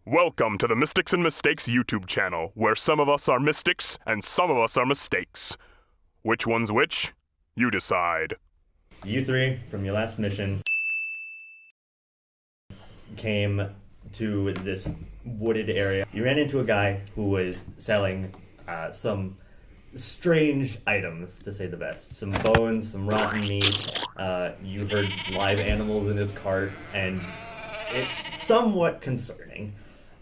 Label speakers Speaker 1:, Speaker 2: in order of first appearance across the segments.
Speaker 1: Welcome to the Mystics and Mistakes YouTube channel, where some of us are mystics and some of us are mistakes. Which one's which? You decide.
Speaker 2: You three, from your last mission, came to this wooded area. You ran into a guy who was selling some strange items, to say the best. Some bones, some rotten meat. You heard live animals in his cart, and it's somewhat concerning.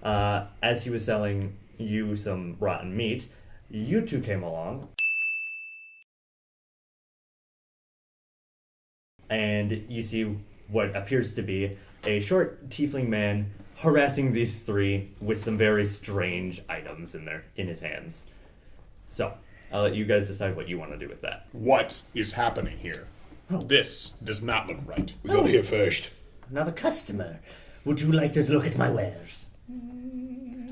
Speaker 2: As he was selling you some rotten meat, you two came along. And you see what appears to be a short tiefling man harassing these three with some very strange items in his hands. So, I'll let you guys decide what you want to do with that.
Speaker 3: What is happening here? This does not look right.
Speaker 4: We got here first.
Speaker 5: Another customer. Would you like to look at my wares?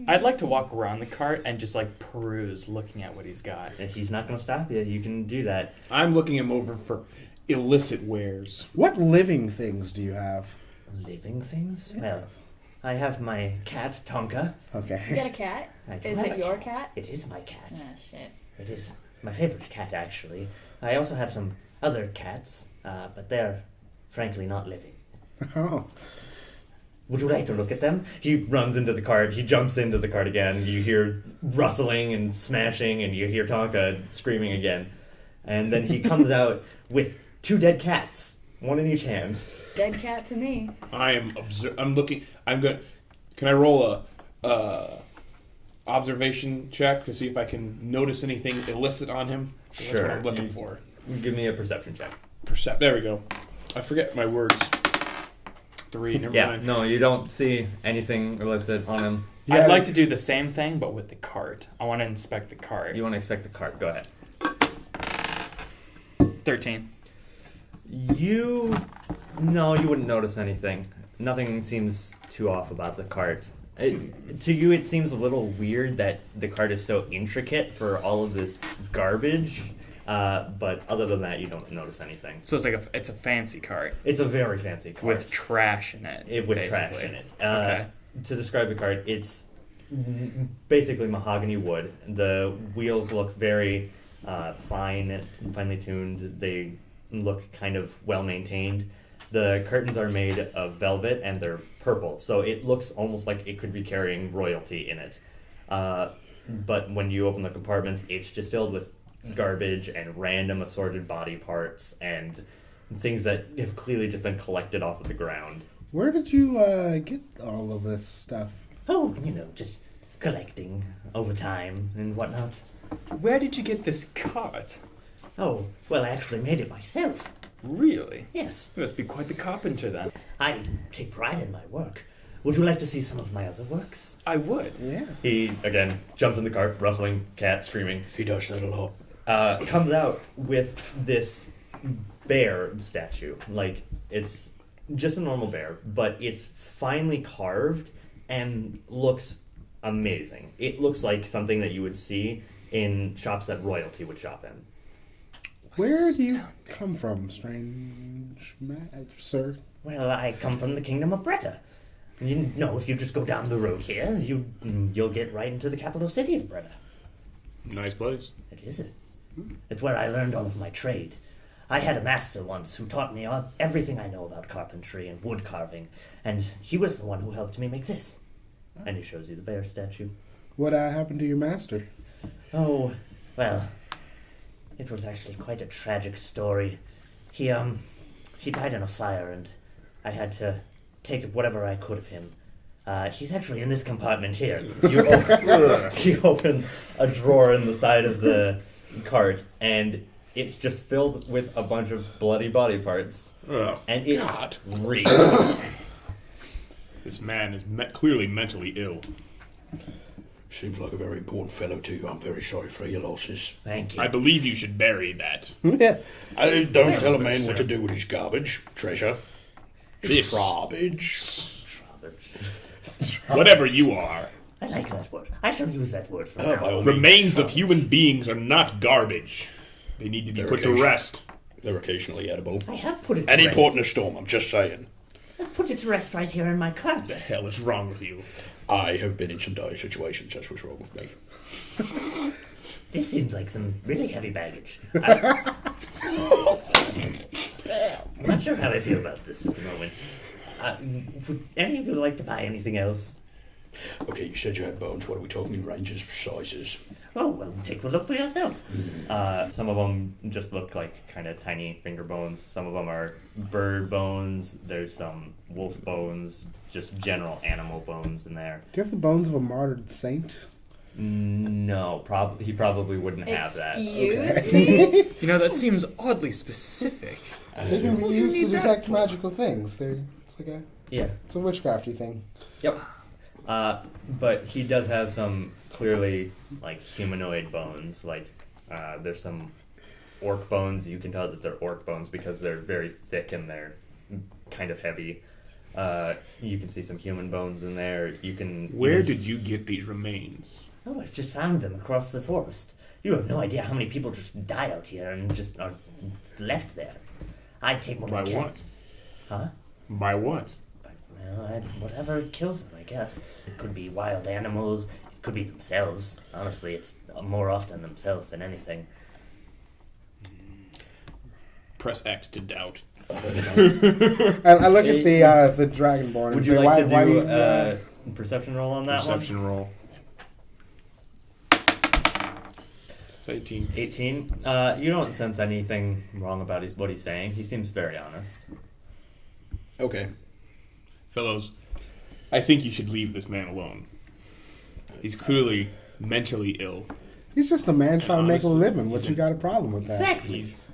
Speaker 6: I'd like to walk around the cart and just peruse, looking at what he's got.
Speaker 2: If he's not going to stop you, you can do that.
Speaker 3: I'm looking him over for illicit wares.
Speaker 4: What living things do you have?
Speaker 5: Living things? Well, I have my cat, Tonka.
Speaker 4: Okay.
Speaker 7: You got a cat?
Speaker 5: I do
Speaker 7: Is
Speaker 5: have
Speaker 7: it
Speaker 5: a
Speaker 7: your cat?
Speaker 5: It is my cat.
Speaker 7: Ah, shit.
Speaker 5: It is my favorite cat, actually. I also have some other cats, but they're frankly not living.
Speaker 4: Oh.
Speaker 5: Would you like to look at them?
Speaker 2: He runs into the cart, he jumps into the cart again, you hear rustling and smashing, and you hear Tonka screaming again. And then he comes out with two dead cats, one in each hand.
Speaker 7: Dead cat to me.
Speaker 3: I'm looking. Can I roll a observation check to see if I can notice anything illicit on him? That's what I'm looking for.
Speaker 2: Give me a perception check.
Speaker 3: There we go. I forget my words. 3. Never mind.
Speaker 2: No, you don't see anything illicit on him.
Speaker 6: I'd like to do the same thing, but with the cart. I want to inspect the cart.
Speaker 2: You want to inspect the cart, go ahead.
Speaker 6: 13.
Speaker 2: You wouldn't notice anything. Nothing seems too off about the cart. To you, it seems a little weird that the cart is so intricate for all of this garbage. But other than that, you don't notice anything.
Speaker 6: So it's a fancy cart.
Speaker 2: It's a very fancy cart.
Speaker 6: With trash in it.
Speaker 2: With trash in it.
Speaker 6: Okay.
Speaker 2: To describe the cart, it's basically mahogany wood. The wheels look very finely tuned. They look kind of well maintained. The curtains are made of velvet and they're purple, so it looks almost like it could be carrying royalty in it. But when you open the compartments, it's just filled with garbage and random assorted body parts and things that have clearly just been collected off of the ground.
Speaker 4: Where did you get all of this stuff?
Speaker 5: Oh, just collecting over time and whatnot.
Speaker 6: Where did you get this cart?
Speaker 5: Oh, well, I actually made it myself.
Speaker 6: Really?
Speaker 5: Yes.
Speaker 6: You must be quite the carpenter then.
Speaker 5: I take pride in my work. Would you like to see some of my other works?
Speaker 6: I would.
Speaker 4: Yeah.
Speaker 2: He, again, jumps in the cart, rustling, cat screaming.
Speaker 4: He does that a lot.
Speaker 2: Comes out with this bear statue. Like, it's just a normal bear, but it's finely carved and looks amazing. It looks like something that you would see in shops that royalty would shop in.
Speaker 4: Where do you come from, strange sir?
Speaker 5: Well, I come from the kingdom of Bretta. If you just go down the road here, you'll get right into the capital city of Bretta.
Speaker 3: Nice place.
Speaker 5: It is it. It's where I learned all of my trade. I had a master once who taught me everything I know about carpentry and wood carving, and he was the one who helped me make this. And he shows you the bear statue.
Speaker 4: What happened to your master?
Speaker 5: Oh, well, it was actually quite a tragic story. He died in a fire, and I had to take whatever I could of him. He's actually in this compartment here.
Speaker 2: He opens a drawer in the side of the cart, and it's just filled with a bunch of bloody body parts.
Speaker 3: Oh,
Speaker 2: and it
Speaker 3: God.
Speaker 2: reeks.
Speaker 3: This man is clearly mentally ill.
Speaker 4: Seems like a very important fellow to you. I'm very sorry for your losses.
Speaker 5: Thank you.
Speaker 3: I believe you should bury that.
Speaker 4: Yeah.
Speaker 8: I don't tell a man what to do with his garbage, treasure.
Speaker 3: This.
Speaker 8: Garbage.
Speaker 3: Whatever you are.
Speaker 5: I like that word. I shall use that word from
Speaker 8: By
Speaker 5: now
Speaker 8: all
Speaker 5: on.
Speaker 3: Remains of human beings are not garbage. They need to be put to rest.
Speaker 8: They're occasionally edible.
Speaker 5: I have put it to
Speaker 8: Any
Speaker 5: rest.
Speaker 8: port in a storm, I'm just saying.
Speaker 5: I've put it to rest right here in my cart.
Speaker 3: What the hell is wrong with you?
Speaker 4: I have been in some dire situations. That's what's wrong with me.
Speaker 5: This seems like some really heavy baggage. I'm not sure how I feel about this at the moment. Would any of you like to buy anything else?
Speaker 4: Okay, you said you had bones. What are we talking in ranges, sizes?
Speaker 5: Oh, well, take a look for yourself.
Speaker 2: Some of them just look like kind of tiny finger bones. Some of them are bird bones. There's some wolf bones, just general animal bones in there.
Speaker 7: Do you have the bones of a martyred saint?
Speaker 2: No, he probably wouldn't have that.
Speaker 9: Excuse me?
Speaker 6: You know, that seems oddly specific.
Speaker 7: They can be
Speaker 6: What do you
Speaker 7: used to
Speaker 6: need that
Speaker 7: detect
Speaker 6: for?
Speaker 7: magical things. It's like
Speaker 2: Yeah.
Speaker 7: it's a witchcrafty thing.
Speaker 2: Yep. But he does have some clearly like humanoid bones. Like there's some orc bones. You can tell that they're orc bones because they're very thick and they're kind of heavy. You can see some human bones in there. You can.
Speaker 3: Where did you get these remains?
Speaker 5: Oh, I've just found them across the forest. You have no idea how many people just die out here and just are left there. I'd take what
Speaker 3: By
Speaker 5: I can.
Speaker 3: what?
Speaker 5: Huh?
Speaker 3: By what?
Speaker 5: Well, whatever kills them, I guess. It could be wild animals. It could be themselves. Honestly, it's more often themselves than anything.
Speaker 3: Press X to doubt.
Speaker 7: I look at the dragonborn.
Speaker 2: Would
Speaker 7: and
Speaker 2: you
Speaker 7: say,
Speaker 2: like
Speaker 7: why
Speaker 2: to do
Speaker 7: you,
Speaker 2: a perception roll on that
Speaker 3: Perception roll. It's 18.
Speaker 2: one? 18. You don't sense anything wrong about what he's saying. He seems very honest.
Speaker 3: Okay. Fellows, I think you should leave this man alone. He's clearly mentally ill.
Speaker 7: He's just a man trying to make a
Speaker 3: honestly,
Speaker 7: living. What you got a problem with that?
Speaker 5: Exactly.
Speaker 3: He's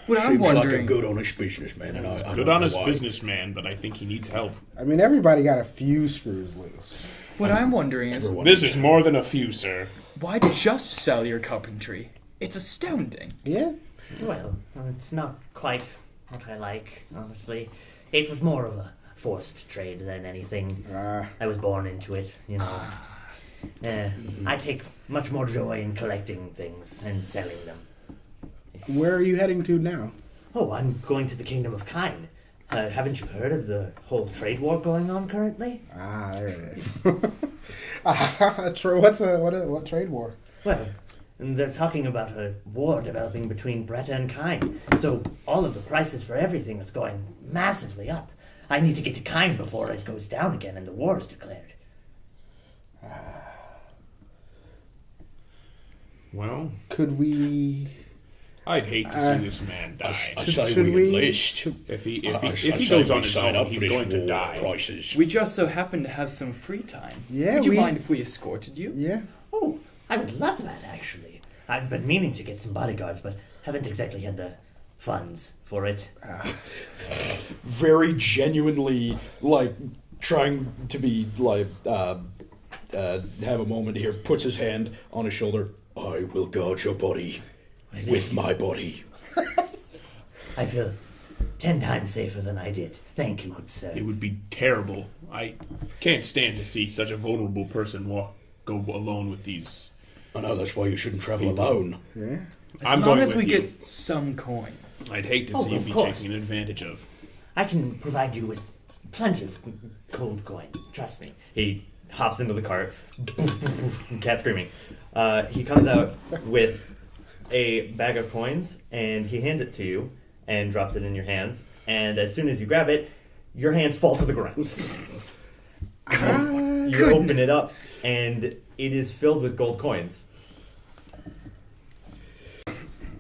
Speaker 6: What I'm
Speaker 4: Seems like a
Speaker 6: wondering...
Speaker 4: good, honest businessman, and I
Speaker 3: a
Speaker 4: don't
Speaker 3: good,
Speaker 4: know
Speaker 3: honest
Speaker 4: why.
Speaker 3: businessman, but I think he needs help.
Speaker 7: I mean, everybody got a few screws loose.
Speaker 6: What I'm wondering is,
Speaker 4: Everyone
Speaker 3: This
Speaker 4: needs
Speaker 3: is more than a few, sir.
Speaker 6: why just sell your carpentry? It's astounding.
Speaker 7: Yeah.
Speaker 5: Well, it's not quite what I like, honestly. It was more of a forced trade than anything. I was born into it, you know. I take much more joy in collecting things and selling them.
Speaker 7: Where are you heading to now?
Speaker 5: Oh, I'm going to the Kingdom of Kine. Haven't you heard of the whole trade war going on currently?
Speaker 7: There it is. What trade war?
Speaker 5: Well, they're talking about a war developing between Bretta and Kine. So all of the prices for everything is going massively up. I need to get to Kine before it goes down again and the war is declared.
Speaker 3: Well,
Speaker 7: Could we?
Speaker 3: I'd hate to see this man die.
Speaker 4: I say
Speaker 7: Should
Speaker 4: we
Speaker 7: we-
Speaker 4: enlist.
Speaker 3: If he
Speaker 4: I
Speaker 3: goes
Speaker 4: say
Speaker 3: on
Speaker 4: we
Speaker 3: his
Speaker 4: sign
Speaker 3: own,
Speaker 4: up for
Speaker 3: he's
Speaker 4: this
Speaker 3: going to
Speaker 4: war
Speaker 3: die.
Speaker 4: of prices.
Speaker 6: We just so happen to have some free time.
Speaker 7: Yeah,
Speaker 6: Would you
Speaker 7: we-
Speaker 6: mind if we escorted you?
Speaker 7: Yeah.
Speaker 5: Oh, I would love that, actually. I've been meaning to get some bodyguards, but haven't exactly had the funds for it.
Speaker 4: Very genuinely, like, trying to be, like, have a moment here, puts his hand on his shoulder. I will guard your body with my body.
Speaker 5: I feel 10 times safer than I did. Thank you, good sir.
Speaker 3: It would be terrible. I can't stand to see such a vulnerable person go alone with these.
Speaker 4: I know, that's why you shouldn't travel alone.
Speaker 7: Yeah.
Speaker 6: As
Speaker 3: I'm
Speaker 6: long
Speaker 3: going
Speaker 6: as
Speaker 3: with
Speaker 6: we
Speaker 3: you.
Speaker 6: get some coin.
Speaker 3: I'd hate to
Speaker 5: Oh,
Speaker 3: see you
Speaker 5: of
Speaker 3: be
Speaker 5: course.
Speaker 3: taken advantage of.
Speaker 5: I can provide you with plenty of gold coin. Trust me.
Speaker 2: He hops into the cart. Cat screaming. He comes out with a bag of coins and he hands it to you and drops it in your hands. And as soon as you grab it, your hands fall to the ground. You open it up and it is filled with gold coins.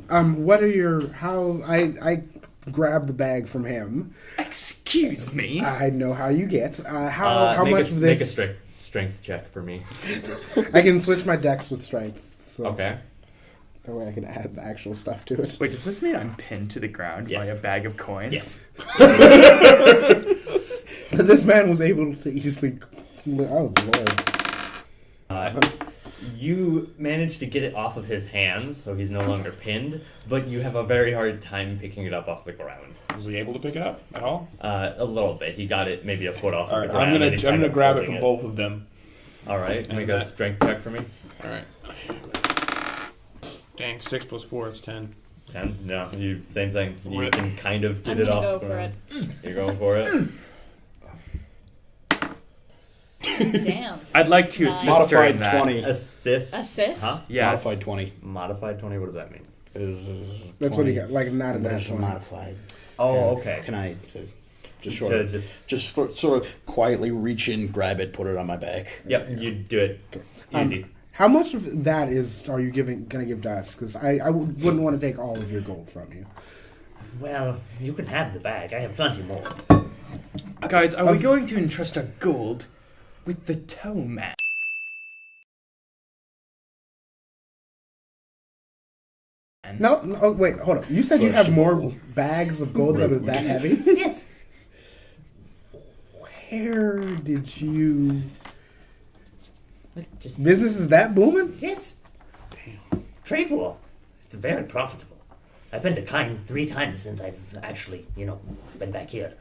Speaker 7: What are your I grab the bag from him.
Speaker 6: Excuse me?
Speaker 7: I know how you get. How
Speaker 2: make
Speaker 7: much
Speaker 2: a,
Speaker 7: of
Speaker 2: Make
Speaker 7: this?
Speaker 2: a strength check for me.
Speaker 7: I can switch my dex with strength, so
Speaker 2: Okay.
Speaker 7: that way I can add the actual stuff to it.
Speaker 6: Wait, does this mean I'm pinned to the ground
Speaker 2: Yes.
Speaker 6: by a bag of coins?
Speaker 2: Yes.
Speaker 7: This man was able to easily. Oh lord!
Speaker 2: You manage to get it off of his hands, so he's no longer pinned, but you have a very hard time picking it up off the ground.
Speaker 3: Was he able to pick it up at all?
Speaker 2: A little bit. He got it maybe a foot off
Speaker 3: All
Speaker 2: of
Speaker 3: right,
Speaker 2: the ground.
Speaker 3: I'm
Speaker 2: and he's
Speaker 3: gonna
Speaker 2: kind of
Speaker 3: grab it
Speaker 2: holding
Speaker 3: from both of them.
Speaker 2: All right,
Speaker 3: And
Speaker 2: make a
Speaker 3: that-
Speaker 2: strength check for me.
Speaker 3: All right. Dang, 6 plus 4 is 10.
Speaker 2: 10? No, you same thing. You
Speaker 3: Rip.
Speaker 2: can kind of get
Speaker 9: I'm
Speaker 2: it
Speaker 9: gonna
Speaker 2: off.
Speaker 9: go
Speaker 2: the
Speaker 9: for
Speaker 2: ground. You're going for it?
Speaker 9: Damn.
Speaker 6: I'd like to
Speaker 9: Nice.
Speaker 6: assist her in
Speaker 4: Modified
Speaker 6: that.
Speaker 4: 20.
Speaker 2: Assist?
Speaker 9: Assist?
Speaker 2: Huh?
Speaker 6: Yes.
Speaker 4: Modified 20.
Speaker 2: Modified 20, what does that mean?
Speaker 7: That's what he got. Like not a
Speaker 8: But
Speaker 7: nat
Speaker 8: it's
Speaker 7: 20.
Speaker 8: modified.
Speaker 2: Oh, okay.
Speaker 4: Can I just
Speaker 2: To
Speaker 4: sort of
Speaker 2: just-
Speaker 4: sort of quietly reach in, grab it, put it on my back?
Speaker 2: Yep, you do it. Easy.
Speaker 7: How much of that are you gonna give to us? Because I wouldn't want to take all of your gold from you.
Speaker 5: Well, you can have the bag. I have plenty more.
Speaker 6: Guys, are we going to entrust our gold with the toe man?
Speaker 7: No, oh, wait, hold up. You said you
Speaker 4: First
Speaker 7: have
Speaker 4: of
Speaker 7: more
Speaker 4: all-
Speaker 7: bags of gold that are that heavy?
Speaker 5: Yes.
Speaker 7: Where did you...
Speaker 5: Just
Speaker 7: Business is that booming?
Speaker 5: yes. Trade war. It's very profitable. I've been to Kind 3 times since I've actually, been back here.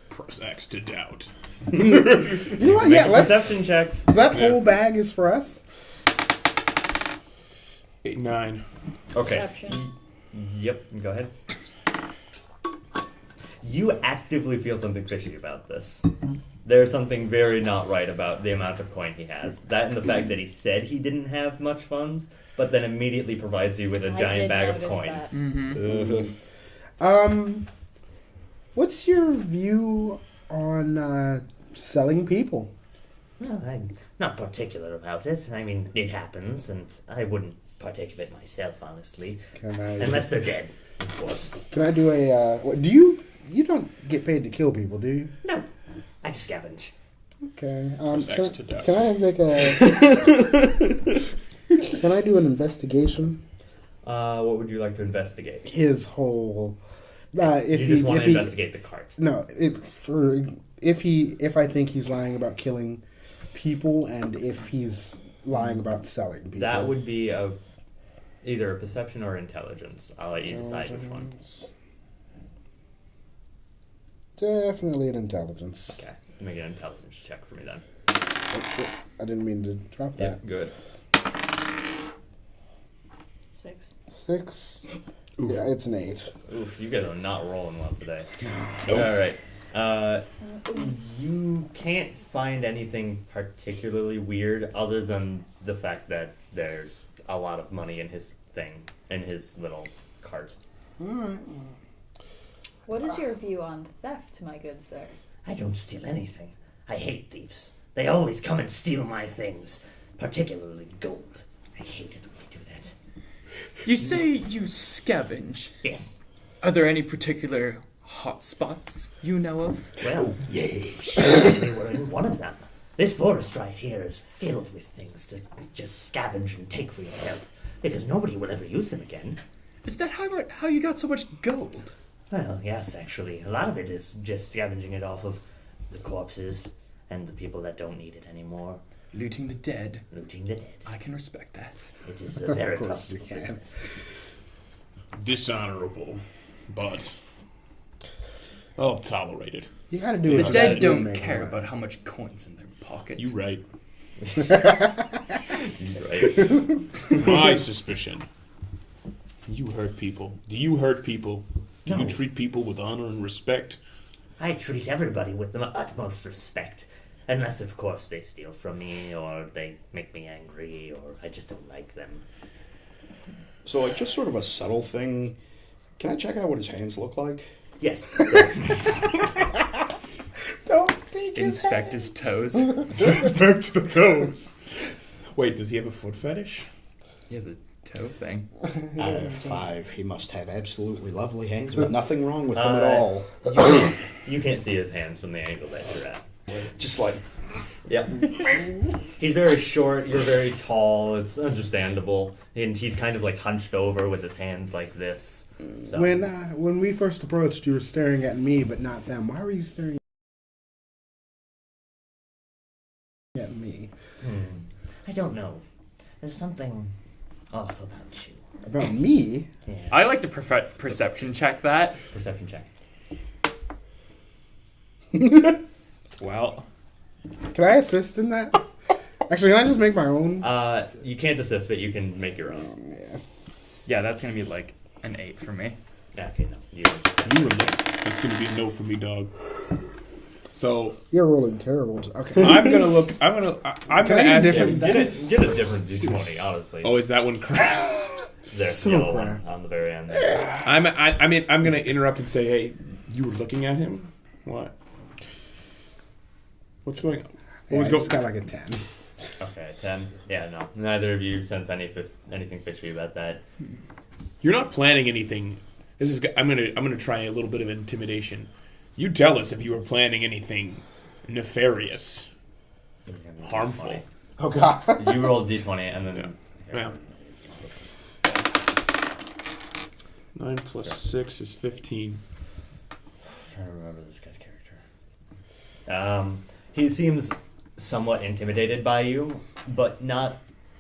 Speaker 3: Press X to doubt.
Speaker 7: You know what? Yeah, let's...
Speaker 2: Perception check.
Speaker 7: So that whole bag is for us?
Speaker 3: 8, 9.
Speaker 2: Okay.
Speaker 9: Perception.
Speaker 2: Yep, go ahead. You actively feel something fishy about this. There's something very not right about the amount of coin he has. That and the fact that he said he didn't have much funds, but then immediately provides you with a
Speaker 9: I
Speaker 2: giant
Speaker 9: did
Speaker 2: bag of
Speaker 9: notice
Speaker 2: coin.
Speaker 9: that.
Speaker 7: What's your view on selling people?
Speaker 5: Well, I'm not particular about it. I mean, it happens, and I wouldn't partake of it myself, honestly.
Speaker 7: Can I
Speaker 5: Unless they're dead, of course.
Speaker 7: Can I do a do you don't get paid to kill people, do you?
Speaker 5: No, I just scavenge.
Speaker 7: Okay.
Speaker 3: Press X to doubt.
Speaker 7: Can I make a Can I do an investigation?
Speaker 2: What would you like to investigate?
Speaker 7: His whole if
Speaker 2: You
Speaker 7: he
Speaker 2: just want
Speaker 7: if
Speaker 2: to
Speaker 7: he
Speaker 2: investigate the cart.
Speaker 7: no, if I think he's lying about killing people and if he's lying about selling people.
Speaker 2: That would be either a perception or intelligence. I'll let you decide which one.
Speaker 7: Definitely an intelligence.
Speaker 2: Okay, make an intelligence check for me then.
Speaker 7: Oh shit. I didn't mean to drop
Speaker 2: Yeah,
Speaker 7: that.
Speaker 2: good.
Speaker 9: 6.
Speaker 7: 6. Yeah, it's an 8.
Speaker 2: Oof, you guys are not rolling well today. All right. You can't find anything particularly weird other than the fact that there's a lot of money in his little cart.
Speaker 7: Alright.
Speaker 9: What is your view on theft, my good sir?
Speaker 5: I don't steal anything. I hate thieves. They always come and steal my things, particularly gold. I hate it when they do that.
Speaker 6: You say you scavenge.
Speaker 5: Yes.
Speaker 6: Are there any particular hot spots you know of?
Speaker 5: Well,
Speaker 8: Yes.
Speaker 5: they were in one of them. This forest right here is filled with things to just scavenge and take for yourself, because nobody will ever use them again.
Speaker 6: Is that how you got so much gold?
Speaker 5: Well, yes, actually. A lot of it is just scavenging it off of the corpses and the people that don't need it anymore.
Speaker 6: Looting the dead.
Speaker 5: Looting the dead.
Speaker 6: I can respect that.
Speaker 5: It is a very
Speaker 7: Of course you
Speaker 5: profitable
Speaker 7: can.
Speaker 5: business.
Speaker 3: Dishonorable, but I'll tolerate it.
Speaker 7: You gotta do
Speaker 6: The
Speaker 7: what you
Speaker 6: dead
Speaker 7: gotta do to
Speaker 6: don't
Speaker 7: make
Speaker 6: care
Speaker 7: money.
Speaker 6: about how much coins in their pocket.
Speaker 3: You right.
Speaker 2: Right.
Speaker 3: My suspicion. You hurt people. Do you hurt people? Do
Speaker 5: No.
Speaker 3: you treat people with honor and respect?
Speaker 5: I treat everybody with the utmost respect. Unless, of course, they steal from me, or they make me angry, or I just don't like them.
Speaker 4: So, like, just sort of a subtle thing. Can I check out what his hands look like?
Speaker 5: Yes.
Speaker 6: Inspect his toes.
Speaker 3: Back to the toes. Wait, does he have a foot fetish?
Speaker 6: He has a toe thing.
Speaker 4: Out of 5, he must have absolutely lovely hands, but nothing wrong with them at all.
Speaker 2: You can't see his hands from the angle that you're at.
Speaker 4: Just like,
Speaker 2: Yeah. He's very short, you're very tall, it's understandable. And he's kind of like hunched over with his hands like this. So.
Speaker 7: When we first approached, you were staring at me, but not them. Why were you staring at me?
Speaker 5: I don't know. There's something off about you.
Speaker 7: About me?
Speaker 5: Yeah.
Speaker 6: I like to perception check that.
Speaker 2: Perception check.
Speaker 3: Well,
Speaker 7: Can I assist in that? Actually, can I just make my own?
Speaker 2: You can't assist, but you can make your own.
Speaker 7: Yeah.
Speaker 6: Yeah, that's gonna be like An 8 for me.
Speaker 2: Okay, no. You
Speaker 3: were looking. It's going to be a no for me, dog. So
Speaker 7: you're rolling terrible. Okay.
Speaker 3: I'm gonna look. I'm gonna ask him.
Speaker 2: Get a different d20, honestly.
Speaker 3: Oh, is that one crap?
Speaker 2: There's
Speaker 7: So
Speaker 2: the yellow
Speaker 7: crap.
Speaker 2: one on the very end there.
Speaker 3: I'm gonna interrupt and say, hey, you were looking at him? What? What's going on?
Speaker 7: Yeah, it's got like a 10.
Speaker 2: Okay, 10. Yeah, no. Neither of you sense anything fishy about that.
Speaker 3: You're not planning anything. This is. I'm gonna try a little bit of intimidation. You tell us if you were planning anything nefarious, harmful.
Speaker 7: Oh God!
Speaker 2: You rolled d20 and then.
Speaker 3: Yeah. 9 plus 6 is 15.
Speaker 2: I'm trying to remember this guy's character. He seems somewhat intimidated by you, but not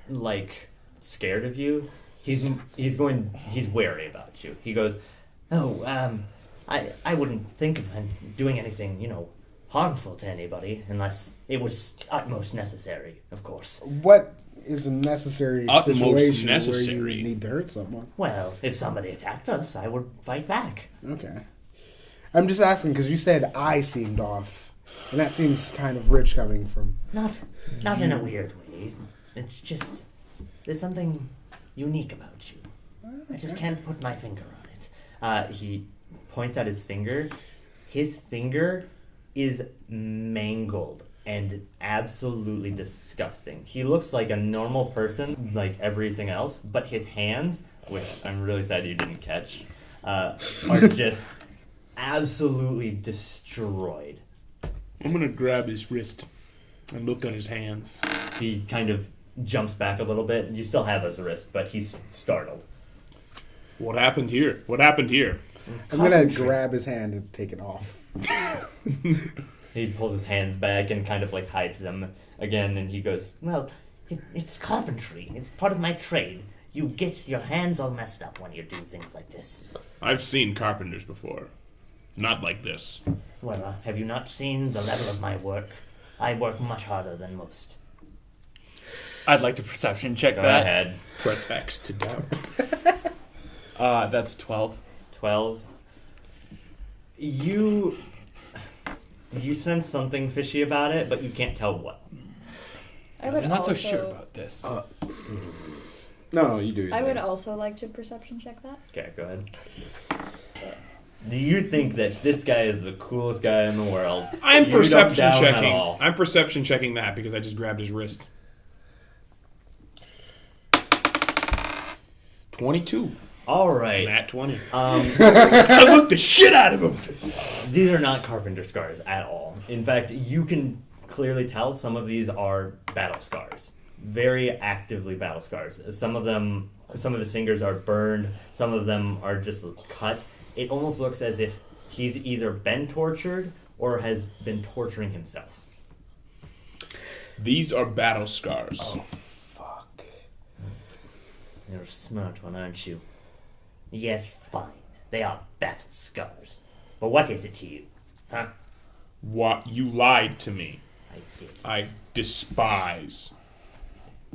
Speaker 2: like scared of you. He's wary about you. He goes, "Oh, I wouldn't think of doing anything, harmful to anybody unless it was utmost necessary, of course."
Speaker 7: What is a necessary
Speaker 3: Utmost
Speaker 7: situation
Speaker 3: necessary.
Speaker 7: where you need to hurt someone?
Speaker 2: Well, if somebody attacked us, I would fight back.
Speaker 7: Okay. I'm just asking because you said I seemed off, and that seems kind of rich coming from.
Speaker 2: Not in a weird way. It's just there's something unique about you. I just can't put my finger on it. He points at his finger. His finger is mangled and absolutely disgusting. He looks like a normal person, like everything else, but his hands, which I'm really sad you didn't catch, are just absolutely destroyed.
Speaker 3: I'm gonna grab his wrist and look on his hands.
Speaker 2: He kind of jumps back a little bit. You still have his wrist, but he's startled.
Speaker 3: What happened here? What happened here?
Speaker 7: I'm gonna grab his hand and take it off.
Speaker 2: He pulls his hands back and kind of like hides them again, and he goes, "Well, it's carpentry. It's part of my trade. You get your hands all messed up when you do things like this."
Speaker 3: I've seen carpenters before. Not like this.
Speaker 2: Well, have you not seen the level of my work? I work much harder than most.
Speaker 6: I'd like to perception check
Speaker 2: Go
Speaker 6: that.
Speaker 2: ahead.
Speaker 3: Press X to doubt.
Speaker 6: That's 12.
Speaker 2: 12. You sense something fishy about it, but you can't tell what.
Speaker 9: I would
Speaker 6: I'm not
Speaker 9: also,
Speaker 6: so sure about this.
Speaker 4: No, you do.
Speaker 9: I would also like to perception check that.
Speaker 2: Okay, go ahead. Do you think that this guy is the coolest guy in the world?
Speaker 3: I'm
Speaker 2: You don't
Speaker 3: perception
Speaker 2: doubt him at
Speaker 3: checking.
Speaker 2: all.
Speaker 3: I'm perception checking that because I just grabbed his wrist. 22.
Speaker 2: All right.
Speaker 3: Nat 20.
Speaker 8: I looked the shit out of him.
Speaker 2: These are not carpenter scars at all. In fact, you can clearly tell some of these are battle scars. Very actively battle scars. Some of his fingers are burned. Some of them are just cut. It almost looks as if he's either been tortured or has been torturing himself.
Speaker 3: These are battle scars.
Speaker 7: Oh, fuck.
Speaker 2: You're a smart one, aren't you? Yes, fine. They are battle scars. But what is it to you? Huh?
Speaker 3: What? You lied to me.
Speaker 2: I did.
Speaker 3: I despise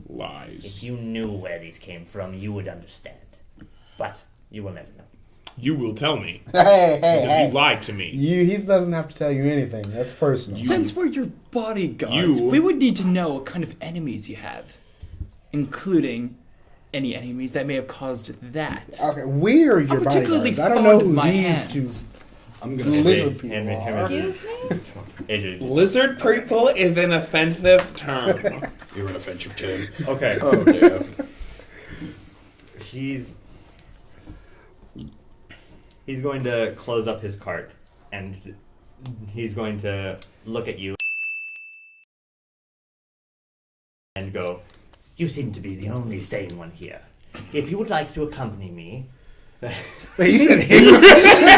Speaker 3: lies.
Speaker 2: If you knew where these came from, you would understand. But you will never know.
Speaker 3: You will tell me.
Speaker 7: Hey,
Speaker 3: Because
Speaker 7: hey.
Speaker 3: you lied to me.
Speaker 7: He doesn't have to tell you anything. That's personal.
Speaker 6: Since we're your bodyguards,
Speaker 3: You-
Speaker 6: we would need to know what kind of enemies you have, including any enemies that may have caused that.
Speaker 7: Okay, we're your
Speaker 6: I'm particularly
Speaker 7: bodyguards. I don't know
Speaker 6: fond of
Speaker 7: who
Speaker 6: my
Speaker 7: these
Speaker 6: hands.
Speaker 7: two
Speaker 4: I'm gonna
Speaker 7: lizard
Speaker 4: say,
Speaker 7: people
Speaker 2: Hand me-
Speaker 7: are.
Speaker 9: Excuse me?
Speaker 2: AJ.
Speaker 3: Lizard people is an offensive term.
Speaker 8: You're an offensive term.
Speaker 2: Okay.
Speaker 4: oh yeah.
Speaker 2: He's going to close up his cart, and he's going to look at you and go, "You seem to be the only sane one here. If you would like to accompany me..."
Speaker 7: Wait, you said him?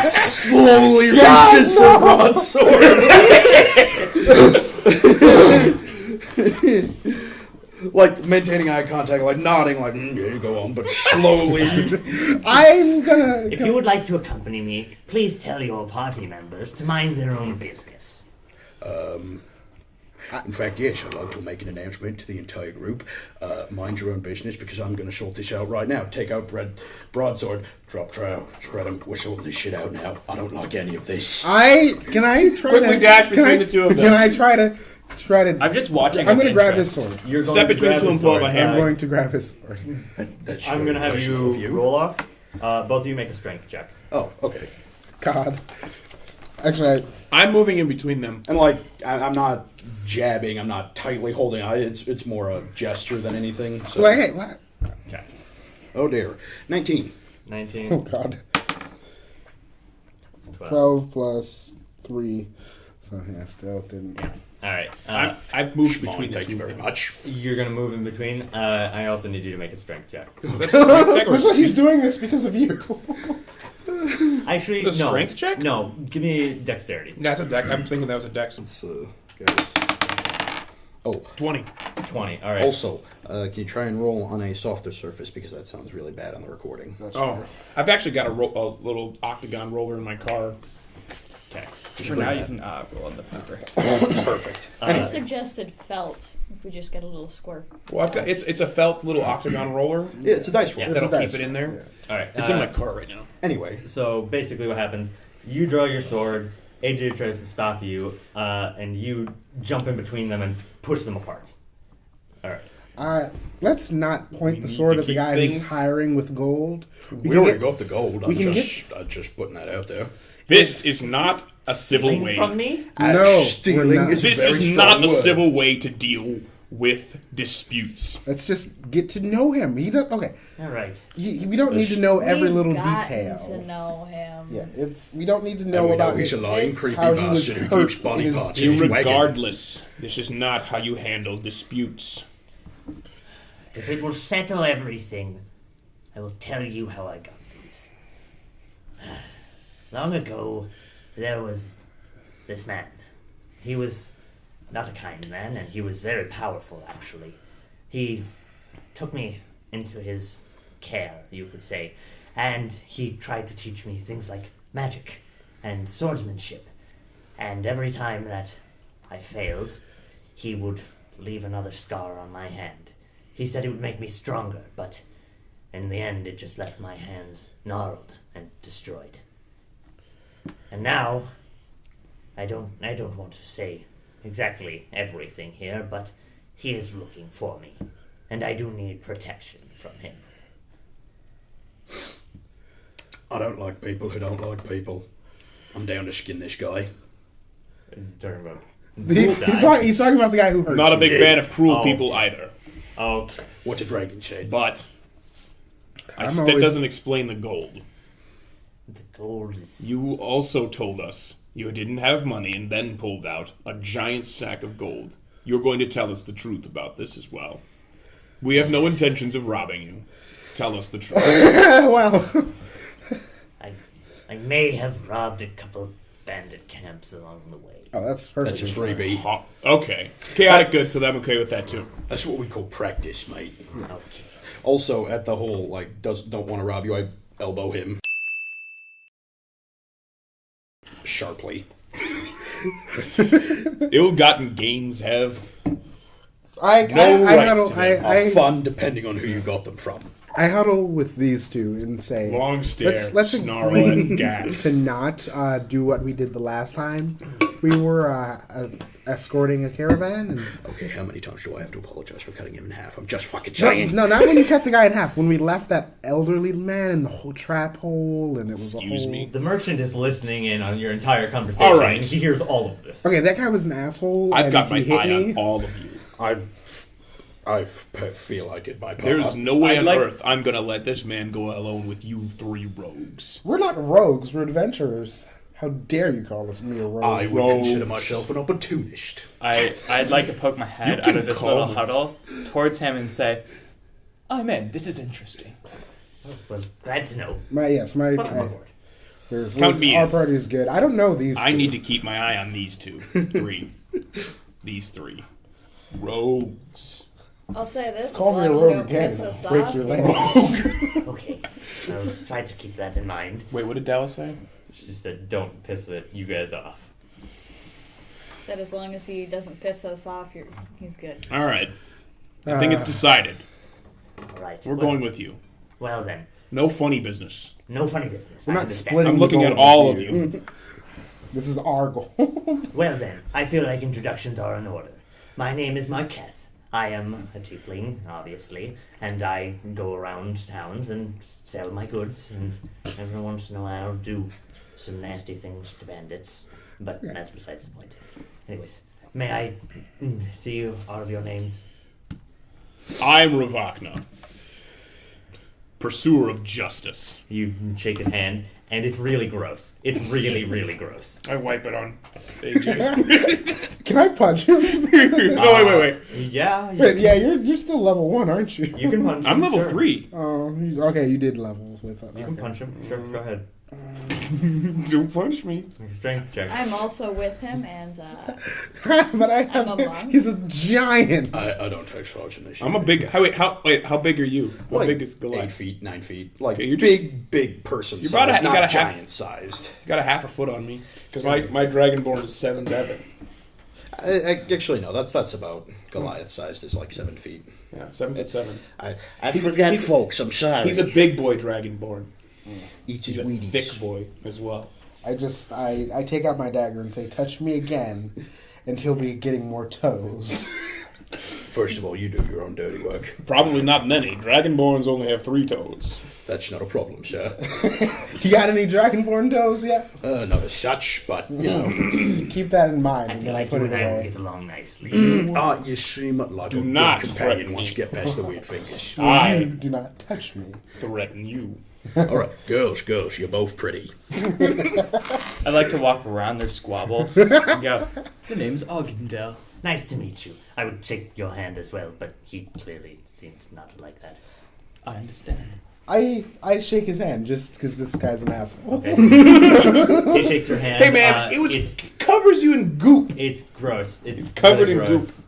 Speaker 4: Slowly reaches for broadsword. Like maintaining eye contact, like nodding, like yeah, you go on, but slowly.
Speaker 7: I'm gonna.
Speaker 2: If you would like to accompany me, please tell your party members to mind their own business.
Speaker 4: In fact, yes, I'd like to make an announcement to the entire group. Mind your own business, because I'm going to sort this out right now. Take out broadsword, drop trowel, spread them. We're sorting this shit out now. I don't like any of this.
Speaker 7: Can I try
Speaker 3: Quickly
Speaker 7: to
Speaker 3: dash between the two of them.
Speaker 7: Can I try to?
Speaker 6: I'm just watching.
Speaker 7: I'm going to
Speaker 6: with
Speaker 7: grab his
Speaker 6: interest.
Speaker 7: sword.
Speaker 2: You're going
Speaker 3: Step
Speaker 2: to
Speaker 3: between the
Speaker 2: grab
Speaker 3: two
Speaker 2: his
Speaker 3: and pull out
Speaker 2: sword.
Speaker 3: my
Speaker 7: I'm
Speaker 3: hammer.
Speaker 7: going to grab his sword.
Speaker 4: That's
Speaker 2: I'm
Speaker 4: very
Speaker 2: going to have
Speaker 4: personal of
Speaker 2: you roll off. Both of you make a strength check.
Speaker 4: Oh, okay.
Speaker 7: God. Actually,
Speaker 3: I'm moving in between them.
Speaker 4: And like, I'm not jabbing. I'm not tightly holding. It's more a gesture than anything. So.
Speaker 7: hey, what?
Speaker 2: Okay.
Speaker 4: Oh dear. 19.
Speaker 2: 19.
Speaker 7: Oh God.
Speaker 2: 12.
Speaker 7: 12 plus 3. So yeah, still didn't.
Speaker 2: Yeah. All right.
Speaker 3: I've moved
Speaker 4: Schmon,
Speaker 3: between the
Speaker 4: thank
Speaker 3: two.
Speaker 4: you very much.
Speaker 2: You're going to move in between. I also need you to make a strength check.
Speaker 3: Is that strength check or
Speaker 7: Looks like he's doing this because of you.
Speaker 2: Actually,
Speaker 3: It's a
Speaker 2: no.
Speaker 3: strength check?
Speaker 2: No, give me dexterity.
Speaker 3: That's a dex. I'm thinking that was a dex.
Speaker 4: So, guys. Oh,
Speaker 3: 20.
Speaker 2: 20. All right.
Speaker 4: also, can you try and roll on a softer surface, because that sounds really bad on the recording.
Speaker 7: That's
Speaker 3: Oh, I've actually got a little octagon roller in my car.
Speaker 2: Okay.
Speaker 6: For now, you can roll on the paper.
Speaker 4: Perfect.
Speaker 9: I suggested felt. If we just get a little squirt.
Speaker 3: Well, I've got it's a felt little octagon roller.
Speaker 4: Yeah, it's a dice roll.
Speaker 2: Yeah.
Speaker 3: That'll
Speaker 7: dice
Speaker 3: keep it in there.
Speaker 2: All right.
Speaker 3: It's in my car right now.
Speaker 4: Anyway,
Speaker 2: So basically, what happens? You draw your sword. AJ tries to stop you, and you jump in between them and push them apart. All right.
Speaker 7: Let's not point
Speaker 3: We
Speaker 7: the
Speaker 3: need
Speaker 7: sword
Speaker 3: to
Speaker 7: at the
Speaker 3: keep
Speaker 7: guy
Speaker 3: things-
Speaker 7: who's hiring with gold.
Speaker 4: we
Speaker 7: can
Speaker 4: already
Speaker 7: get-
Speaker 4: got the gold.
Speaker 7: we can
Speaker 4: I'm just putting that out there.
Speaker 3: This is not a civil
Speaker 2: Stealing
Speaker 3: way.
Speaker 2: from me?
Speaker 7: No, we're
Speaker 4: stealing
Speaker 7: not.
Speaker 4: is a
Speaker 3: This
Speaker 4: very
Speaker 3: is not
Speaker 4: strong
Speaker 3: a
Speaker 4: word.
Speaker 3: civil way to deal with disputes.
Speaker 7: Let's just get to know him. He does. Okay,
Speaker 2: All right.
Speaker 7: we don't need to know every
Speaker 9: We've
Speaker 7: little
Speaker 9: gotten
Speaker 7: detail.
Speaker 9: to know him.
Speaker 7: Yeah, we don't need to
Speaker 4: And
Speaker 7: know
Speaker 4: we
Speaker 7: about
Speaker 4: know he's a lying,
Speaker 9: this-
Speaker 4: creepy
Speaker 7: how he was
Speaker 4: bastard who
Speaker 7: hurt
Speaker 4: keeps body
Speaker 7: in his-
Speaker 4: parts in his wagon.
Speaker 3: Regardless, this is not how you handle disputes.
Speaker 5: If it will settle everything, I will tell you how I got these. Long ago, there was this man. He was not a kind man, and he was very powerful, actually. He took me into his care, you could say, and he tried to teach me things like magic and swordsmanship. And every time that I failed, he would leave another scar on my hand. He said it would make me stronger, but in the end it just left my hands gnarled and destroyed. And now, I don't want to say exactly everything here, but he is looking for me, and I do need protection from him.
Speaker 4: I don't like people who don't like people. I'm down to skin this guy.
Speaker 2: Talking about.
Speaker 7: He's talking about the guy who hurt
Speaker 3: Not a
Speaker 7: you.
Speaker 3: big fan of cruel
Speaker 2: Oh,
Speaker 3: people
Speaker 2: okay.
Speaker 3: either.
Speaker 2: Okay.
Speaker 4: What the dragon said.
Speaker 3: But
Speaker 7: I'm
Speaker 3: that
Speaker 7: always-
Speaker 3: doesn't explain the gold.
Speaker 5: The gold is...
Speaker 3: You also told us you didn't have money and then pulled out a giant sack of gold. You're going to tell us the truth about this as well. We have no intentions of robbing you. Tell us the truth.
Speaker 7: Well,
Speaker 5: I may have robbed a couple of bandit camps along the way.
Speaker 7: oh, that's perfect.
Speaker 4: That's a freebie.
Speaker 3: Okay. Chaotic good, so I'm okay with that too.
Speaker 4: That's what we call practice, mate.
Speaker 5: Okay.
Speaker 4: Also, at the whole, like, don't want to rob you, I elbow him. Sharply.
Speaker 3: Ill-gotten gains have
Speaker 7: I
Speaker 3: No rights
Speaker 7: huddle,
Speaker 3: to them.
Speaker 4: Are fun depending on who you got them from.
Speaker 7: I huddle with these two and say,
Speaker 3: long stare,
Speaker 7: let's
Speaker 3: snarl,
Speaker 7: agree
Speaker 3: and gag.
Speaker 7: to not do what we did the last time. We were escorting a caravan. And
Speaker 4: Okay, how many times do I have to apologize for cutting him in half? I'm just fucking saying.
Speaker 7: no, not when you cut the guy in half. When we left that elderly man in the whole trap hole, and it was
Speaker 3: Excuse
Speaker 7: a whole...
Speaker 3: me?
Speaker 2: The merchant is listening in on your entire conversation,
Speaker 3: All right.
Speaker 2: and he hears all of this.
Speaker 7: Okay, that guy was an asshole.
Speaker 3: I've
Speaker 7: and
Speaker 3: got my
Speaker 7: he hit
Speaker 3: eye
Speaker 7: me.
Speaker 3: on all of you.
Speaker 4: I feel I did my part.
Speaker 3: There's no way
Speaker 6: I'd
Speaker 3: on
Speaker 6: like-
Speaker 3: earth I'm gonna let this man go alone with you three rogues.
Speaker 7: We're not rogues. We're adventurers. How dare you call us me a rogue?
Speaker 4: I would
Speaker 3: Rogues.
Speaker 4: consider myself an opportunist.
Speaker 6: I'd like to poke my head
Speaker 3: can
Speaker 6: out of this
Speaker 3: call
Speaker 6: little
Speaker 3: me.
Speaker 6: huddle towards him and say, I'm in. This is interesting.
Speaker 5: Well, glad to know.
Speaker 7: My
Speaker 2: Welcome aboard.
Speaker 3: Count me
Speaker 7: our
Speaker 3: in.
Speaker 7: party is good. I don't know these.
Speaker 3: I
Speaker 7: two.
Speaker 3: need to keep my eye on these two. Three. These three. Rogues.
Speaker 9: I'll say this.
Speaker 7: Call
Speaker 9: as
Speaker 7: me a
Speaker 9: long as you
Speaker 7: rogue
Speaker 9: don't
Speaker 7: again.
Speaker 9: piss
Speaker 7: and
Speaker 9: us
Speaker 7: I'll break
Speaker 9: off,
Speaker 7: your
Speaker 9: you
Speaker 7: legs.
Speaker 5: Okay, I'll try to keep that in mind.
Speaker 3: Wait, what did Dallas say?
Speaker 2: She said, "Don't piss you guys off."
Speaker 9: Said as long as he doesn't piss us off, he's good.
Speaker 3: All right. I think it's decided.
Speaker 5: All right.
Speaker 3: We're going with you.
Speaker 5: Well then,
Speaker 3: No funny business.
Speaker 5: no funny business.
Speaker 7: We're
Speaker 5: I
Speaker 7: not
Speaker 5: understand.
Speaker 7: splitting.
Speaker 3: I'm
Speaker 7: the
Speaker 3: looking at
Speaker 7: gold
Speaker 3: all of
Speaker 7: with
Speaker 3: you.
Speaker 7: This is our goal.
Speaker 5: Well then, I feel like introductions are in order. My name is Marketh. I am a tiefling, obviously, and I go around towns and sell my goods, and every once in a while do some nasty things to bandits, but that's besides the point. Anyways, may I see all of your names?
Speaker 3: I'm Ravakna, pursuer of justice.
Speaker 2: You shake his hand, and it's really gross. It's really, really gross.
Speaker 3: I wipe it on AJ.
Speaker 7: Can I punch him?
Speaker 3: No, wait.
Speaker 2: Yeah.
Speaker 7: Wait, yeah, you're still level 1, aren't you?
Speaker 2: You can punch him.
Speaker 3: I'm level
Speaker 2: sure.
Speaker 3: 3.
Speaker 7: Oh, okay, you did level with it.
Speaker 2: You can punch him. Sure, go ahead.
Speaker 3: Don't punch me.
Speaker 2: Make a strength check.
Speaker 9: I'm also with him, and
Speaker 7: But I have.
Speaker 9: I'm a monk.
Speaker 7: He's a giant.
Speaker 8: I don't take charge initiative.
Speaker 3: I'm a big. How big are you? How
Speaker 8: like
Speaker 3: big is
Speaker 8: 8
Speaker 3: Goliath?
Speaker 8: feet, 9 feet. Like
Speaker 3: Okay, you're
Speaker 8: big person
Speaker 3: You're
Speaker 8: size,
Speaker 3: about a- you
Speaker 8: not
Speaker 3: got a half-
Speaker 8: giant sized.
Speaker 3: You got a half a foot on me because my dragonborn is 7'7".
Speaker 8: Actually, no, that's about Goliath sized is like 7 feet.
Speaker 3: Yeah, 7'7".
Speaker 8: I
Speaker 3: He's a-
Speaker 8: forget,
Speaker 3: he's a-
Speaker 8: folks. I'm sorry.
Speaker 3: He's a big boy dragonborn.
Speaker 8: Eats
Speaker 3: He's
Speaker 8: his
Speaker 3: a
Speaker 8: Wheaties.
Speaker 3: thick boy as well.
Speaker 7: I take out my dagger and say, "Touch me again," and he'll be getting more toes.
Speaker 8: First of all, you do your own dirty work.
Speaker 3: Probably not many. Dragonborns only have 3 toes.
Speaker 8: That's not a problem, sir.
Speaker 7: You got any dragonborn toes yet?
Speaker 8: Not as such, but you know.
Speaker 7: Keep that in mind.
Speaker 5: I
Speaker 7: and
Speaker 5: feel
Speaker 7: then
Speaker 5: like
Speaker 7: put
Speaker 5: you
Speaker 7: it
Speaker 5: and I will
Speaker 7: away.
Speaker 5: get along nicely.
Speaker 8: You seem like
Speaker 3: Do
Speaker 8: a
Speaker 3: not
Speaker 8: good
Speaker 3: threaten
Speaker 8: companion once
Speaker 3: me.
Speaker 8: you get past the weird fingers.
Speaker 7: You
Speaker 3: I
Speaker 7: do not touch me.
Speaker 3: threaten you.
Speaker 8: All right, girls, you're both pretty.
Speaker 6: I like to walk around their squabble and go, the name's Ogdendale.
Speaker 5: Nice to meet you. I would shake your hand as well, but he clearly seems not to like that.
Speaker 6: I understand.
Speaker 7: I shake his hand just because this guy's an asshole.
Speaker 2: Okay. He shakes your hand.
Speaker 3: Hey man,
Speaker 2: It's,
Speaker 3: it covers you in goop.
Speaker 2: it's gross.
Speaker 3: It's covered
Speaker 2: really
Speaker 3: in
Speaker 2: gross.
Speaker 3: goop.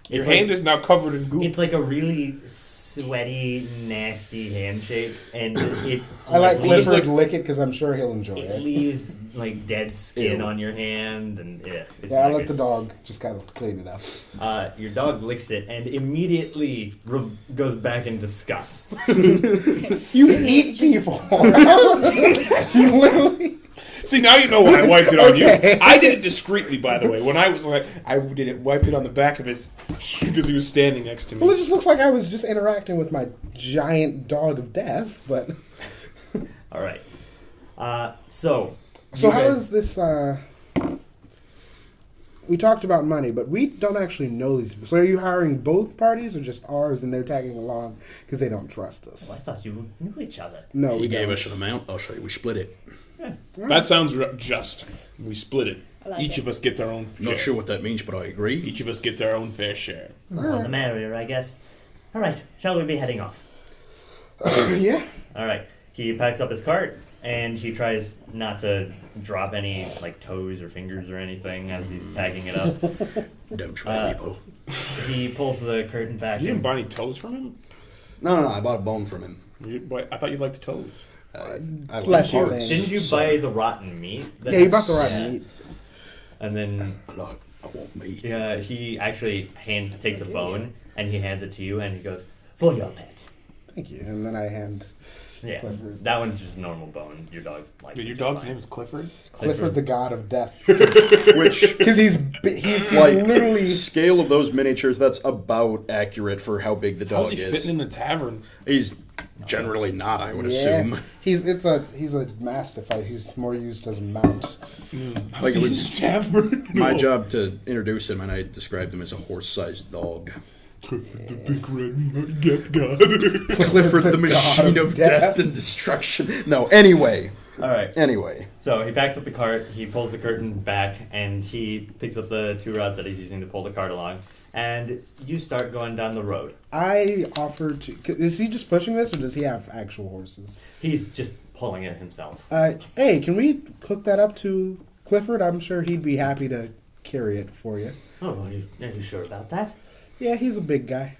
Speaker 3: Your
Speaker 2: It's like-
Speaker 3: hand is now covered in goop.
Speaker 2: It's like a really sweaty, nasty handshake, and it
Speaker 7: I like
Speaker 2: leaves,
Speaker 7: Clifford lick it because I'm sure he'll enjoy
Speaker 2: it
Speaker 7: it.
Speaker 2: leaves like dead skin
Speaker 8: Ew.
Speaker 2: on your hand, and it's
Speaker 7: Yeah, I
Speaker 2: not
Speaker 7: let the
Speaker 2: good.
Speaker 7: dog just kind of clean it up.
Speaker 2: Your dog licks it and immediately goes back in disgust.
Speaker 7: You eat people. You literally.
Speaker 3: See, now you know why I wiped it on
Speaker 7: Okay.
Speaker 3: you. I did it discreetly, by the way. When I was like, I did it, wiped it on the back of his, because he was standing next to
Speaker 7: Well, it
Speaker 3: me.
Speaker 7: just looks like I was just interacting with my giant dog of death, but.
Speaker 2: All right. So
Speaker 7: So
Speaker 2: you
Speaker 7: how
Speaker 2: guys-
Speaker 7: is this? We talked about money, but we don't actually know these people. So are you hiring both parties or just ours, and they're tagging along because they don't trust us?
Speaker 2: I thought you knew each other.
Speaker 7: No,
Speaker 8: He
Speaker 7: we
Speaker 8: gave
Speaker 7: don't.
Speaker 8: us an amount. I'll say we split it.
Speaker 3: That sounds just. We split it.
Speaker 9: I like
Speaker 3: Each
Speaker 9: it.
Speaker 3: of us gets our own share.
Speaker 8: Not sure what that means, but I agree.
Speaker 3: Each of us gets our own fair share.
Speaker 5: Well, the merrier, I guess. All right, shall we be heading off?
Speaker 7: Yeah.
Speaker 2: All right. He packs up his cart and he tries not to drop any like toes or fingers or anything as he's packing it up.
Speaker 8: Damn try, people.
Speaker 2: He pulls the curtain back.
Speaker 3: You didn't
Speaker 2: and
Speaker 3: buy any toes from him?
Speaker 8: No, I bought a bone from him.
Speaker 3: I thought you liked toes.
Speaker 8: I like
Speaker 7: Fleshy
Speaker 8: parts,
Speaker 7: veins.
Speaker 2: Didn't you
Speaker 8: so
Speaker 2: buy the rotten meat?
Speaker 7: Yeah, you bought the right
Speaker 2: Yeah.
Speaker 7: meat.
Speaker 2: And then
Speaker 8: I want meat.
Speaker 2: he actually takes a bone and he hands it to you and he goes, "For your pet."
Speaker 7: Thank you. And then I hand
Speaker 2: Yeah,
Speaker 7: Clifford.
Speaker 2: that one's just a normal bone. Your dog likes
Speaker 3: Wait,
Speaker 2: it
Speaker 3: your
Speaker 2: just
Speaker 3: dog's
Speaker 2: fine.
Speaker 3: name is Clifford?
Speaker 7: Clifford the God of Death.
Speaker 8: Which,
Speaker 7: Because he's
Speaker 8: like,
Speaker 7: literally.
Speaker 8: scale of those miniatures, that's about accurate for how big the
Speaker 3: How's
Speaker 8: dog
Speaker 3: he
Speaker 8: is.
Speaker 3: fitting in the tavern?
Speaker 8: He's generally not, I would
Speaker 7: Yeah,
Speaker 8: assume.
Speaker 7: he's a mastiff. He's more used as a mount.
Speaker 8: Like, it was
Speaker 3: the tavern?
Speaker 8: my job to introduce him, and I described him as a horse-sized dog.
Speaker 3: Clifford the big red get god.
Speaker 8: Clifford the
Speaker 7: God
Speaker 8: machine
Speaker 7: of
Speaker 8: of death and destruction. No, anyway.
Speaker 2: All right.
Speaker 8: Anyway.
Speaker 2: So he backs up the cart, he pulls the curtain back, and he picks up the 2 rods that he's using to pull the cart along, and you start going down the road.
Speaker 7: I offer to. Is he just pushing this, or does he have actual horses?
Speaker 2: He's just pulling it himself.
Speaker 7: Hey, can we hook that up to Clifford? I'm sure he'd be happy to carry it for you.
Speaker 5: Oh, are you sure about that?
Speaker 7: Yeah, he's a big guy.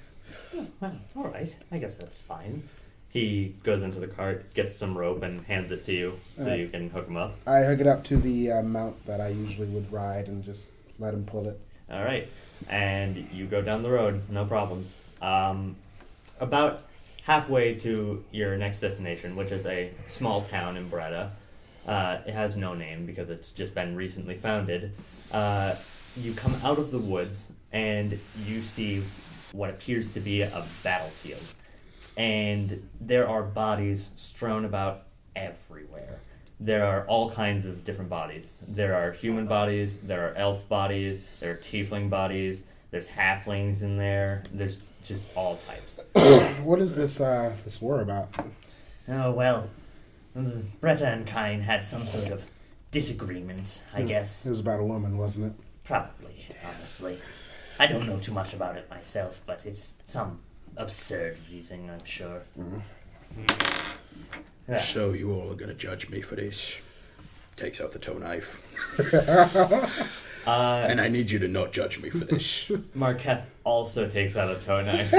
Speaker 5: Well, all right. I guess that's fine.
Speaker 2: He goes into the cart, gets some rope, and hands it to you so you can hook him up.
Speaker 7: I hook it up to the mount that I usually would ride and just let him pull it.
Speaker 2: All right, and you go down the road, no problems. About halfway to your next destination, which is a small town in Breda. It has no name because it's just been recently founded. You come out of the woods and you see what appears to be a battlefield. And there are bodies strewn about everywhere. There are all kinds of different bodies. There are human bodies, there are elf bodies, there are tiefling bodies, there's halflings in there, there's just all types.
Speaker 7: What is this war about?
Speaker 5: Oh, well, Bretta and Kine had some sort of disagreement, I guess.
Speaker 7: It was about a woman, wasn't it?
Speaker 5: Probably, honestly. I don't know too much about it myself, but it's some absurd reason, I'm sure. Yeah.
Speaker 8: So you all are going to judge me for this. Takes out the toe knife. And I need you to not judge me for this.
Speaker 2: Marketh also takes out a toe knife.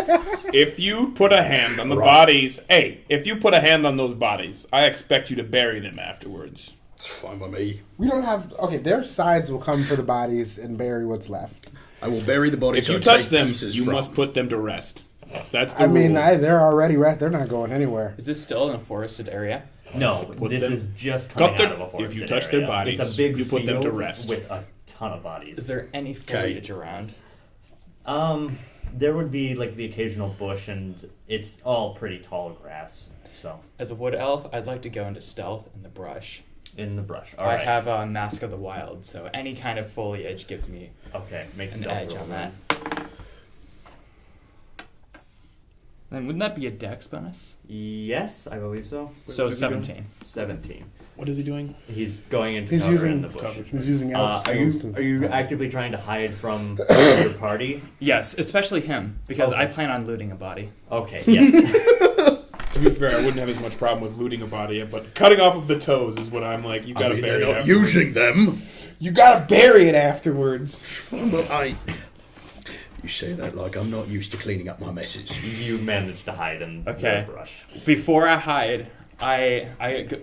Speaker 3: If you put a hand on the bodies, if you put a hand on those bodies, I expect you to bury them afterwards.
Speaker 8: It's fine with me.
Speaker 7: We don't have... Okay, their sides will come for the bodies and bury what's left.
Speaker 8: I will bury the bodies.
Speaker 3: If you touch them, you must put them to rest. That's the rule.
Speaker 7: They're already rest. They're not going anywhere.
Speaker 6: Is this still in a forested area?
Speaker 2: No, this is just coming out of a forested
Speaker 3: If you touch
Speaker 2: area.
Speaker 3: their bodies,
Speaker 2: it's a big
Speaker 3: you put them to
Speaker 2: field
Speaker 3: rest.
Speaker 2: with a ton of bodies.
Speaker 6: Is there any foliage around?
Speaker 2: There would be like the occasional bush, and it's all pretty tall grass. So
Speaker 6: As a wood elf, I'd like to go into stealth in the brush.
Speaker 2: in the brush. All
Speaker 6: I
Speaker 2: right.
Speaker 6: have a Mask of the Wild, so any kind of foliage gives me
Speaker 2: Okay, make
Speaker 6: an
Speaker 2: stealth
Speaker 6: edge
Speaker 2: roll
Speaker 6: on
Speaker 2: then.
Speaker 6: that. Then wouldn't that be a dex bonus?
Speaker 2: Yes, I believe so.
Speaker 6: So 17.
Speaker 2: 17.
Speaker 3: What is he doing?
Speaker 2: He's going into
Speaker 7: He's
Speaker 2: cover
Speaker 7: using
Speaker 2: in the bush.
Speaker 3: coverage.
Speaker 7: He's using elf
Speaker 2: Are you
Speaker 7: skills to...
Speaker 2: are you actively trying to hide from your party?
Speaker 6: Yes, especially him, because
Speaker 2: Okay.
Speaker 6: I plan on looting a body.
Speaker 2: Okay, yes.
Speaker 3: To be fair, I wouldn't have as much problem with looting a body, but cutting off of the toes is what I'm like. You
Speaker 8: I
Speaker 3: gotta
Speaker 8: mean,
Speaker 3: bury
Speaker 8: they're
Speaker 3: it.
Speaker 8: not
Speaker 3: afterwards.
Speaker 8: using them.
Speaker 3: You gotta bury it afterwards.
Speaker 8: But you say that like I'm not used to cleaning up my messes.
Speaker 2: You managed to hide in
Speaker 6: Okay.
Speaker 2: the brush.
Speaker 6: Before I hide, I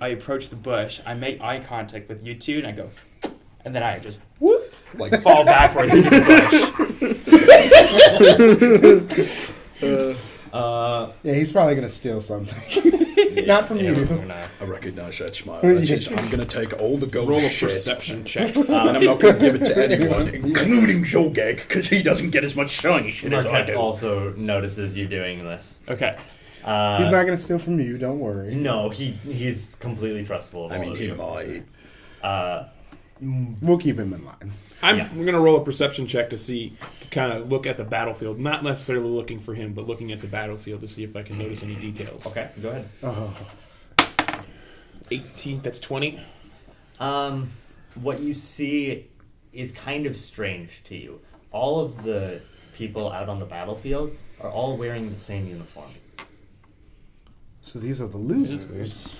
Speaker 6: approach the bush, I make eye contact with you two, and I go, and then I just whoop,
Speaker 8: Like
Speaker 6: fall backwards into the bush.
Speaker 7: Yeah, he's probably going to steal something. Not from you.
Speaker 8: I recognize that smile. That says I'm going to take all the gold
Speaker 3: Roll a
Speaker 8: shit
Speaker 3: perception check.
Speaker 8: and I'm not going to give it to anyone, including Zolgag, because he doesn't get as much shiny shit as I
Speaker 2: Marquette
Speaker 8: do.
Speaker 2: also notices you doing this.
Speaker 6: Okay.
Speaker 7: He's not going to steal from you, don't worry.
Speaker 2: No, he's completely trustful of
Speaker 8: I
Speaker 2: all
Speaker 8: mean,
Speaker 2: of
Speaker 8: he
Speaker 2: you.
Speaker 8: might.
Speaker 7: We'll keep him in line.
Speaker 3: We're gonna roll a perception check to kind of look at the battlefield. Not necessarily looking for him, but looking at the battlefield to see if I can notice any details.
Speaker 2: Okay, go ahead.
Speaker 7: Oh.
Speaker 3: 18. That's 20.
Speaker 2: What you see is kind of strange to you. All of the people out on the battlefield are all wearing the same uniform.
Speaker 7: So these are the losers.
Speaker 6: This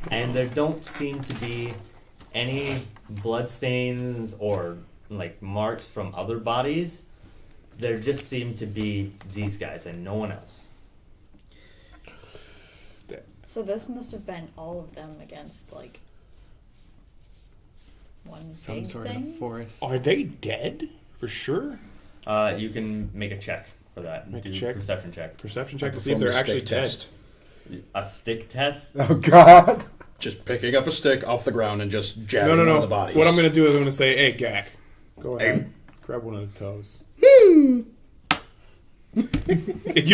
Speaker 2: And there don't seem to be any bloodstains or like marks from other bodies. There just seem to be these guys and no one else.
Speaker 9: So this must have been all of them against like one
Speaker 6: Some
Speaker 9: big
Speaker 6: sort
Speaker 9: thing.
Speaker 6: of forest.
Speaker 3: Are they dead? For sure?
Speaker 2: You can make a check for that.
Speaker 3: Make a
Speaker 2: Do
Speaker 3: check?
Speaker 2: Perception check.
Speaker 3: Perception check
Speaker 8: I
Speaker 3: to see if
Speaker 8: performed
Speaker 3: they're
Speaker 8: a stick
Speaker 3: actually dead.
Speaker 8: test.
Speaker 2: A stick test?
Speaker 7: Oh, God.
Speaker 8: Just picking up a stick off the ground and just jabbing one
Speaker 3: No.
Speaker 8: of the bodies.
Speaker 3: What I'm going to do is I'm going to say, hey, Gak, go ahead.
Speaker 8: Hey.
Speaker 3: Grab one of the toes. You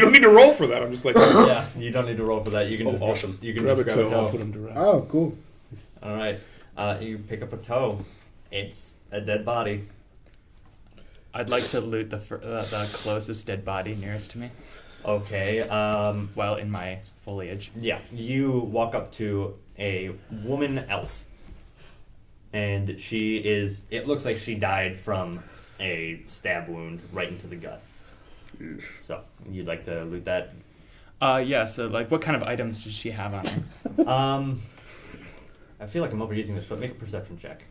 Speaker 3: don't need to roll for that. I'm just like,
Speaker 2: Yeah, you don't need to roll for that. You can
Speaker 8: Oh,
Speaker 2: just
Speaker 8: awesome.
Speaker 2: You can
Speaker 3: grab
Speaker 2: just
Speaker 3: a
Speaker 2: grab
Speaker 3: toe. I'll put him to rest.
Speaker 7: Oh, cool.
Speaker 2: All right. You pick up a toe. It's a dead body.
Speaker 6: I'd like to loot the closest dead body nearest to me.
Speaker 2: Okay.
Speaker 6: Well, in my foliage.
Speaker 2: Yeah. You walk up to a woman elf, and she is. It looks like she died from a stab wound right into the gut. So you'd like to loot that?
Speaker 6: Yeah. So, like, what kind of items does she have on her?
Speaker 2: I feel like I'm overusing this, but make a perception check.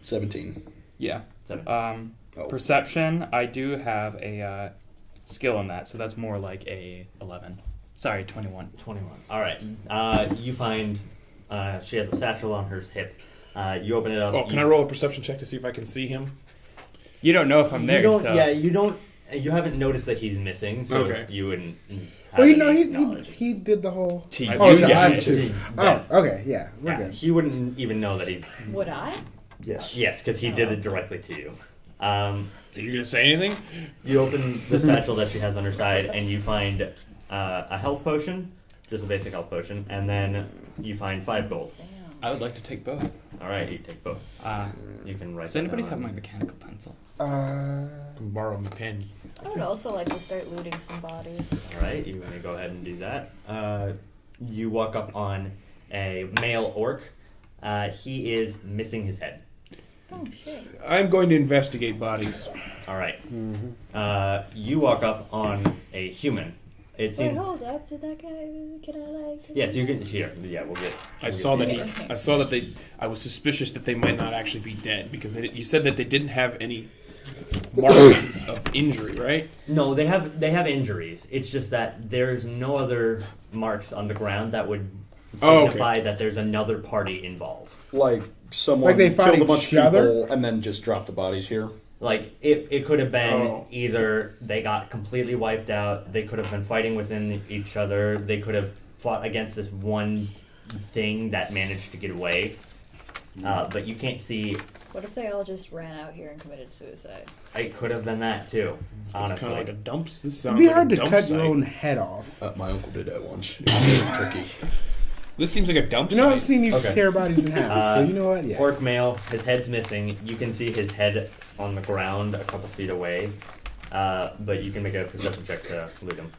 Speaker 8: 17.
Speaker 6: Yeah.
Speaker 2: 7.
Speaker 6: Perception. I do have a skill in that, so that's more like a 11. Sorry, 21.
Speaker 2: 21. All right. You find She has a satchel on her hip. You open it up.
Speaker 3: Oh, can I roll a perception check to see if I can see him?
Speaker 6: You don't know if I'm there, so...
Speaker 2: Yeah, you don't... You haven't noticed that he's missing, so
Speaker 3: Okay.
Speaker 2: you wouldn't have
Speaker 7: Well,
Speaker 2: any knowledge.
Speaker 7: he did the whole.
Speaker 6: To
Speaker 3: I-
Speaker 6: you,
Speaker 7: Oh, so
Speaker 6: yes.
Speaker 7: us too. Oh, okay, yeah, we're
Speaker 2: Yeah,
Speaker 7: good.
Speaker 2: he wouldn't even know that he's...
Speaker 9: Would I?
Speaker 4: Yes.
Speaker 2: Yes, because he did it directly to you.
Speaker 3: Are you going to say anything?
Speaker 2: You open the satchel that she has on her side, and you find a health potion, just a basic health potion, and then you find 5 gold.
Speaker 9: Damn.
Speaker 6: I would like to take both.
Speaker 2: All right, you take both. You can write.
Speaker 6: Does
Speaker 2: that
Speaker 6: anybody
Speaker 2: down.
Speaker 6: have my mechanical pencil?
Speaker 3: Borrow my pen.
Speaker 9: I would also like to start looting some bodies.
Speaker 2: All right, you want to go ahead and do that. You walk up on a male orc. He is missing his head.
Speaker 9: Oh shit.
Speaker 3: I'm going to investigate bodies.
Speaker 2: All right. You walk up on a human. It
Speaker 9: Wait,
Speaker 2: seems.
Speaker 9: hold up. Did that guy? Can I like?
Speaker 2: Yes, you can. Here, yeah, we'll get.
Speaker 3: I saw that.
Speaker 9: Okay.
Speaker 3: I saw that they. I was suspicious that they might not actually be dead because you said that they didn't have any markings of injury, right?
Speaker 2: No, they have injuries. It's just that there's no other marks on the ground that would signify that there's another party involved.
Speaker 4: Like someone
Speaker 7: Like they fought
Speaker 4: killed a bunch
Speaker 7: each
Speaker 4: of
Speaker 7: other?
Speaker 4: people and then just dropped the bodies here.
Speaker 2: Like it could have been
Speaker 3: Oh.
Speaker 2: either they got completely wiped out. They could have been fighting within each other. They could have fought against this one thing that managed to get away. But you can't see.
Speaker 9: What if they all just ran out here and committed suicide?
Speaker 2: It could have been that too.
Speaker 3: It's
Speaker 2: Honestly,
Speaker 3: kind of like a dump. This
Speaker 7: It'd
Speaker 3: sounds
Speaker 7: be
Speaker 3: like
Speaker 7: hard
Speaker 3: a
Speaker 7: to
Speaker 3: dump
Speaker 7: cut
Speaker 3: site.
Speaker 7: your own head off.
Speaker 4: My uncle did that once. It was tricky.
Speaker 3: This seems like a dump
Speaker 7: You know,
Speaker 3: site.
Speaker 7: I've seen you
Speaker 2: Okay.
Speaker 7: tear bodies in half, so you know what? Yeah.
Speaker 2: orc male. His head's missing. You can see his head on the ground a couple feet away. But you can make a perception check to loot him.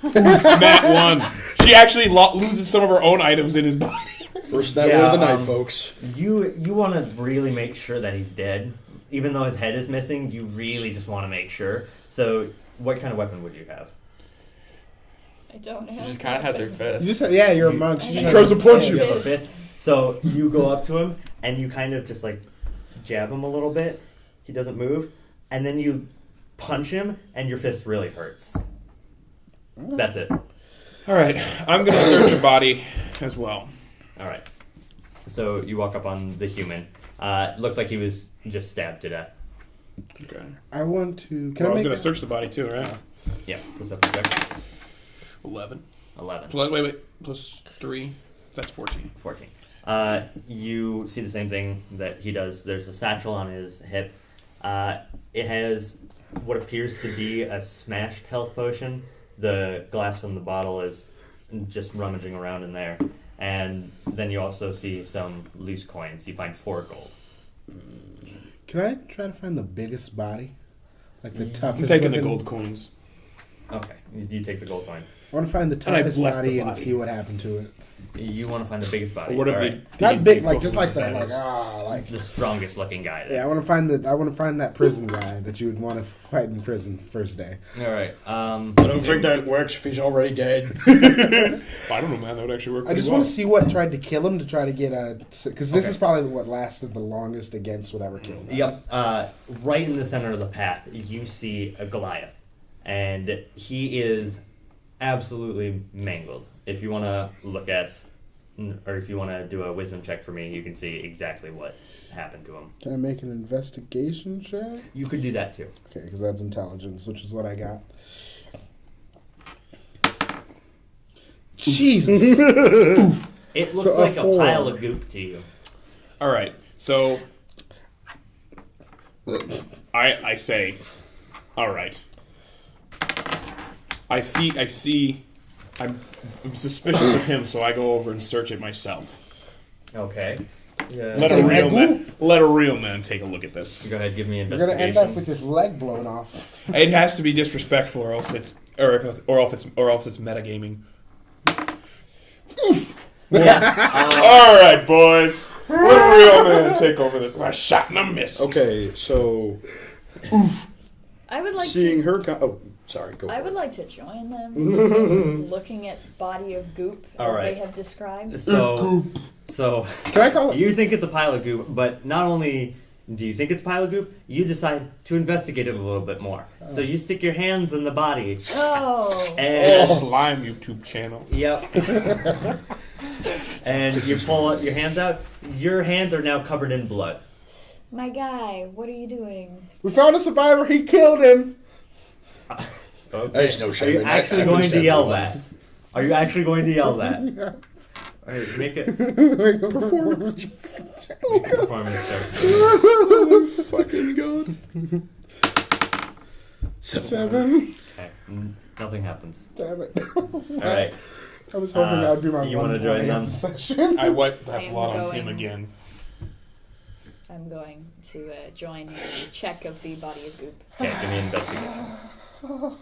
Speaker 3: Matt won. She actually loses some of her own items in his body.
Speaker 4: First night
Speaker 2: Yeah,
Speaker 4: of the night,
Speaker 2: um,
Speaker 4: folks.
Speaker 2: You want to really make sure that he's dead, even though his head is missing. You really just want to make sure. So, what kind of weapon would you have?
Speaker 9: I don't have.
Speaker 6: She just kind of has her fist.
Speaker 7: You just, yeah, you're a monk.
Speaker 9: She
Speaker 7: She
Speaker 9: tries
Speaker 4: to punch
Speaker 2: You
Speaker 4: you.
Speaker 2: have a fist. So you go up to him and you kind of just like jab him a little bit. He doesn't move, and then you punch him, and your fist really hurts. That's it.
Speaker 3: All right, I'm going to search a body as well.
Speaker 2: All right. So you walk up on the human. Looks like he was just stabbed to death.
Speaker 3: Okay.
Speaker 7: I want to. Can
Speaker 3: Well, I
Speaker 7: I
Speaker 3: was
Speaker 7: make?
Speaker 3: going to search the body too, right?
Speaker 2: Yeah. Perception check.
Speaker 3: 11.
Speaker 2: 11.
Speaker 3: Wait. Plus 3. That's 14.
Speaker 2: 14. You see the same thing that he does. There's a satchel on his hip. It has what appears to be a smashed health potion. The glass in the bottle is just rummaging around in there. And then you also see some loose coins. You find 4 gold.
Speaker 7: Can I try to find the biggest body, like the toughest?
Speaker 3: I'm taking the
Speaker 7: looking-
Speaker 3: gold coins.
Speaker 2: Okay, you take the gold coins.
Speaker 7: I want to find the
Speaker 3: And I
Speaker 7: toughest
Speaker 3: bless the
Speaker 7: body and
Speaker 3: body.
Speaker 7: see what happened to it.
Speaker 2: You want to find the biggest body.
Speaker 3: Or what if
Speaker 2: All
Speaker 3: they
Speaker 2: right.
Speaker 7: Not big, like just like that, like
Speaker 2: The strongest looking guy there.
Speaker 7: yeah. I want to find that prison guy that you would want to fight in prison first day.
Speaker 2: All right.
Speaker 8: I don't think that works if he's already dead.
Speaker 3: I don't know, man. That would actually work
Speaker 7: I
Speaker 3: pretty
Speaker 7: just
Speaker 3: well.
Speaker 7: want to see what tried to kill him to try to get a because this
Speaker 2: Okay.
Speaker 7: is probably what lasted the longest against whatever killed him.
Speaker 2: Yep. Right in the center of the path, you see a Goliath, and he is absolutely mangled. If you want to look at, or if you want to do a wisdom check for me, you can see exactly what happened to him.
Speaker 7: Can I make an investigation check?
Speaker 2: You could do that too.
Speaker 7: Okay, because that's intelligence, which is what I got. Jesus.
Speaker 2: It looks
Speaker 7: So a
Speaker 2: like a
Speaker 7: 4.
Speaker 2: pile of goop to you.
Speaker 3: All right, so I say, all right. I see. I'm suspicious of him, so I go over and search it myself.
Speaker 2: Okay. Yeah.
Speaker 3: Let a real man take a look at this.
Speaker 2: Go ahead, give me an
Speaker 7: You're gonna
Speaker 2: investigation.
Speaker 7: end up with your leg blown off.
Speaker 3: It has to be disrespectful, or else it's metagaming. All right, boys. Let a real man take over this. I shot and I missed.
Speaker 4: Okay, so
Speaker 9: I would like
Speaker 4: seeing
Speaker 9: to.
Speaker 4: her. Sorry, go for
Speaker 9: I
Speaker 4: it.
Speaker 9: would like to join them in this looking at body of goop as
Speaker 2: All right.
Speaker 9: they have described.
Speaker 2: So
Speaker 7: Can I call it?
Speaker 2: you think it's a pile of goop, but not only do you think it's a pile of goop, you decide to investigate it a little bit more. So you stick your hands in the body,
Speaker 9: Oh.
Speaker 2: and
Speaker 3: Slime YouTube channel.
Speaker 2: yep, And you pull your hands out. Your hands are now covered in blood.
Speaker 9: My guy, what are you doing?
Speaker 7: We found a survivor. He killed him.
Speaker 4: There's no
Speaker 2: Are
Speaker 4: shame
Speaker 2: you
Speaker 4: in that.
Speaker 2: actually
Speaker 4: At
Speaker 2: going
Speaker 4: least
Speaker 2: to yell
Speaker 4: everyone.
Speaker 2: that? Are you actually going to yell that?
Speaker 7: Yeah.
Speaker 2: All right, make it.
Speaker 7: Performance.
Speaker 2: Make a performance check.
Speaker 4: Fucking god.
Speaker 7: 7.
Speaker 2: Okay, nothing happens.
Speaker 7: Damn it.
Speaker 2: All right.
Speaker 7: I was hoping that would be my
Speaker 2: you
Speaker 7: one
Speaker 2: wanna join
Speaker 7: point
Speaker 2: them?
Speaker 7: of the session.
Speaker 3: I wiped
Speaker 9: I
Speaker 3: that
Speaker 9: am
Speaker 3: blood on him
Speaker 9: going.
Speaker 3: again.
Speaker 9: I'm going to join the check of the body of goop.
Speaker 2: Okay, give me an investigation.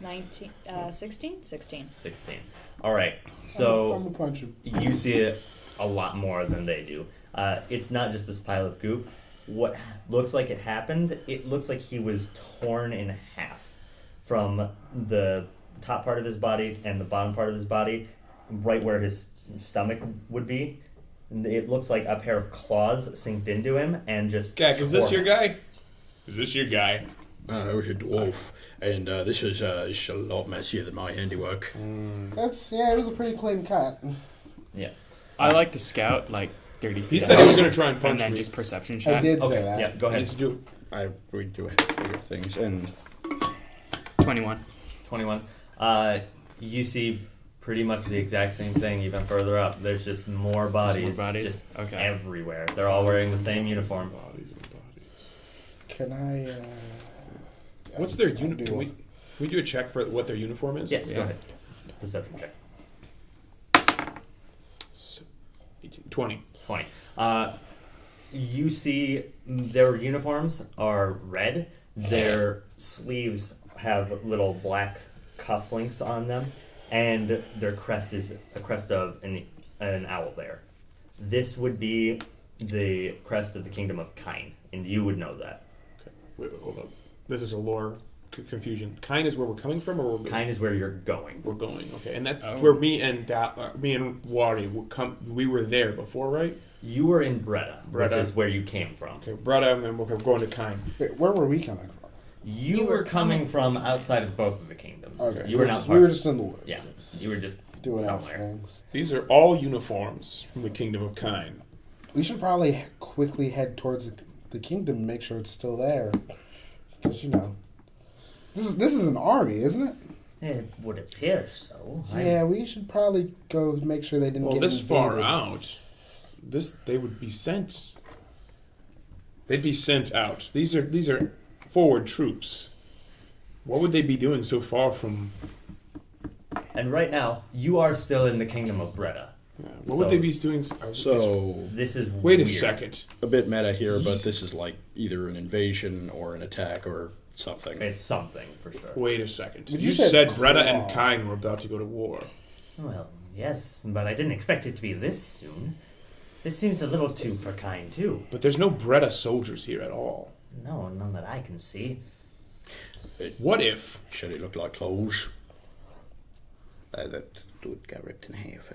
Speaker 9: 19, 16? 16.
Speaker 2: 16. All right.
Speaker 7: I'm
Speaker 2: So
Speaker 7: gonna punch him.
Speaker 2: you see it a lot more than they do. It's not just this pile of goop. What looks like it happened, it looks like he was torn in half from the top part of his body and the bottom part of his body, right where his stomach would be. It looks like a pair of claws sinked into him and just.
Speaker 3: Gak, is this
Speaker 2: tore
Speaker 3: your
Speaker 2: him.
Speaker 3: guy? Is this your guy?
Speaker 4: I was a dwarf, and this is a lot messier than my handiwork.
Speaker 7: It was a pretty clean cut.
Speaker 2: Yeah.
Speaker 6: I like to scout like 30 feet.
Speaker 3: He said he was going to try and
Speaker 6: and
Speaker 3: punch
Speaker 6: then
Speaker 3: me.
Speaker 6: just perception
Speaker 7: I
Speaker 6: check.
Speaker 7: did
Speaker 2: Okay.
Speaker 7: say that.
Speaker 2: Yeah. Go
Speaker 3: He
Speaker 2: ahead.
Speaker 3: needs to do.
Speaker 4: We do bigger things, and
Speaker 6: 21.
Speaker 2: 21. You see pretty much the exact same thing even further up. There's just more bodies.
Speaker 6: bodies?
Speaker 2: Just
Speaker 6: Okay.
Speaker 2: everywhere. They're all wearing the same uniform.
Speaker 7: Can I?
Speaker 3: What's their
Speaker 7: I
Speaker 3: uniform?
Speaker 7: do.
Speaker 3: Can we do a check for what their uniform is?
Speaker 2: Yes,
Speaker 6: Yeah.
Speaker 2: go ahead. Perception check.
Speaker 3: 20.
Speaker 2: 20. You see their uniforms are red. Their sleeves have little black cufflinks on them, and their crest is a crest of an owl bear. This would be the crest of the kingdom of Kine, and you would know that.
Speaker 3: Wait, hold up. This is a lore confusion. Kine is where we're coming from, or
Speaker 2: Kine is where you're going.
Speaker 3: we're going? Okay, and that's
Speaker 6: Oh.
Speaker 3: where me and Wari we were there before, right?
Speaker 2: You were in Breda, which
Speaker 3: Breda.
Speaker 2: is where you came from.
Speaker 3: Okay, Brada, and we're going to Kine.
Speaker 7: Wait, where were we coming from?
Speaker 2: You were coming from outside of both of the kingdoms.
Speaker 7: Okay,
Speaker 2: You were not
Speaker 7: we were just in the woods.
Speaker 2: Yeah, you were just
Speaker 7: doing our
Speaker 2: somewhere.
Speaker 7: things.
Speaker 3: These are all uniforms from the kingdom of Kine.
Speaker 7: We should probably quickly head towards the kingdom and make sure it's still there, because this is an army, isn't it?
Speaker 5: It would appear so.
Speaker 7: Yeah, we should probably go make sure they didn't
Speaker 3: Well,
Speaker 7: get
Speaker 3: this far
Speaker 7: invaded.
Speaker 3: out, they would be sent. They'd be sent out. These are forward troops. What would they be doing so far from?
Speaker 2: And right now, you are still in the kingdom of Breda.
Speaker 3: What would they be doing?
Speaker 4: so
Speaker 2: This is
Speaker 3: Wait
Speaker 2: weird.
Speaker 3: a second.
Speaker 4: a bit meta here, but this is like either an invasion or an attack or something.
Speaker 2: It's something for sure.
Speaker 3: Wait a second.
Speaker 7: But
Speaker 3: You
Speaker 7: you said
Speaker 3: said Breda and
Speaker 7: claw.
Speaker 3: Kine were about to go to war.
Speaker 5: Well, yes, but I didn't expect it to be this soon. This seems a little too for kind, too.
Speaker 3: But there's no Breda soldiers here at all.
Speaker 5: No, none that I can see.
Speaker 3: What if?
Speaker 4: Should it look like clothes? That would go ripped in half.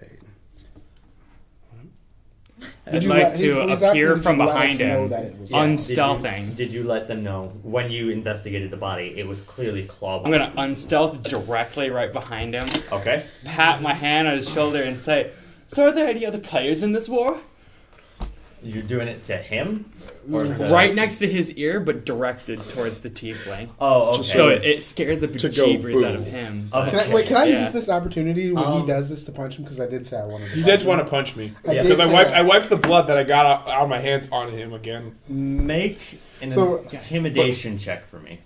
Speaker 6: I'd
Speaker 7: you
Speaker 6: like
Speaker 7: let-
Speaker 6: to
Speaker 7: he's asking,
Speaker 6: appear
Speaker 7: did
Speaker 6: from
Speaker 7: you let us
Speaker 6: behind
Speaker 7: know
Speaker 6: him,
Speaker 7: that it was-
Speaker 2: Yeah,
Speaker 6: unstealthing.
Speaker 2: Did you let them know when you investigated the body? It was clearly claw.
Speaker 6: I'm gonna unstealth directly right behind him,
Speaker 2: Okay.
Speaker 6: pat my hand on his shoulder, and say, "So, are there any other players in this war?"
Speaker 2: You're doing it to him, or to
Speaker 6: Right next to his ear, but directed towards the tiefling.
Speaker 2: Oh, okay.
Speaker 6: So it scares the
Speaker 4: To go
Speaker 6: bejeebers out
Speaker 4: boo.
Speaker 6: of him.
Speaker 2: Okay.
Speaker 7: Can I
Speaker 6: Yeah.
Speaker 7: use this opportunity when
Speaker 2: Um,
Speaker 7: he does this to punch him? Because I did say I wanted to
Speaker 3: You
Speaker 7: punch
Speaker 3: did
Speaker 7: him.
Speaker 3: want to punch me
Speaker 7: I did
Speaker 3: because I
Speaker 7: say
Speaker 3: wiped.
Speaker 7: that.
Speaker 3: I wiped the blood that I got out of my hands on him again.
Speaker 2: Make an
Speaker 7: So-
Speaker 2: intimidation check for me.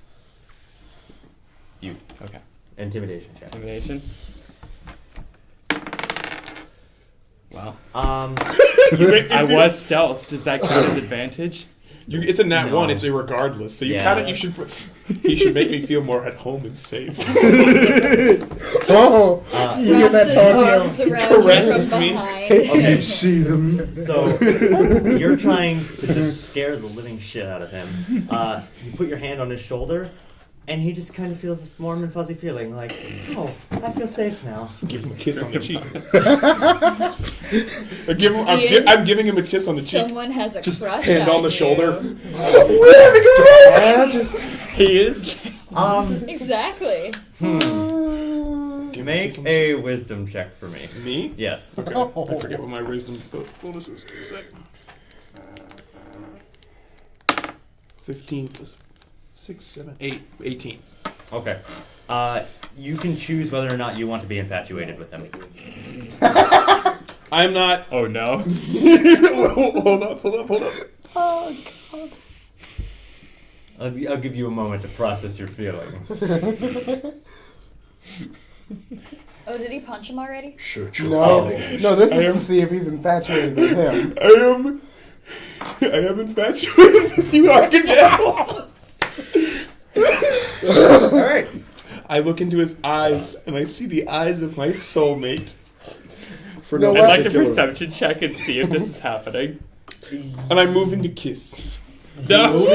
Speaker 2: You.
Speaker 6: Okay.
Speaker 2: Intimidation check.
Speaker 6: Intimidation. Wow. I was stealth. Does that count as advantage?
Speaker 3: It's a nat
Speaker 2: No.
Speaker 3: one. It's a regardless. So you
Speaker 2: Yeah.
Speaker 3: kind of He should make me feel more at home and safe.
Speaker 7: Oh, you get
Speaker 9: Wraps
Speaker 7: that
Speaker 9: his
Speaker 7: talk?
Speaker 9: arms around
Speaker 3: Caresses
Speaker 9: you from
Speaker 3: me.
Speaker 9: behind.
Speaker 2: Okay.
Speaker 4: See them?
Speaker 2: So you're trying to just scare the living shit out of him. You put your hand on his shoulder, and he just kind of feels this warm and fuzzy feeling, like, oh, I feel safe now.
Speaker 3: Give him a kiss on the cheek.
Speaker 9: Ian,
Speaker 3: I'm giving him a kiss on the cheek.
Speaker 9: Someone has a
Speaker 4: Just
Speaker 9: crush
Speaker 4: hand on the
Speaker 9: you.
Speaker 4: shoulder.
Speaker 6: He is.
Speaker 2: Um,
Speaker 9: Exactly.
Speaker 3: Gak,
Speaker 2: Make a wisdom check for me.
Speaker 3: Me?
Speaker 2: Yes.
Speaker 3: Okay. I forget what my wisdom bonus is. Give me a sec. 15 plus 6, 7, 8, 18.
Speaker 2: Okay. You can choose whether or not you want to be infatuated with him.
Speaker 3: I'm not.
Speaker 6: Oh no.
Speaker 3: Hold up.
Speaker 7: Oh, God.
Speaker 2: I'll give you a moment to process your feelings.
Speaker 9: Oh, did he punch him already?
Speaker 8: Sure,
Speaker 7: No, this is to see if he's infatuated with him.
Speaker 3: I am infatuated with you, Arcadale.
Speaker 2: Alright.
Speaker 3: I look into his eyes and I see the eyes of my soulmate.
Speaker 8: For
Speaker 7: No,
Speaker 8: no
Speaker 6: I'd like to
Speaker 8: particular-
Speaker 6: perception check and see if this is happening.
Speaker 3: And I move into kiss.
Speaker 6: No.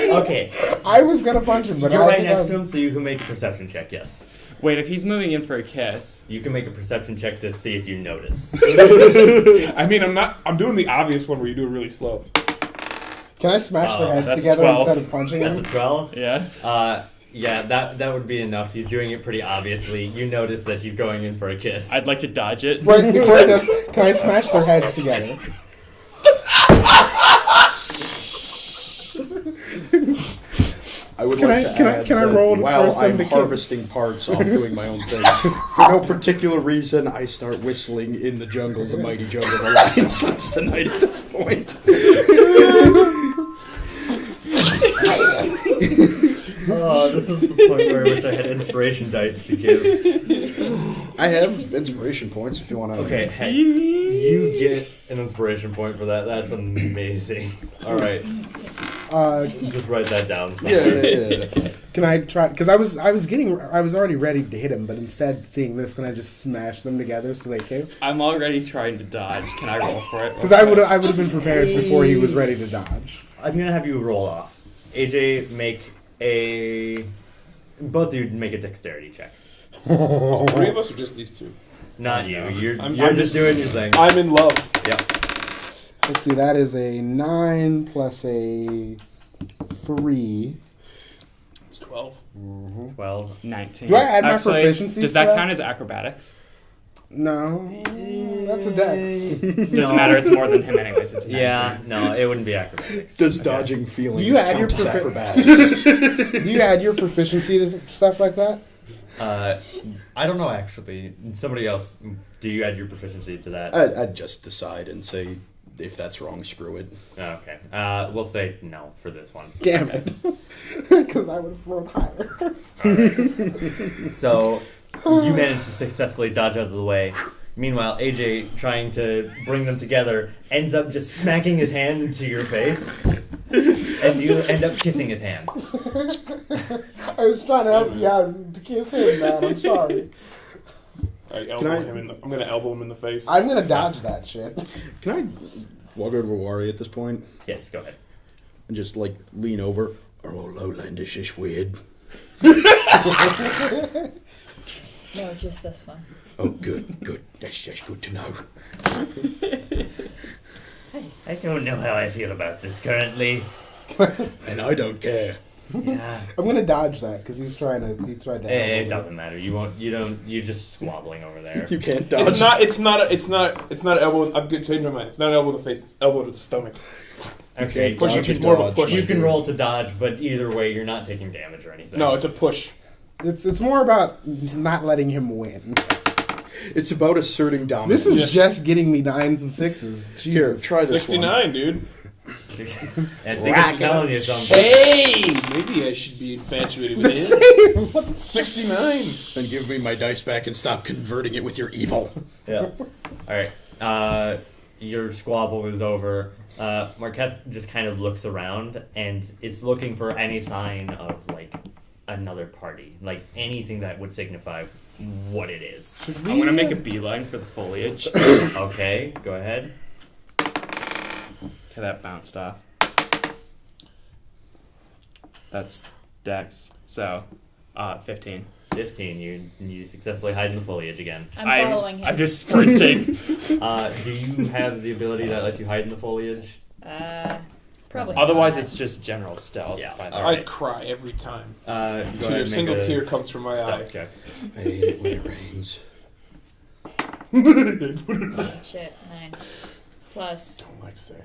Speaker 2: Okay.
Speaker 7: I was gonna punch him, but
Speaker 2: You're
Speaker 7: I
Speaker 2: right
Speaker 7: think
Speaker 2: next
Speaker 7: I'm-
Speaker 2: to him, so you can make a perception check, yes.
Speaker 6: Wait, if he's moving in for a kiss.
Speaker 2: You can make a perception check to see if you notice.
Speaker 3: I mean, I'm doing the obvious one where you do it really slow.
Speaker 7: Can I smash their heads
Speaker 6: that's
Speaker 7: together
Speaker 6: 12.
Speaker 7: instead of punching
Speaker 2: That's a
Speaker 7: him?
Speaker 2: 12?
Speaker 6: Yes.
Speaker 2: Yeah, that would be enough. He's doing it pretty obviously. You notice that he's going in for a kiss.
Speaker 6: I'd like to dodge it.
Speaker 7: Wait, before he does, can I smash their heads together?
Speaker 8: I would
Speaker 7: Can
Speaker 8: like
Speaker 7: I-
Speaker 8: to
Speaker 7: can I-
Speaker 8: add
Speaker 7: can I
Speaker 8: that
Speaker 7: roll to
Speaker 8: while
Speaker 7: force them
Speaker 8: I'm
Speaker 7: to kiss?
Speaker 8: harvesting parts off doing my own thing. For no particular reason, I start whistling In the Jungle, the Mighty Jungle, the Lion Sleeps Tonight at this point.
Speaker 2: Oh, this is the point where I wish I had inspiration dice to give.
Speaker 8: I have inspiration points if you want to.
Speaker 2: Okay, hey, you get an inspiration point for that. That's amazing. All right, just write that down.
Speaker 8: Yeah.
Speaker 7: Can I try? Because I was already ready to hit him, but instead, seeing this, can I just smash them together so they kiss?
Speaker 6: I'm already trying to dodge. Can I roll for it?
Speaker 7: Because I would have been prepared before he was ready to dodge.
Speaker 2: I'm gonna have you roll off. AJ, make a. Both of you make a dexterity check.
Speaker 3: All three of us or just these two?
Speaker 2: Not you. You're
Speaker 3: I'm
Speaker 2: just doing your thing.
Speaker 3: I'm in love.
Speaker 2: Yep.
Speaker 7: Let's see, that is a 9 plus a 3.
Speaker 3: It's 12.
Speaker 2: 12.
Speaker 6: 19.
Speaker 7: Do I add my
Speaker 6: Actually,
Speaker 7: proficiencies
Speaker 6: does
Speaker 7: to
Speaker 6: that
Speaker 7: that?
Speaker 6: count as acrobatics?
Speaker 7: No, that's a dex.
Speaker 6: Doesn't matter. It's more than him anyways. It's a 19.
Speaker 2: Yeah, no, it wouldn't be acrobatics.
Speaker 8: Does dodging feelings
Speaker 7: Do you add
Speaker 8: count
Speaker 7: your
Speaker 8: as
Speaker 7: profi-
Speaker 8: acrobatics?
Speaker 7: Do you add your proficiency to stuff like that?
Speaker 2: I don't know actually. Somebody else. Do you add your proficiency to that?
Speaker 8: I'd just decide and say, if that's wrong, screw it.
Speaker 2: Okay. We'll say no for this one.
Speaker 7: Damn it. Because I would have thrown higher.
Speaker 2: Alright. So, you managed to successfully dodge out of the way. Meanwhile, AJ, trying to bring them together, ends up just smacking his hand into your face. And you end up kissing his hand.
Speaker 7: I was trying to help you out to kiss him, man. I'm sorry.
Speaker 3: I'm gonna elbow him in the face.
Speaker 7: I'm going to dodge that shit.
Speaker 8: Can I walk over to Wari at this point
Speaker 2: Yes, go ahead.
Speaker 8: and just, lean over? Are all lowlanders this weird?
Speaker 9: No, just this one.
Speaker 8: Oh, good. That's just good to know.
Speaker 5: I don't know how I feel about this currently.
Speaker 8: And I don't care.
Speaker 5: Yeah.
Speaker 7: I'm going to dodge that because he tried to
Speaker 2: It doesn't matter. You're just squabbling over there.
Speaker 8: You can't dodge.
Speaker 3: It's not elbow. I'm good. Change my mind. It's not elbow to the face. It's elbow to the stomach.
Speaker 2: Okay,
Speaker 8: Dodge
Speaker 3: Push.
Speaker 8: or
Speaker 3: It's more of a
Speaker 8: dodge,
Speaker 3: push.
Speaker 2: you can roll to dodge, but either way, you're not taking damage or anything.
Speaker 3: No, it's a push.
Speaker 7: It's more about not letting him win.
Speaker 8: It's about asserting dominance.
Speaker 7: This is just getting me 9s and 6s. Jesus.
Speaker 8: Here, try this
Speaker 3: 69, dude.
Speaker 2: I think I'm telling you something.
Speaker 3: Hey, maybe I should be infatuated with
Speaker 7: The
Speaker 3: him.
Speaker 7: same. What the
Speaker 3: 69.
Speaker 8: Then give me my dice back and stop converting it with your evil.
Speaker 2: Yeah. All right. Your squabble is over. Marquette just kind of looks around and is looking for any sign of another party, anything that would signify what it is.
Speaker 6: I'm gonna make a beeline for the foliage.
Speaker 2: Okay, go ahead.
Speaker 6: Okay, that bounced off. That's Dex. So, 15.
Speaker 2: 15. You successfully hide in the foliage again.
Speaker 9: I'm following him.
Speaker 6: I'm just sprinting.
Speaker 2: Do you have the ability that lets you hide in the foliage?
Speaker 9: Probably.
Speaker 6: Otherwise,
Speaker 9: not.
Speaker 6: it's just general stealth.
Speaker 2: Yeah.
Speaker 6: By the
Speaker 3: I'd
Speaker 6: way.
Speaker 3: cry every time.
Speaker 2: Go ahead and
Speaker 3: A
Speaker 2: make
Speaker 3: single
Speaker 2: a
Speaker 3: tear comes from my eye.
Speaker 2: stealth check.
Speaker 8: I hate it when it rains.
Speaker 9: Shit, 9. Plus.
Speaker 3: Don't like sand.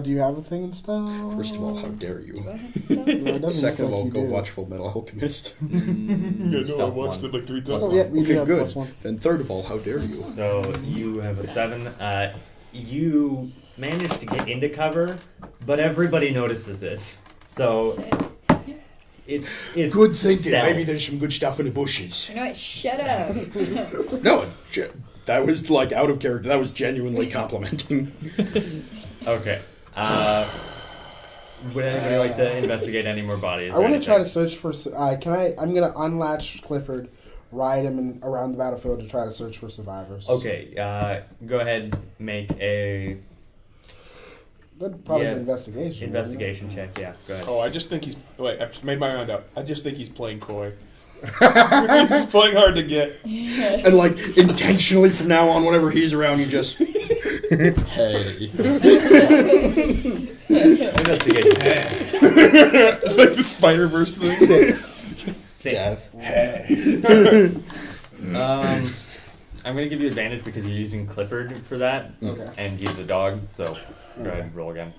Speaker 7: Do you have a thing in stealth?
Speaker 8: First of all, how dare
Speaker 9: Do
Speaker 8: you?
Speaker 9: I have stuff?
Speaker 7: No, it doesn't
Speaker 8: Second
Speaker 7: look
Speaker 8: of all,
Speaker 7: like
Speaker 8: go
Speaker 7: you do.
Speaker 8: watch Full Metal Alchemist.
Speaker 3: Yeah, no, I
Speaker 2: Stealth
Speaker 3: watched
Speaker 2: one.
Speaker 3: it like 3
Speaker 2: Plus
Speaker 3: times.
Speaker 7: Oh, yeah, we do
Speaker 8: Okay,
Speaker 7: have
Speaker 8: good.
Speaker 7: +1.
Speaker 8: Then third of all, how dare you?
Speaker 2: So you have a 7. You managed to get into cover, but everybody notices it. So it's
Speaker 8: Good thinking.
Speaker 2: stealth.
Speaker 8: Maybe there's some good stuff in the bushes.
Speaker 9: You know what? Shut up.
Speaker 8: No, that was like out of character. That was genuinely complimenting.
Speaker 2: Okay. Would anybody like to investigate any more bodies?
Speaker 7: I want to try to search for. Can I? I'm gonna unlatch Clifford, ride him around the battlefield to try to search for survivors.
Speaker 2: Okay. Go ahead. Make a
Speaker 7: That'd probably
Speaker 2: Yeah.
Speaker 7: be investigation.
Speaker 2: investigation check. Yeah. Go ahead.
Speaker 3: Oh, I just think he's. Wait, I've just made my mind up. I just think he's playing coy. He's playing hard to get.
Speaker 8: And like intentionally from now on, whenever he's around, you just hey.
Speaker 2: Investigation.
Speaker 3: Like the Spider-Verse thing.
Speaker 2: 6. I'm gonna give you advantage because you're using Clifford for that,
Speaker 7: Okay.
Speaker 2: and he's a dog. So go ahead and roll again.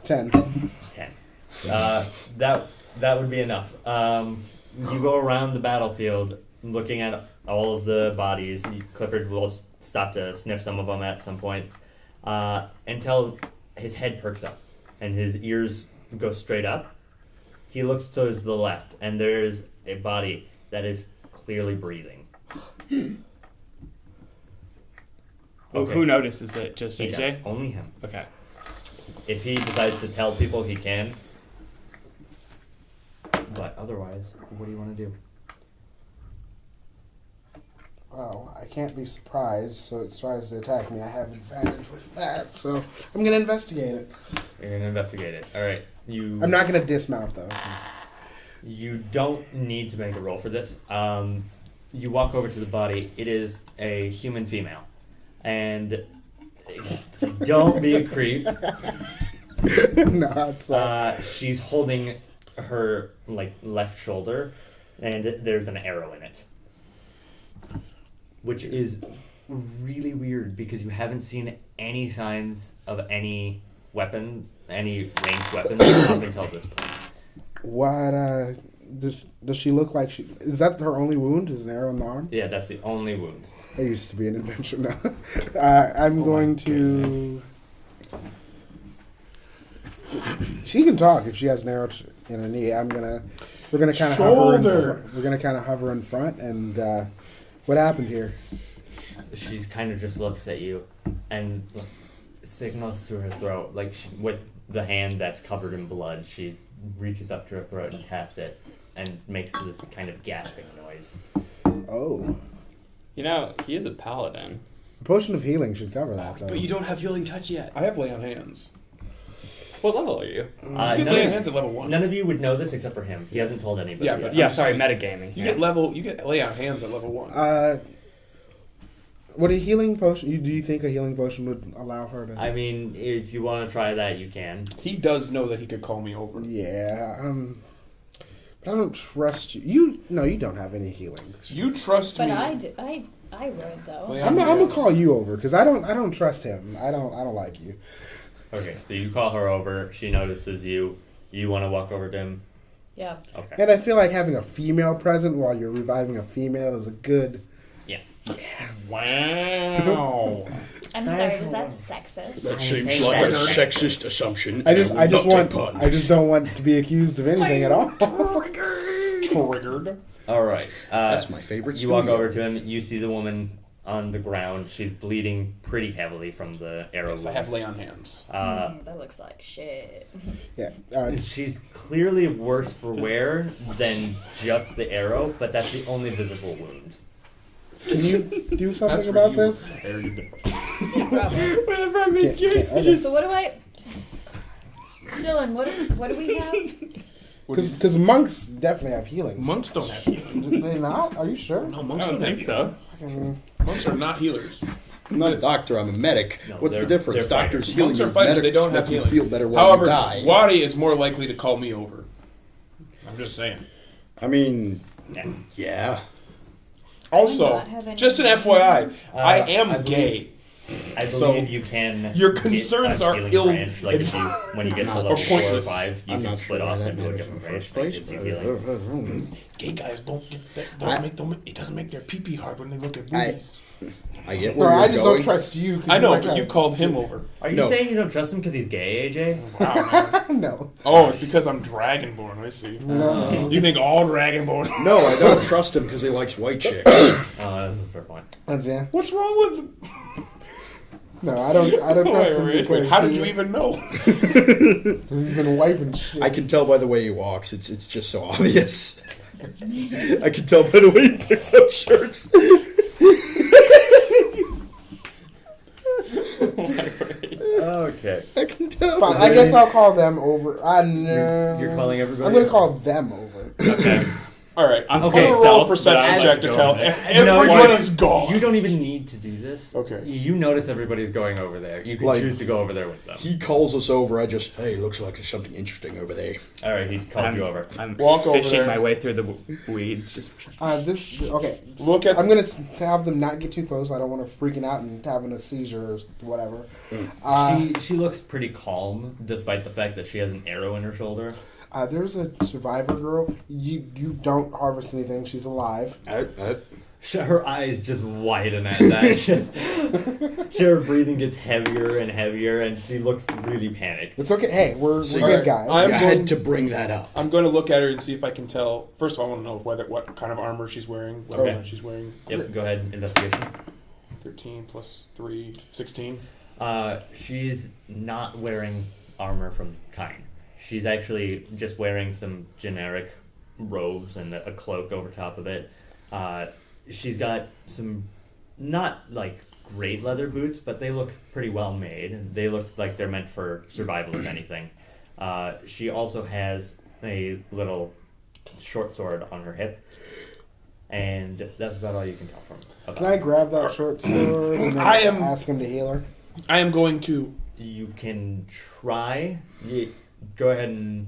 Speaker 7: 10.
Speaker 2: 10. That would be enough. You go around the battlefield looking at all of the bodies. Clifford will stop to sniff some of them at some points until his head perks up and his ears go straight up. He looks towards the left, and there's a body that is clearly breathing. Okay.
Speaker 6: Who notices it? Just
Speaker 2: He
Speaker 6: AJ?
Speaker 2: does. Only him.
Speaker 6: Okay.
Speaker 2: If he decides to tell people, he can. But otherwise, what do you want to do?
Speaker 7: Well, I can't be surprised, so it tries to attack me. I have advantage with that, so I'm gonna investigate it.
Speaker 2: You're gonna investigate it. All right.
Speaker 7: I'm not gonna dismount though. 'Cause
Speaker 2: You don't need to make a roll for this. You walk over to the body. It is a human female, and don't be a creep.
Speaker 7: no, it's
Speaker 2: She's holding her left shoulder, and there's an arrow in it, which is really weird because you haven't seen any signs of any weapons, any ranged weapons up until this point.
Speaker 7: what. Does she look like she? Is that her only wound? Is an arrow in the arm?
Speaker 2: Yeah, that's the only wound.
Speaker 7: I used to be an adventure now. I'm going to. She can talk if she has an arrow in her knee. We're gonna kind of hover. We're gonna kind of hover in front. And what happened here?
Speaker 2: She kind of just looks at you and signals to her throat, with the hand that's covered in blood. She reaches up to her throat and taps it and makes this kind of gasping noise.
Speaker 7: Oh,
Speaker 6: You know, he is a paladin.
Speaker 7: a potion of healing should cover that though.
Speaker 6: But you don't have healing touch yet.
Speaker 3: I have lay on hands.
Speaker 6: What level are you?
Speaker 3: You get lay on hands at level 1.
Speaker 2: None of you would know this except for him. He hasn't told anybody
Speaker 3: Yeah,
Speaker 2: yet.
Speaker 3: but-
Speaker 6: Yeah,
Speaker 3: I'm
Speaker 6: sorry,
Speaker 3: saying-
Speaker 6: metagaming.
Speaker 3: You
Speaker 6: Yeah.
Speaker 3: get lay on hands at level 1.
Speaker 7: What a healing potion? Do you think a healing potion would allow her to?
Speaker 2: I mean, if you want to try that, you can.
Speaker 3: He does know that he could call me over.
Speaker 7: Yeah. But I don't trust you. You don't have any healing.
Speaker 3: You trust
Speaker 9: But
Speaker 3: me.
Speaker 9: I would though.
Speaker 3: Lay
Speaker 7: I'm
Speaker 3: on
Speaker 7: gonna
Speaker 3: hands.
Speaker 7: call you over because I don't trust him. I don't like you.
Speaker 2: Okay, so you call her over. She notices you. You want to walk over to him?
Speaker 9: Yeah.
Speaker 2: Okay.
Speaker 7: And I feel like having a female present while you're reviving a female is a good.
Speaker 3: Wow.
Speaker 9: I'm sorry, was that sexist?
Speaker 8: That
Speaker 2: I
Speaker 8: seems
Speaker 2: hate
Speaker 8: like
Speaker 2: that.
Speaker 8: a sexist assumption.
Speaker 7: I just
Speaker 8: and will not take part.
Speaker 7: don't want to be accused of anything at all.
Speaker 3: Triggered.
Speaker 2: All right.
Speaker 8: That's my favorite.
Speaker 2: You walk
Speaker 8: studio.
Speaker 2: over to him. You see the woman on the ground. She's bleeding pretty heavily from the arrow
Speaker 3: Yes, I
Speaker 2: wound.
Speaker 3: have lay on hands.
Speaker 9: That looks like shit.
Speaker 7: Yeah.
Speaker 2: She's clearly worse for wear than just the arrow, but that's the only visible wound.
Speaker 7: Can you do
Speaker 3: That's
Speaker 7: something
Speaker 3: for
Speaker 7: about
Speaker 3: you.
Speaker 7: this?
Speaker 9: Probably.
Speaker 6: Whenever I make
Speaker 7: Okay.
Speaker 9: So what do I? Dylan, what do we have?
Speaker 7: Because monks definitely have healings.
Speaker 3: Monks don't have healing.
Speaker 7: Do they not? Are you sure?
Speaker 3: No,
Speaker 6: I
Speaker 3: monks
Speaker 6: don't
Speaker 3: don't have
Speaker 6: think so.
Speaker 3: healing. Monks are not healers.
Speaker 8: I'm not a doctor. I'm a medic.
Speaker 2: No,
Speaker 8: What's the
Speaker 2: they're
Speaker 8: difference?
Speaker 2: fighters.
Speaker 8: Doctors heal
Speaker 3: Monks
Speaker 8: you.
Speaker 3: are fighters. They
Speaker 8: Medics
Speaker 3: don't have
Speaker 8: make you
Speaker 3: healing.
Speaker 8: feel better when
Speaker 3: However,
Speaker 8: you die.
Speaker 3: Wadi is more likely to call me over. I'm just saying.
Speaker 8: I mean,
Speaker 2: Yeah.
Speaker 8: yeah.
Speaker 3: Also,
Speaker 9: not have any
Speaker 3: just an
Speaker 9: name.
Speaker 3: FYI, I am
Speaker 2: I believe-
Speaker 3: gay.
Speaker 2: I believe
Speaker 3: So,
Speaker 2: you can.
Speaker 3: your
Speaker 2: get
Speaker 3: concerns
Speaker 2: a
Speaker 3: are
Speaker 2: healing
Speaker 3: ill-
Speaker 2: branch, like if you, when you get to
Speaker 8: Or
Speaker 2: level 4 or
Speaker 3: pointless.
Speaker 2: 5, you can split off into a different branch that gives you healing.
Speaker 3: Gay guys don't get that. It doesn't make their pee hard when they look at boobies.
Speaker 8: I get
Speaker 7: No,
Speaker 8: where
Speaker 7: I
Speaker 8: you're
Speaker 7: just
Speaker 8: going.
Speaker 7: don't trust you. 'Cause
Speaker 3: I know,
Speaker 7: you're
Speaker 3: but
Speaker 7: my
Speaker 3: you
Speaker 7: guy.
Speaker 3: called him over.
Speaker 2: Are you
Speaker 8: No.
Speaker 2: saying you don't trust him because he's gay, AJ?
Speaker 3: Wow, man.
Speaker 7: No.
Speaker 3: Oh, it's because I'm Dragonborn. I see.
Speaker 7: No.
Speaker 3: You think all Dragonborn?
Speaker 8: No, I don't trust him because he likes white chicks.
Speaker 2: Oh, that's a fair point.
Speaker 7: That's yeah.
Speaker 3: What's wrong with?
Speaker 7: No, I don't trust him because
Speaker 3: How did you even know?
Speaker 7: Because he's been wiping shit.
Speaker 8: I can tell by the way he walks. It's just so obvious. I can tell by the way he picks up shirts.
Speaker 2: Okay.
Speaker 8: I can tell.
Speaker 7: Fine, I guess I'll call them over. No.
Speaker 2: You're calling everybody?
Speaker 7: I'm gonna call them over.
Speaker 2: Okay.
Speaker 3: All right,
Speaker 6: I'm
Speaker 3: okay.
Speaker 6: still
Speaker 3: Roll a
Speaker 6: stealth,
Speaker 3: perception
Speaker 6: but I
Speaker 3: check
Speaker 6: like
Speaker 3: to
Speaker 6: to
Speaker 3: tell
Speaker 6: go there.
Speaker 3: everybody's gone.
Speaker 2: You don't even need to do this.
Speaker 3: Okay.
Speaker 2: You notice everybody's going over there. You can
Speaker 8: Like-
Speaker 2: choose to go over there with them.
Speaker 8: He calls us over. I just, hey, looks like there's something interesting over there.
Speaker 2: All right, he calls you over.
Speaker 6: I'm
Speaker 3: Walk over
Speaker 6: fishing
Speaker 3: there.
Speaker 6: my way through the weeds. Just
Speaker 7: Okay.
Speaker 3: Look at.
Speaker 7: I'm gonna have them not get too close. I don't want to freaking out and having a seizure or whatever.
Speaker 2: She looks pretty calm, despite the fact that she has an arrow in her shoulder.
Speaker 7: There's a survivor girl. You don't harvest anything. She's alive.
Speaker 2: Her eyes just widen at that. Just, her breathing gets heavier and heavier, and she looks really panicked.
Speaker 7: It's okay. Hey, we're
Speaker 8: So
Speaker 7: good
Speaker 3: Alright,
Speaker 7: guys.
Speaker 3: I'm
Speaker 8: I
Speaker 3: going-
Speaker 8: had to bring that up.
Speaker 3: I'm going to look at her and see if I can tell. First of all, I want to know what kind of armor she's wearing, what
Speaker 2: Okay.
Speaker 3: armor she's wearing.
Speaker 2: Yep, go ahead, investigation.
Speaker 3: 13 plus 3, 16.
Speaker 2: She's not wearing armor from Kine. She's actually just wearing some generic robes and a cloak over top of it. She's got some, not like great leather boots, but they look pretty well made. They look like they're meant for survival, if anything. She also has a little short sword on her hip, and that's about all you can tell from about
Speaker 7: Can I grab that short sword and then ask him to heal her?
Speaker 3: I am going to.
Speaker 2: You can try. Go ahead and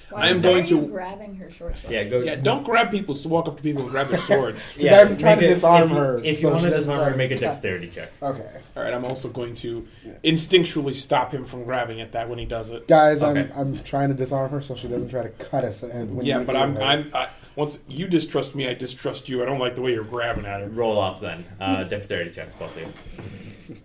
Speaker 9: Why
Speaker 3: I am
Speaker 9: are
Speaker 3: going
Speaker 9: you
Speaker 3: to-
Speaker 9: grabbing her short sword?
Speaker 2: go.
Speaker 3: Yeah, don't grab people. Walk up to people and grab their swords.
Speaker 2: Yeah,
Speaker 7: I'm trying to
Speaker 2: make it-
Speaker 7: disarm
Speaker 2: if you-
Speaker 7: her,
Speaker 2: If
Speaker 7: so
Speaker 2: you want
Speaker 7: she
Speaker 2: to
Speaker 7: doesn't
Speaker 2: disarm
Speaker 7: try
Speaker 2: her,
Speaker 7: to
Speaker 2: make a
Speaker 7: attack.
Speaker 2: dexterity check.
Speaker 7: Okay,
Speaker 3: All right, I'm also going to instinctually stop him from grabbing at that when he does it.
Speaker 7: guys,
Speaker 2: Okay.
Speaker 7: I'm trying to disarm her so she doesn't try to cut us. When
Speaker 3: Yeah,
Speaker 7: we
Speaker 3: but
Speaker 7: heal her.
Speaker 3: once you distrust me, I distrust you. I don't like the way you're grabbing at her.
Speaker 2: Roll off then. Dexterity checks, both of you.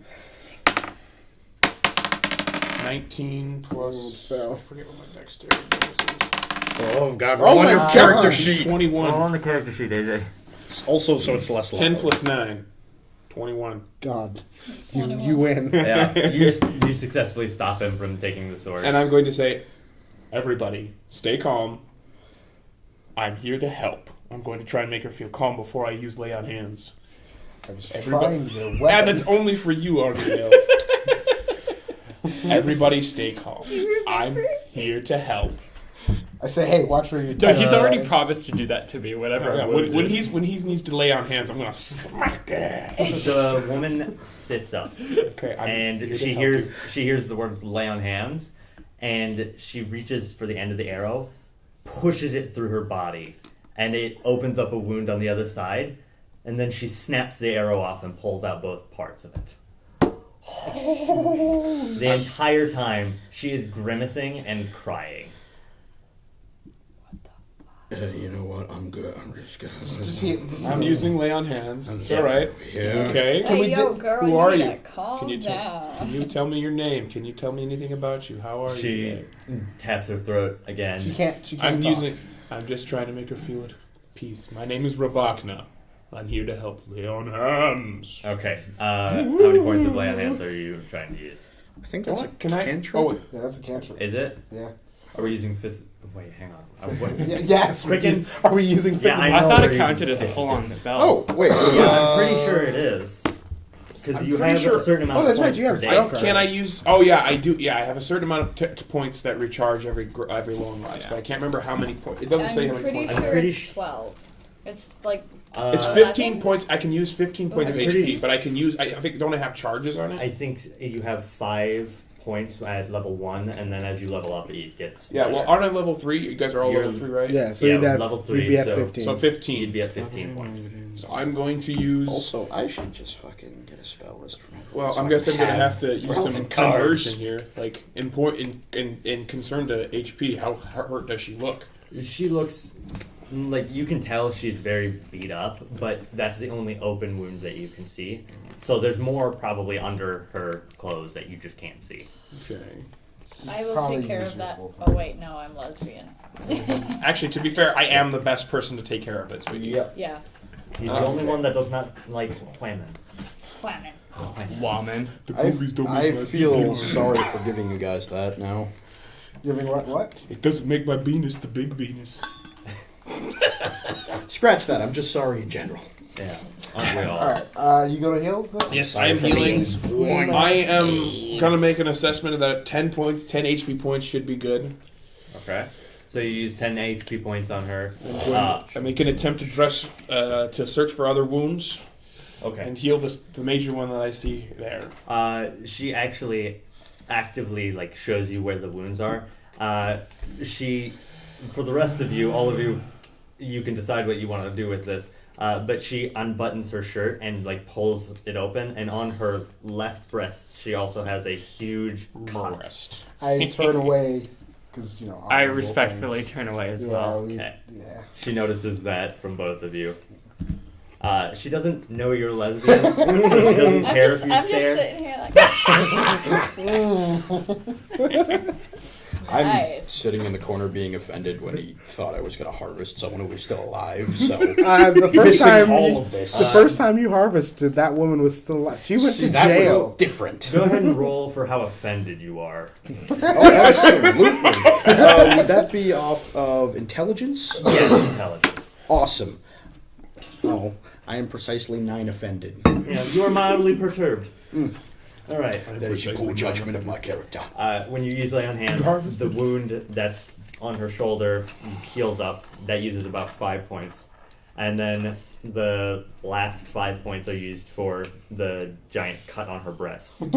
Speaker 3: 19 plus.
Speaker 7: So-
Speaker 3: I forget what my dexterity bonus is.
Speaker 8: Oh, God. Roll on
Speaker 7: my
Speaker 8: your
Speaker 7: God.
Speaker 8: character sheet.
Speaker 3: 21.
Speaker 2: on the character sheet, AJ.
Speaker 8: Also, so it's less
Speaker 3: 10
Speaker 8: loud.
Speaker 3: plus 9. 21.
Speaker 7: God, you win.
Speaker 2: Yeah, you successfully stop him from taking the sword.
Speaker 3: And I'm going to say, everybody, stay calm. I'm here to help. I'm going to try and make her feel calm before I use lay on hands.
Speaker 7: I was
Speaker 3: Everybody-
Speaker 7: trying your
Speaker 3: And
Speaker 7: weapon.
Speaker 3: it's only for you, Argyle. Everybody stay calm. I'm here to help.
Speaker 7: I say, hey, watch where you.
Speaker 6: no, he's already promised to do that to me. Whatever.
Speaker 3: Yeah,
Speaker 6: I
Speaker 3: when,
Speaker 6: would
Speaker 3: when he needs to lay on hands, I'm gonna smack that ass.
Speaker 2: The woman sits up,
Speaker 3: Okay, I'm here
Speaker 2: and
Speaker 3: to
Speaker 2: she
Speaker 3: help
Speaker 2: hears
Speaker 3: you.
Speaker 2: she hears the words "lay on hands," and she reaches for the end of the arrow, pushes it through her body, and it opens up a wound on the other side, and then she snaps the arrow off and pulls out both parts of it. The entire time, she is grimacing and crying.
Speaker 8: You know what? I'm good. I'm just gonna.
Speaker 3: I'm using lay on hands. It's
Speaker 8: Yeah.
Speaker 3: all right.
Speaker 8: Yeah.
Speaker 3: Okay.
Speaker 9: Hey, yo, girl,
Speaker 3: Who
Speaker 9: you
Speaker 3: are
Speaker 9: need
Speaker 3: you?
Speaker 9: to calm
Speaker 3: Can you
Speaker 9: down.
Speaker 3: tell me your name? Can you tell me anything about you? How are you?
Speaker 2: She
Speaker 3: today?
Speaker 2: taps her throat again.
Speaker 7: She can't.
Speaker 3: I'm
Speaker 7: talk.
Speaker 3: I'm just trying to make her feel at peace. My name is Ravakna. I'm here to help lay on hands.
Speaker 2: Okay. How many points of lay on hands are you trying to use?
Speaker 8: I think that's a
Speaker 3: Can I?
Speaker 8: cantrip.
Speaker 3: Oh, wait.
Speaker 7: Yeah, that's a cantrip.
Speaker 2: Is it?
Speaker 7: Yeah.
Speaker 2: Are we using fifth? Wait, hang on.
Speaker 7: Yeah, yes.
Speaker 2: Freaking-
Speaker 7: Are we using?
Speaker 2: Yeah,
Speaker 6: I
Speaker 2: know
Speaker 6: thought
Speaker 2: we're
Speaker 6: it counted as
Speaker 2: using
Speaker 6: a full-on spell.
Speaker 8: Oh, wait.
Speaker 2: Yeah, I'm pretty sure it is. Because
Speaker 3: I'm
Speaker 2: you
Speaker 3: pretty
Speaker 2: have
Speaker 3: sure-
Speaker 2: a certain amount
Speaker 7: Oh,
Speaker 2: of
Speaker 7: that's right,
Speaker 2: points
Speaker 7: you have
Speaker 2: per day.
Speaker 7: spell cards.
Speaker 3: Can I use? Oh yeah, I do. Yeah, I have a certain amount of points that recharge every long rest,
Speaker 6: Yeah.
Speaker 3: but I can't remember how many points. It doesn't say how
Speaker 9: I'm
Speaker 3: many
Speaker 9: pretty
Speaker 3: points.
Speaker 9: sure
Speaker 2: pretty
Speaker 9: it's 12. It's like
Speaker 3: It's 15 points. I can use 15 points of
Speaker 2: I'm
Speaker 3: HP,
Speaker 2: pretty-
Speaker 3: but I can use. I think don't I have charges on it?
Speaker 2: I think you have 5 points at level 1, and then as you level up, it gets.
Speaker 3: Yeah. Well, aren't I level 3? You guys are all
Speaker 2: You're-
Speaker 3: level 3, right?
Speaker 7: Yeah, so
Speaker 2: Yeah,
Speaker 7: you'd have
Speaker 2: level
Speaker 7: you'd
Speaker 2: 3,
Speaker 7: be at
Speaker 2: so-
Speaker 7: 15.
Speaker 3: So 15.
Speaker 2: You'd be at 15 points.
Speaker 3: So I'm going to use.
Speaker 8: Also, I should just fucking get a spell list from everyone.
Speaker 3: Well,
Speaker 8: so
Speaker 3: I'm
Speaker 8: I
Speaker 3: guessing I'm
Speaker 8: can
Speaker 3: gonna have to use some
Speaker 8: relevant cards.
Speaker 3: conversion here. Like in concern to HP, how hurt does she look?
Speaker 2: She looks like you can tell she's very beat up, but that's the only open wound that you can see. So there's more probably under her clothes that you just can't see.
Speaker 3: Okay.
Speaker 9: I will
Speaker 7: Probably
Speaker 9: take care
Speaker 7: use
Speaker 9: of
Speaker 7: your
Speaker 9: that.
Speaker 7: full
Speaker 9: Oh wait, no, I'm lesbian.
Speaker 3: Actually, to be fair, I am the best person to take care of it, sweetie.
Speaker 9: Yeah.
Speaker 2: He's the only one that does not like women.
Speaker 9: Planet.
Speaker 6: Woman.
Speaker 8: I feel sorry for giving you guys that now.
Speaker 7: Giving what?
Speaker 3: It doesn't make my penis the big penis.
Speaker 8: Scratch that. I'm just sorry in general.
Speaker 2: Yeah. Aren't we all?
Speaker 7: Alright, you gonna heal this?
Speaker 3: Yes, I am healing. I am gonna make an assessment that 10 HP points should be good.
Speaker 2: Okay. So you use 10 HP points on her.
Speaker 3: I make an attempt to search for other wounds
Speaker 2: Okay.
Speaker 3: and heal the major one that I see there.
Speaker 2: She actually actively like shows you where the wounds are. She, for the rest of you, all of you, you can decide what you want to do with this. But she unbuttons her shirt and like pulls it open, and on her left breast, she also has a huge cut.
Speaker 3: Breast.
Speaker 7: I turn away because
Speaker 6: I
Speaker 7: honorable
Speaker 6: respectfully
Speaker 7: things.
Speaker 6: turn away as
Speaker 7: Yeah,
Speaker 6: well.
Speaker 2: Okay.
Speaker 7: Yeah.
Speaker 2: She notices that from both of you. She doesn't know you're lesbian, so she doesn't care if you
Speaker 9: I'm just
Speaker 2: stare.
Speaker 9: sitting here like.
Speaker 8: I'm
Speaker 9: Nice.
Speaker 8: sitting in the corner being offended when he thought I was going to harvest someone who was still alive. So
Speaker 7: The first
Speaker 8: missing
Speaker 7: time
Speaker 8: all of this.
Speaker 7: the first time you harvested, that woman was still alive. She went
Speaker 8: See,
Speaker 7: to
Speaker 8: that
Speaker 7: jail.
Speaker 8: was different.
Speaker 2: Go ahead and roll for how offended you are.
Speaker 8: Oh, absolutely. Would that be off of intelligence?
Speaker 2: Intelligence.
Speaker 8: Awesome. Oh, I am precisely 9 offended.
Speaker 2: Yeah, you are mildly perturbed. All right.
Speaker 8: That is your poor judgment of my character.
Speaker 2: When you use lay on hands, the wound that's on her shoulder heals up. That uses about 5 points, and then the last 5 points are used for the giant cut on her breast.
Speaker 3: What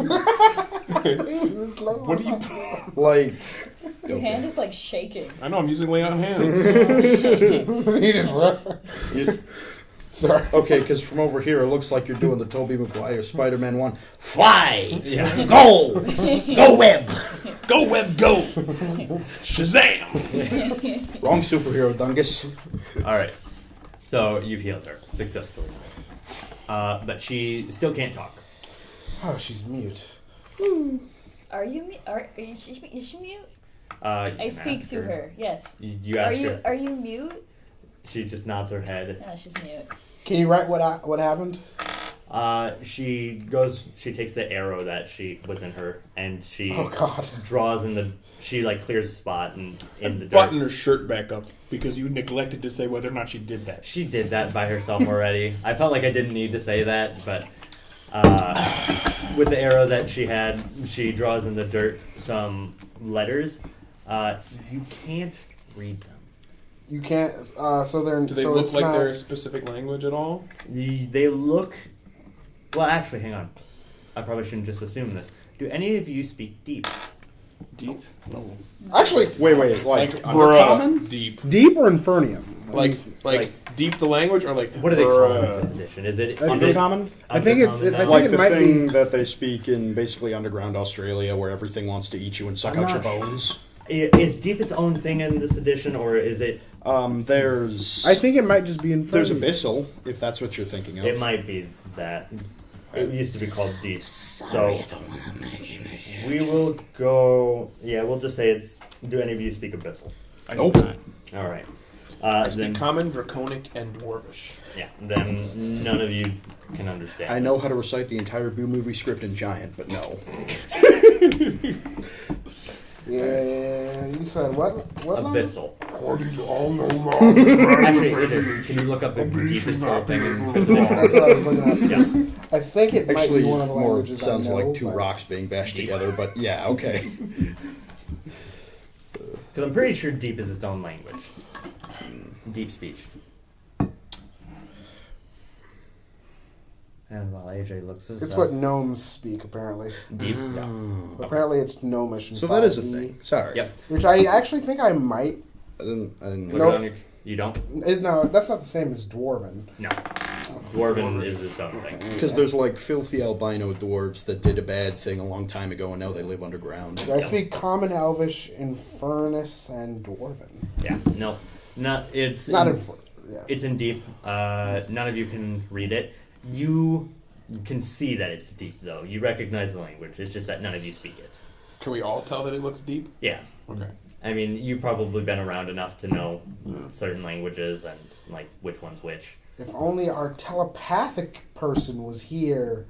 Speaker 3: do you?
Speaker 8: Like,
Speaker 9: Your hand is like shaking.
Speaker 3: I know I'm using lay on hands.
Speaker 7: You just sorry.
Speaker 8: okay, because from over here it looks like you're doing the Tobey Maguire Spider-Man one. Fly!
Speaker 2: Yeah.
Speaker 8: Go! Go web!
Speaker 3: Go web, go! Shazam!
Speaker 8: Wrong superhero, Dungus.
Speaker 2: All right. So you've healed her successfully, but she still can't talk.
Speaker 7: Oh, she's mute.
Speaker 9: Are you mute? Is she mute?
Speaker 2: You
Speaker 9: I
Speaker 2: can
Speaker 9: speak
Speaker 2: ask
Speaker 9: to her. Yes.
Speaker 2: You ask her.
Speaker 9: Are you mute?
Speaker 2: She just nods her head.
Speaker 9: No, she's mute.
Speaker 7: Can you write what happened?
Speaker 2: She takes the arrow that she was in her, and she
Speaker 7: Oh God.
Speaker 2: draws in the. She like clears a spot in the dirt.
Speaker 3: Button her shirt back up because you neglected to say whether or not she did that.
Speaker 2: She did that by herself already. I felt like I didn't need to say that, but with the arrow that she had, she draws in the dirt some letters. You can't read them.
Speaker 7: You can't. So they're.
Speaker 3: Do they
Speaker 7: so
Speaker 3: look
Speaker 7: it's
Speaker 3: like
Speaker 7: not,
Speaker 3: they're a specific language at all?
Speaker 2: They look. Well, actually, hang on. I probably shouldn't just assume this. Do any of you speak deep?
Speaker 3: Deep? No.
Speaker 8: Actually, wait, like
Speaker 3: Bruh. Deep.
Speaker 7: deep or Infernium.
Speaker 3: Like deep the language or like
Speaker 2: What do they call it in
Speaker 3: bruh?
Speaker 2: 5th edition? Is it
Speaker 8: Undercommon?
Speaker 7: I think it's.
Speaker 2: Undercommon
Speaker 7: I
Speaker 2: now?
Speaker 7: think
Speaker 8: Like
Speaker 7: it
Speaker 8: the
Speaker 7: might
Speaker 8: thing
Speaker 7: be.
Speaker 8: that they speak in basically underground Australia where everything wants to eat you and suck
Speaker 7: I'm
Speaker 8: out your
Speaker 7: not sure.
Speaker 8: bones.
Speaker 2: Is deep its own thing in this edition, or is it?
Speaker 8: There's...
Speaker 7: I think it might just be Infernium.
Speaker 8: There's Abyssal, if that's what you're thinking of.
Speaker 2: It might be that. It used to be called deep. So we will go. Yeah, we'll just say it's. Do any of you speak Abyssal?
Speaker 3: I
Speaker 8: Nope.
Speaker 3: do not.
Speaker 2: All right.
Speaker 3: I speak
Speaker 2: Then
Speaker 3: Common, Draconic, and Dwarvish.
Speaker 2: yeah. Then none of you can understand.
Speaker 8: I know
Speaker 2: this.
Speaker 8: how to recite the entire Boo movie script in Giant, but no.
Speaker 7: Yeah, you said what? What? line?
Speaker 2: Abyssal.
Speaker 3: According to all no law.
Speaker 2: Actually, either, can you look up the deepest thing in this edition?
Speaker 7: That's what I was looking at.
Speaker 2: Yes.
Speaker 7: I think it might
Speaker 8: Actually,
Speaker 7: be one of the
Speaker 8: more
Speaker 7: languages
Speaker 8: sounds
Speaker 7: I know,
Speaker 8: like two
Speaker 7: but-
Speaker 8: rocks being bashed together, but yeah, okay.
Speaker 2: Because I'm pretty sure deep is its own language. Deep speech. And while AJ looks this
Speaker 7: It's
Speaker 2: up,
Speaker 7: what gnomes speak, apparently.
Speaker 2: deep.
Speaker 7: Apparently, it's gnomish.
Speaker 8: So that is a thing. Sorry.
Speaker 2: Yep.
Speaker 7: Which I actually think I might.
Speaker 8: I didn't
Speaker 2: Look
Speaker 7: Nope.
Speaker 2: on your, you don't?
Speaker 7: No, that's not the same as dwarven.
Speaker 2: No. Dwarven is its own thing.
Speaker 8: Because there's like filthy albino dwarves that did a bad thing a long time ago and now they live underground.
Speaker 7: I speak Common, Elvish, Infernus, and Dwarven.
Speaker 2: Yeah. No. Not. It's
Speaker 7: Not
Speaker 2: in,
Speaker 7: Infernus. Yes.
Speaker 2: It's in deep. None of you can read it. You can see that it's deep, though. You recognize the language. It's just that none of you speak it.
Speaker 3: Can we all tell that it looks deep?
Speaker 2: Yeah.
Speaker 3: Okay.
Speaker 2: I mean, you've probably been around enough to know certain languages and like which one's which.
Speaker 7: If only our telepathic person was here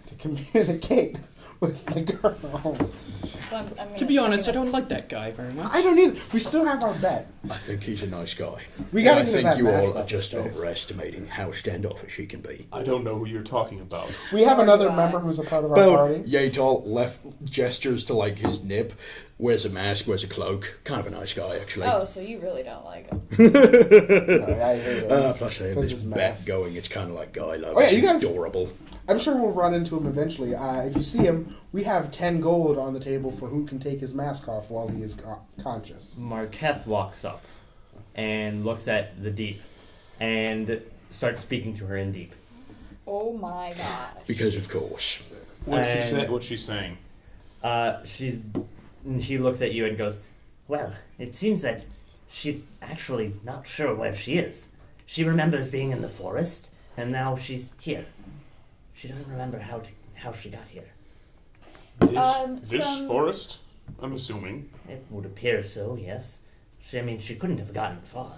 Speaker 7: to communicate with the girl.
Speaker 9: So I'm
Speaker 6: To be honest, I don't like that guy very much.
Speaker 7: I don't either. We still have our bet.
Speaker 8: I think he's a nice guy.
Speaker 7: We gotta
Speaker 8: I
Speaker 7: give
Speaker 8: think
Speaker 7: that
Speaker 8: you
Speaker 7: mask
Speaker 8: all are
Speaker 7: up
Speaker 8: just
Speaker 7: his face.
Speaker 8: overestimating how standoffish he can be.
Speaker 3: I don't know who you're talking about.
Speaker 7: We have another
Speaker 9: Bye.
Speaker 7: member who's a part of our
Speaker 8: About
Speaker 7: party.
Speaker 8: Yatal left gestures to like his nip, wears a mask, wears a cloak. Kind of a nice guy, actually.
Speaker 9: Oh, so you really don't like him.
Speaker 7: No, I hate him.
Speaker 8: Plus they have
Speaker 7: Because
Speaker 8: this
Speaker 7: his
Speaker 8: bet
Speaker 7: mask.
Speaker 8: going. It's kind of like guy love.
Speaker 7: Oh, yeah,
Speaker 8: It's
Speaker 7: you guys-
Speaker 8: adorable.
Speaker 7: I'm sure we'll run into him eventually. If you see him, we have 10 gold on the table for who can take his mask off while he is conscious.
Speaker 2: Marketh walks up and looks at the deep and starts speaking to her in deep.
Speaker 9: Oh my gosh.
Speaker 8: Because of course.
Speaker 3: What's she saying?
Speaker 2: She looks at you and goes,
Speaker 5: Well, it seems that she's actually not sure where she is. She remembers being in the forest, and now she's here. She doesn't remember how she got here.
Speaker 3: This forest? I'm assuming.
Speaker 5: It would appear so, yes. She couldn't have gotten far.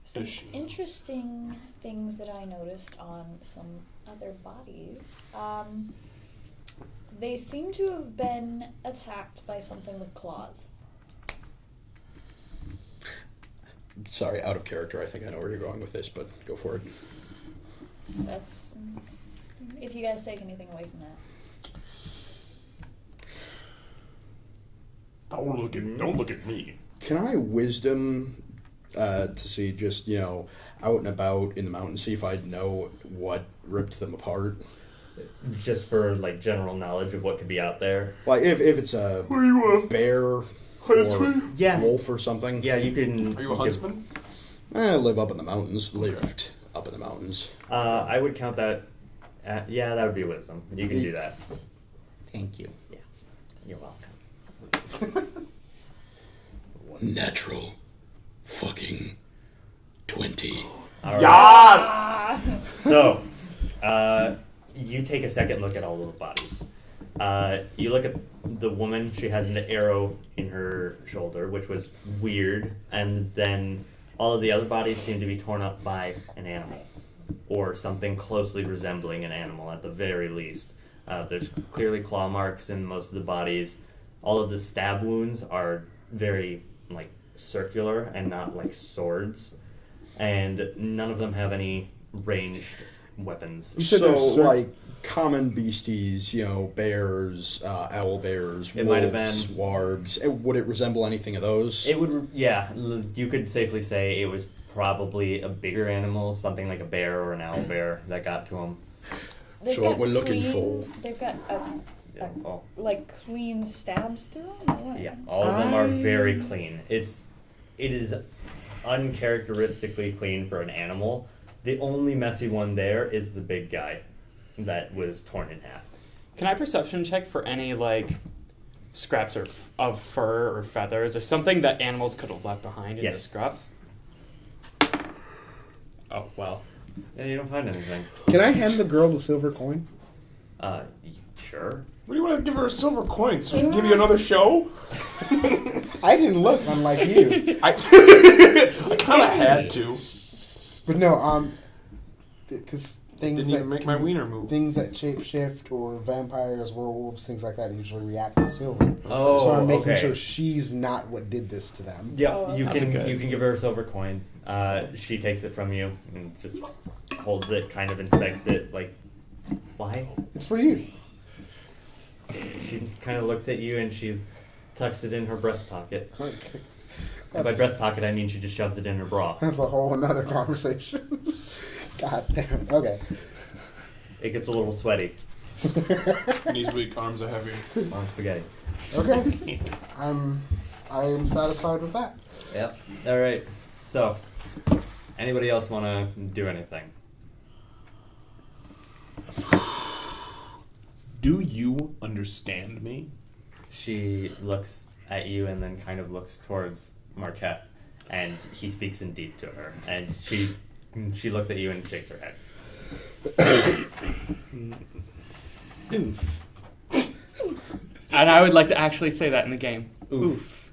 Speaker 9: Some
Speaker 3: Is she?
Speaker 9: interesting things that I noticed on some other bodies. They seem to have been attacked by something with claws.
Speaker 8: Sorry, out of character. I think I know where you're going with this, but go for it.
Speaker 9: That's if you guys take anything away from that.
Speaker 3: Don't look at me.
Speaker 8: Can I wisdom to see just, out and about in the mountains, see if I know what ripped them apart?
Speaker 2: just for like general knowledge of what could be out there.
Speaker 8: Like if it's a bear or
Speaker 2: Yeah.
Speaker 8: wolf or something.
Speaker 2: Yeah, you can.
Speaker 3: Are you a huntsman?
Speaker 8: I live up in the mountains. Lived up in the mountains.
Speaker 2: I would count that. Yeah, that would be wisdom. You can do that.
Speaker 8: Thank you.
Speaker 2: You're welcome.
Speaker 8: Natural fucking 20.
Speaker 2: All right.
Speaker 3: Yes!
Speaker 2: So, you take a second look at all of the bodies. You look at the woman, she had an arrow in her shoulder, which was weird, and then all of the other bodies seem to be torn up by an animal, or something closely resembling an animal at the very least. There's clearly claw marks in most of the bodies. All of the stab wounds are very, circular and not like swords, and none of them have any ranged weapons.
Speaker 7: You said
Speaker 8: So,
Speaker 7: there's
Speaker 8: like, common beasties, bears, owl bears,
Speaker 2: It might have
Speaker 8: wolves,
Speaker 2: been.
Speaker 8: wargs. Would it resemble anything of those?
Speaker 2: It would, yeah, you could safely say it was probably a bigger animal, something like a bear or an owl bear that got to him.
Speaker 9: They've
Speaker 8: So what
Speaker 9: got
Speaker 8: we're looking
Speaker 9: clean-
Speaker 8: for.
Speaker 9: They've got
Speaker 2: Yeah, well,
Speaker 9: clean stabs through them. Or what?
Speaker 2: yeah, all of them are very clean. It is uncharacteristically clean for an animal. The only messy one there is the big guy that was torn in half.
Speaker 6: Can I perception check for any scraps of fur or feathers or something that animals could have left behind in the
Speaker 2: Yes.
Speaker 6: scruff? Oh well.
Speaker 2: Yeah, you don't find anything.
Speaker 7: Can I hand the girl the silver coin?
Speaker 2: Sure.
Speaker 3: What do you want to give her a silver coin so she can give you another show?
Speaker 7: I didn't look, unlike you.
Speaker 3: I kind of had to.
Speaker 7: But no, because things
Speaker 3: Didn't
Speaker 7: that
Speaker 3: even make my wiener move.
Speaker 7: things that shapeshift or vampires, werewolves, things like that usually react to silver.
Speaker 2: Oh,
Speaker 7: So I'm making
Speaker 2: okay.
Speaker 7: sure she's not what did this to them.
Speaker 2: Yeah,
Speaker 9: Oh,
Speaker 2: you
Speaker 6: That's
Speaker 2: can
Speaker 6: okay.
Speaker 2: you can give her a silver coin. She takes it from you and just holds it, kind of inspects it, like, why?
Speaker 7: It's for you.
Speaker 2: She kind of looks at you and she tucks it in her breast pocket.
Speaker 7: Okay.
Speaker 2: And by breast pocket, I mean she just shoves it in her bra.
Speaker 7: That's a whole another conversation. God damn it. Okay.
Speaker 2: It gets a little sweaty
Speaker 3: Knees weak, arms are heavy.
Speaker 2: on spaghetti.
Speaker 7: Okay. I am satisfied with that.
Speaker 2: Yep. All right. So, anybody else want to do anything?
Speaker 3: Do you understand me?
Speaker 2: She looks at you and then kind of looks towards Marquette, and he speaks in deep to her, and she looks at you and shakes her head.
Speaker 6: Oof. And I would like to actually say that in the game.
Speaker 2: Oof.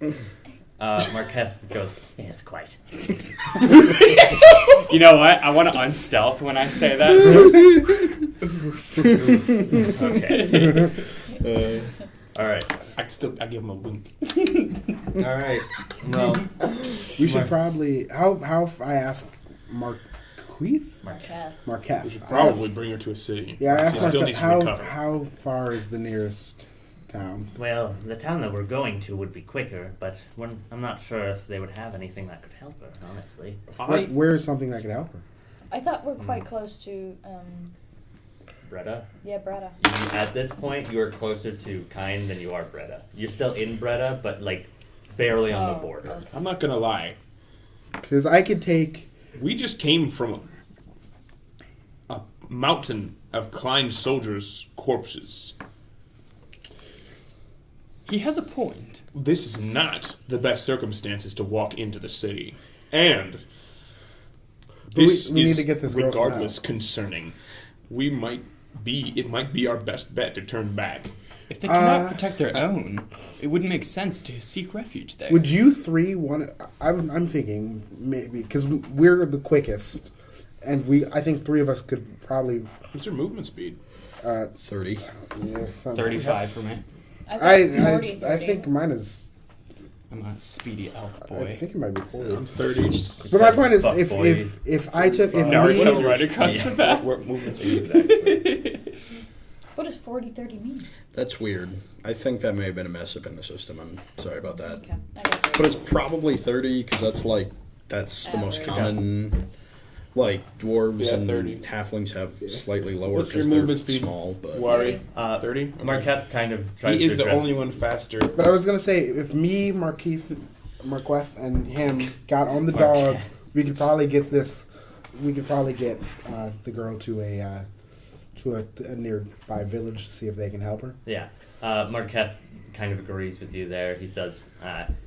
Speaker 2: Marquette goes, yes, quite.
Speaker 6: You know what? I want to unstealth when I say that.
Speaker 2: Okay. All right.
Speaker 3: I give him a wink.
Speaker 2: All right. Well,
Speaker 7: We should probably. How I ask Marqueth?
Speaker 9: Marquette.
Speaker 7: Marquette.
Speaker 3: We should probably bring her to a city.
Speaker 7: Yeah, I asked
Speaker 3: She still
Speaker 7: Marquette,
Speaker 3: needs to recover.
Speaker 7: how far is the nearest town?
Speaker 5: Well, the town that we're going to would be quicker, but I'm not sure if they would have anything that could help her, honestly.
Speaker 7: Where is something that could help her?
Speaker 9: I thought we're quite close to,
Speaker 2: Breda.
Speaker 9: yeah, Breda.
Speaker 2: At this point, you are closer to Kine than you are Breda. You're still in Breda, but like barely on the border.
Speaker 9: Okay.
Speaker 3: I'm not gonna lie.
Speaker 7: Because I could take.
Speaker 3: We just came from a mountain of Klein's soldiers' corpses.
Speaker 6: He has a point.
Speaker 3: This is not the best circumstances to walk into the city. And this
Speaker 7: we need
Speaker 3: is
Speaker 7: to get this girl some
Speaker 3: regardless
Speaker 7: help.
Speaker 3: concerning. It might be our best bet to turn back.
Speaker 6: If they cannot protect their own, it wouldn't make sense to seek refuge there.
Speaker 7: Would you three want to? I'm thinking maybe because we're the quickest, and I think three of us could probably.
Speaker 3: What's your movement speed?
Speaker 8: 30.
Speaker 7: Yeah,
Speaker 6: 35 for me.
Speaker 7: I think mine is.
Speaker 6: I'm a speedy elf
Speaker 7: I
Speaker 6: boy.
Speaker 7: think it might be 40.
Speaker 3: I'm 30.
Speaker 7: But my point is,
Speaker 2: Fuck, boy.
Speaker 7: if I took if
Speaker 6: Naruto
Speaker 7: me,
Speaker 6: right across the back.
Speaker 2: What movements are you exactly?
Speaker 9: What does 40-30 mean?
Speaker 8: That's weird. I think that may have been a mess up in the system. I'm sorry about that.
Speaker 9: Okay, I got 30.
Speaker 8: But it's probably 30 because that's the most
Speaker 9: Average.
Speaker 8: common. Like dwarves
Speaker 3: Yeah,
Speaker 8: and
Speaker 3: 30.
Speaker 8: halflings have slightly lower
Speaker 3: What's your
Speaker 8: because they're
Speaker 3: movement speed?
Speaker 8: small. But
Speaker 3: Worry.
Speaker 2: 30.
Speaker 3: 30?
Speaker 2: Marquette kind of tries
Speaker 3: He
Speaker 2: to
Speaker 3: is the
Speaker 2: address-
Speaker 3: only one faster.
Speaker 7: but I was gonna say if me, Marqueth, and him got on the dog, we could probably get this. We could probably get the girl to a nearby village to see if they can help her.
Speaker 2: Yeah. Marquette kind of agrees with you there. He says,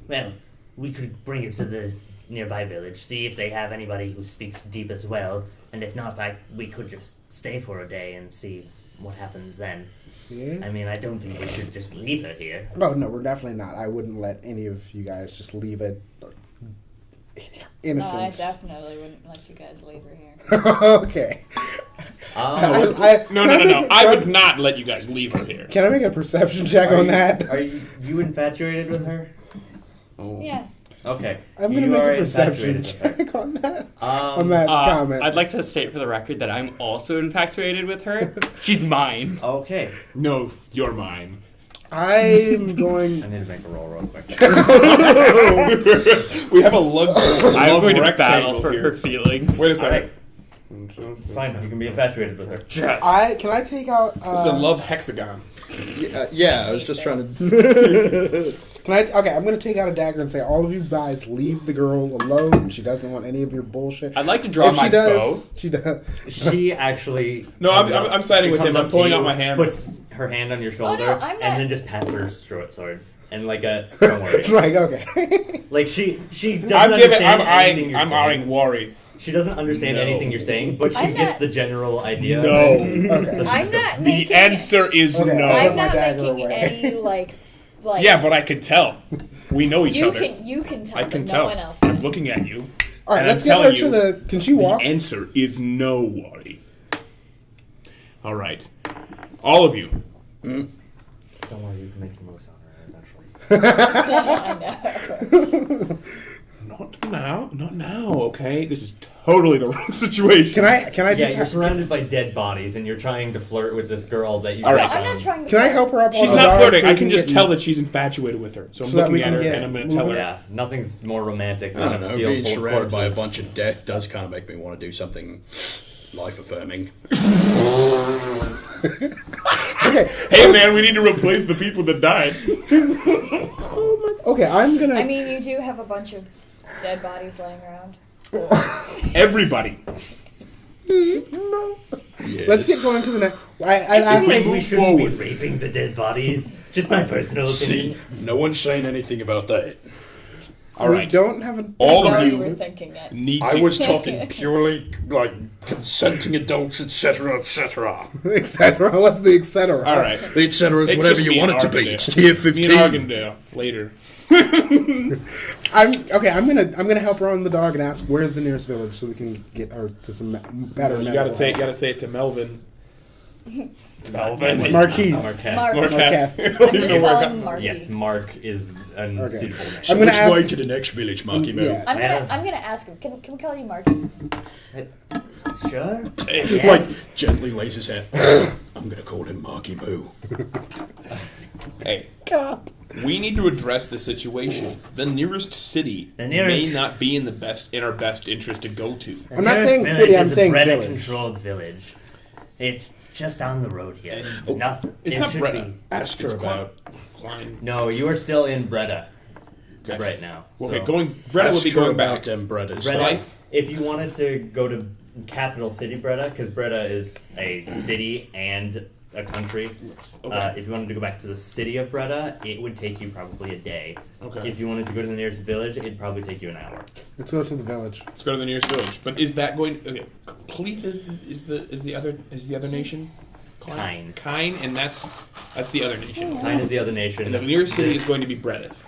Speaker 5: Well, we could bring her to the nearby village, see if they have anybody who speaks deep as well, and if not, we could just stay for a day and see what happens then.
Speaker 7: Yeah.
Speaker 5: I mean, I don't think we should just leave her here.
Speaker 7: Oh no, we're definitely not. I wouldn't let any of you guys just leave it innocent.
Speaker 9: No, I definitely wouldn't let you guys leave her here.
Speaker 7: Okay.
Speaker 3: No. I would not let you guys leave her here.
Speaker 7: Can I make a perception check on that?
Speaker 2: Are you infatuated with her?
Speaker 3: Oh.
Speaker 9: Yeah.
Speaker 2: Okay.
Speaker 7: I'm gonna
Speaker 2: You
Speaker 7: make
Speaker 2: are
Speaker 7: a perception
Speaker 2: infatuated with her.
Speaker 7: check on that.
Speaker 2: Um,
Speaker 7: Comment.
Speaker 6: I'd like to state for the record that I'm also infatuated with her. She's mine.
Speaker 2: Okay.
Speaker 3: No, you're mine.
Speaker 7: I'm
Speaker 2: I
Speaker 7: going.
Speaker 2: need to make a roll real quick.
Speaker 3: We have a love
Speaker 6: I'm going to
Speaker 3: rectangle
Speaker 6: battle for
Speaker 3: here.
Speaker 6: her feelings.
Speaker 3: Wait a second.
Speaker 2: Alright. It's fine. You can be infatuated with her.
Speaker 6: Yes.
Speaker 7: Can I take out?
Speaker 3: It's a love hexagon.
Speaker 8: yeah, I was just trying to.
Speaker 7: Okay, I'm gonna take out a dagger and say, all of you guys leave the girl alone. She doesn't want any of your bullshit.
Speaker 6: I'd like to draw
Speaker 7: if
Speaker 6: my
Speaker 7: she does, she does.
Speaker 2: She actually.
Speaker 3: No, I'm siding
Speaker 2: she
Speaker 3: with
Speaker 2: comes
Speaker 3: him.
Speaker 2: up
Speaker 3: I'm
Speaker 2: to
Speaker 3: pulling
Speaker 2: you,
Speaker 3: out my hammer.
Speaker 2: Puts her hand on your shoulder,
Speaker 9: no, I'm not-
Speaker 2: and then just pats her short sword. And like a, don't worry.
Speaker 7: It's like okay.
Speaker 2: Like she doesn't understand anything you're
Speaker 3: I'm
Speaker 2: saying.
Speaker 3: eyeing worry.
Speaker 2: She doesn't understand
Speaker 3: No.
Speaker 2: anything you're saying, but she
Speaker 9: I'm
Speaker 2: gets
Speaker 9: not-
Speaker 2: the general idea.
Speaker 3: No.
Speaker 7: Okay.
Speaker 2: So she
Speaker 9: I'm
Speaker 2: just goes,
Speaker 9: not
Speaker 3: The
Speaker 9: making
Speaker 3: answer is
Speaker 7: Okay,
Speaker 3: no.
Speaker 7: I-
Speaker 9: I'm
Speaker 7: my
Speaker 9: not
Speaker 7: dagger
Speaker 9: making
Speaker 7: away.
Speaker 9: any like
Speaker 3: Yeah, but I could tell. We know each
Speaker 9: you
Speaker 3: other.
Speaker 9: can tell,
Speaker 3: I
Speaker 9: but
Speaker 3: can
Speaker 9: no
Speaker 3: tell.
Speaker 9: one else
Speaker 3: I'm
Speaker 9: can.
Speaker 3: looking at you.
Speaker 7: All right,
Speaker 3: And
Speaker 7: let's
Speaker 3: I'm
Speaker 7: get her
Speaker 3: telling
Speaker 7: to
Speaker 3: you,
Speaker 7: the. Can she walk?
Speaker 3: The answer is no, worry. All right. All of you.
Speaker 2: Don't worry, you can make the most on her eventually.
Speaker 9: I know.
Speaker 3: Not now, okay? This is totally the wrong situation.
Speaker 7: Can I
Speaker 2: Yeah,
Speaker 7: just?
Speaker 2: you're surrounded by dead bodies, and you're trying to flirt with this girl that you.
Speaker 3: All
Speaker 9: No,
Speaker 3: right.
Speaker 9: I'm not trying to.
Speaker 7: Can I help her up?
Speaker 3: She's
Speaker 7: on the
Speaker 3: not
Speaker 7: dog
Speaker 3: flirting.
Speaker 7: so
Speaker 3: I
Speaker 7: we
Speaker 3: can just
Speaker 7: get-
Speaker 3: tell that she's infatuated with her. So I'm
Speaker 7: So that we
Speaker 3: looking at
Speaker 7: can
Speaker 3: her
Speaker 7: get
Speaker 3: and I'm going to tell her.
Speaker 2: Yeah, nothing's more romantic
Speaker 8: I
Speaker 2: than
Speaker 8: don't
Speaker 2: a
Speaker 8: know.
Speaker 2: field
Speaker 8: Being
Speaker 2: full of
Speaker 8: surrounded by a
Speaker 2: corpses.
Speaker 8: bunch of death does kind of make me want to do something
Speaker 4: Life affirming.
Speaker 7: Okay.
Speaker 3: Hey, man, we need to replace the people that died.
Speaker 7: Okay, I'm gonna.
Speaker 9: I mean, you do have a bunch of dead bodies laying around.
Speaker 3: Everybody.
Speaker 7: No.
Speaker 4: Yes.
Speaker 7: Let's get going to the next. I
Speaker 2: I
Speaker 3: we
Speaker 2: think we
Speaker 3: move
Speaker 2: shouldn't
Speaker 3: forward.
Speaker 2: be raping the dead bodies. Just my personal
Speaker 4: See,
Speaker 2: opinion.
Speaker 4: no one's saying anything about that.
Speaker 3: All
Speaker 7: we
Speaker 3: right.
Speaker 7: don't have a.
Speaker 3: All
Speaker 9: I
Speaker 3: of
Speaker 9: know
Speaker 3: you
Speaker 9: you were thinking it.
Speaker 3: need to.
Speaker 4: I was talking purely like consenting adults, etc., etc.
Speaker 7: etc. What's the etc.?
Speaker 3: All right.
Speaker 4: The etc. is
Speaker 3: It's
Speaker 4: whatever
Speaker 3: just
Speaker 4: you
Speaker 3: me
Speaker 4: want
Speaker 3: and
Speaker 4: it to be.
Speaker 3: Argendale.
Speaker 4: It's tier
Speaker 3: Me and
Speaker 4: 15.
Speaker 3: Argendale later.
Speaker 7: I'm gonna help her on the dog and ask where's the nearest village so we can get her to some better.
Speaker 3: You
Speaker 7: medical help.
Speaker 3: gotta say it to Melvin.
Speaker 2: Melvin.
Speaker 7: Marquise.
Speaker 2: Marquette.
Speaker 9: Mark.
Speaker 7: Marketh.
Speaker 9: I'm just calling him Marky.
Speaker 2: Yes, Mark is an
Speaker 7: Okay.
Speaker 2: suitable name.
Speaker 4: So
Speaker 7: I'm gonna
Speaker 4: which
Speaker 7: ask-
Speaker 4: way to the next village, Marky Moo?
Speaker 7: Yeah.
Speaker 9: I'm gonna ask him. Can we call you Marky?
Speaker 2: Sure.
Speaker 4: Like, gently lays his head. I'm gonna call him Marky Moo.
Speaker 3: Hey, we need to address the situation. The nearest city
Speaker 5: The nearest-
Speaker 3: may not be in our best interest to go to.
Speaker 7: I'm not
Speaker 5: Nearest
Speaker 7: saying
Speaker 5: village
Speaker 7: city, I'm
Speaker 5: is a
Speaker 7: saying
Speaker 5: Breda
Speaker 7: village.
Speaker 5: controlled village. It's just down the road here.
Speaker 3: And-
Speaker 5: Nothing.
Speaker 3: It's
Speaker 5: it
Speaker 3: not
Speaker 5: should
Speaker 3: Breda.
Speaker 5: be-
Speaker 4: Ask her
Speaker 3: It's
Speaker 4: about.
Speaker 3: Klein.
Speaker 2: No, you are still in Breda
Speaker 3: Okay.
Speaker 2: right now.
Speaker 3: Okay,
Speaker 2: so-
Speaker 3: Breda will
Speaker 4: Ask
Speaker 3: be
Speaker 4: her
Speaker 3: going
Speaker 4: about
Speaker 3: back.
Speaker 4: them brothers.
Speaker 2: Breda,
Speaker 3: Life.
Speaker 2: if you wanted to go to capital city Breda, because Breda is a city and a country.
Speaker 3: Okay.
Speaker 2: If you wanted to go back to the city of Breda, it would take you probably a day.
Speaker 3: Okay.
Speaker 2: If you wanted to go to the nearest village, it'd probably take you an hour.
Speaker 7: Let's go to the village.
Speaker 3: Let's go to the nearest village. But is that going? Okay, Cleth is the other nation?
Speaker 2: Kine.
Speaker 3: Kine, and that's the other nation.
Speaker 2: Kine is the other nation.
Speaker 3: And the nearest city
Speaker 2: This
Speaker 3: is going to be Bredith.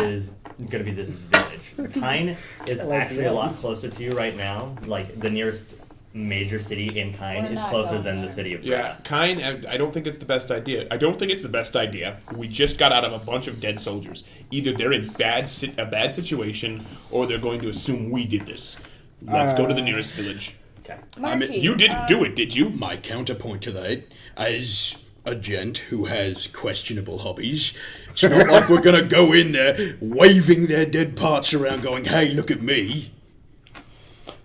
Speaker 2: is going to be this village. Kine is actually a lot closer to you right now. Like the nearest major city in Kine
Speaker 9: We're
Speaker 2: is
Speaker 9: not
Speaker 2: closer
Speaker 9: going
Speaker 2: than the
Speaker 9: there.
Speaker 2: city of Breda.
Speaker 3: Yeah, Kine. I don't think it's the best idea. I don't think it's the best idea. We just got out of a bunch of dead soldiers. Either they're in a bad situation, or they're going to assume we did this. Let's go to the nearest village.
Speaker 2: Okay.
Speaker 9: Marky.
Speaker 3: You didn't do it, did you?
Speaker 4: My counterpoint to that, as a gent who has questionable hobbies, it's not like we're gonna go in there waving their dead parts around going, hey, look at me.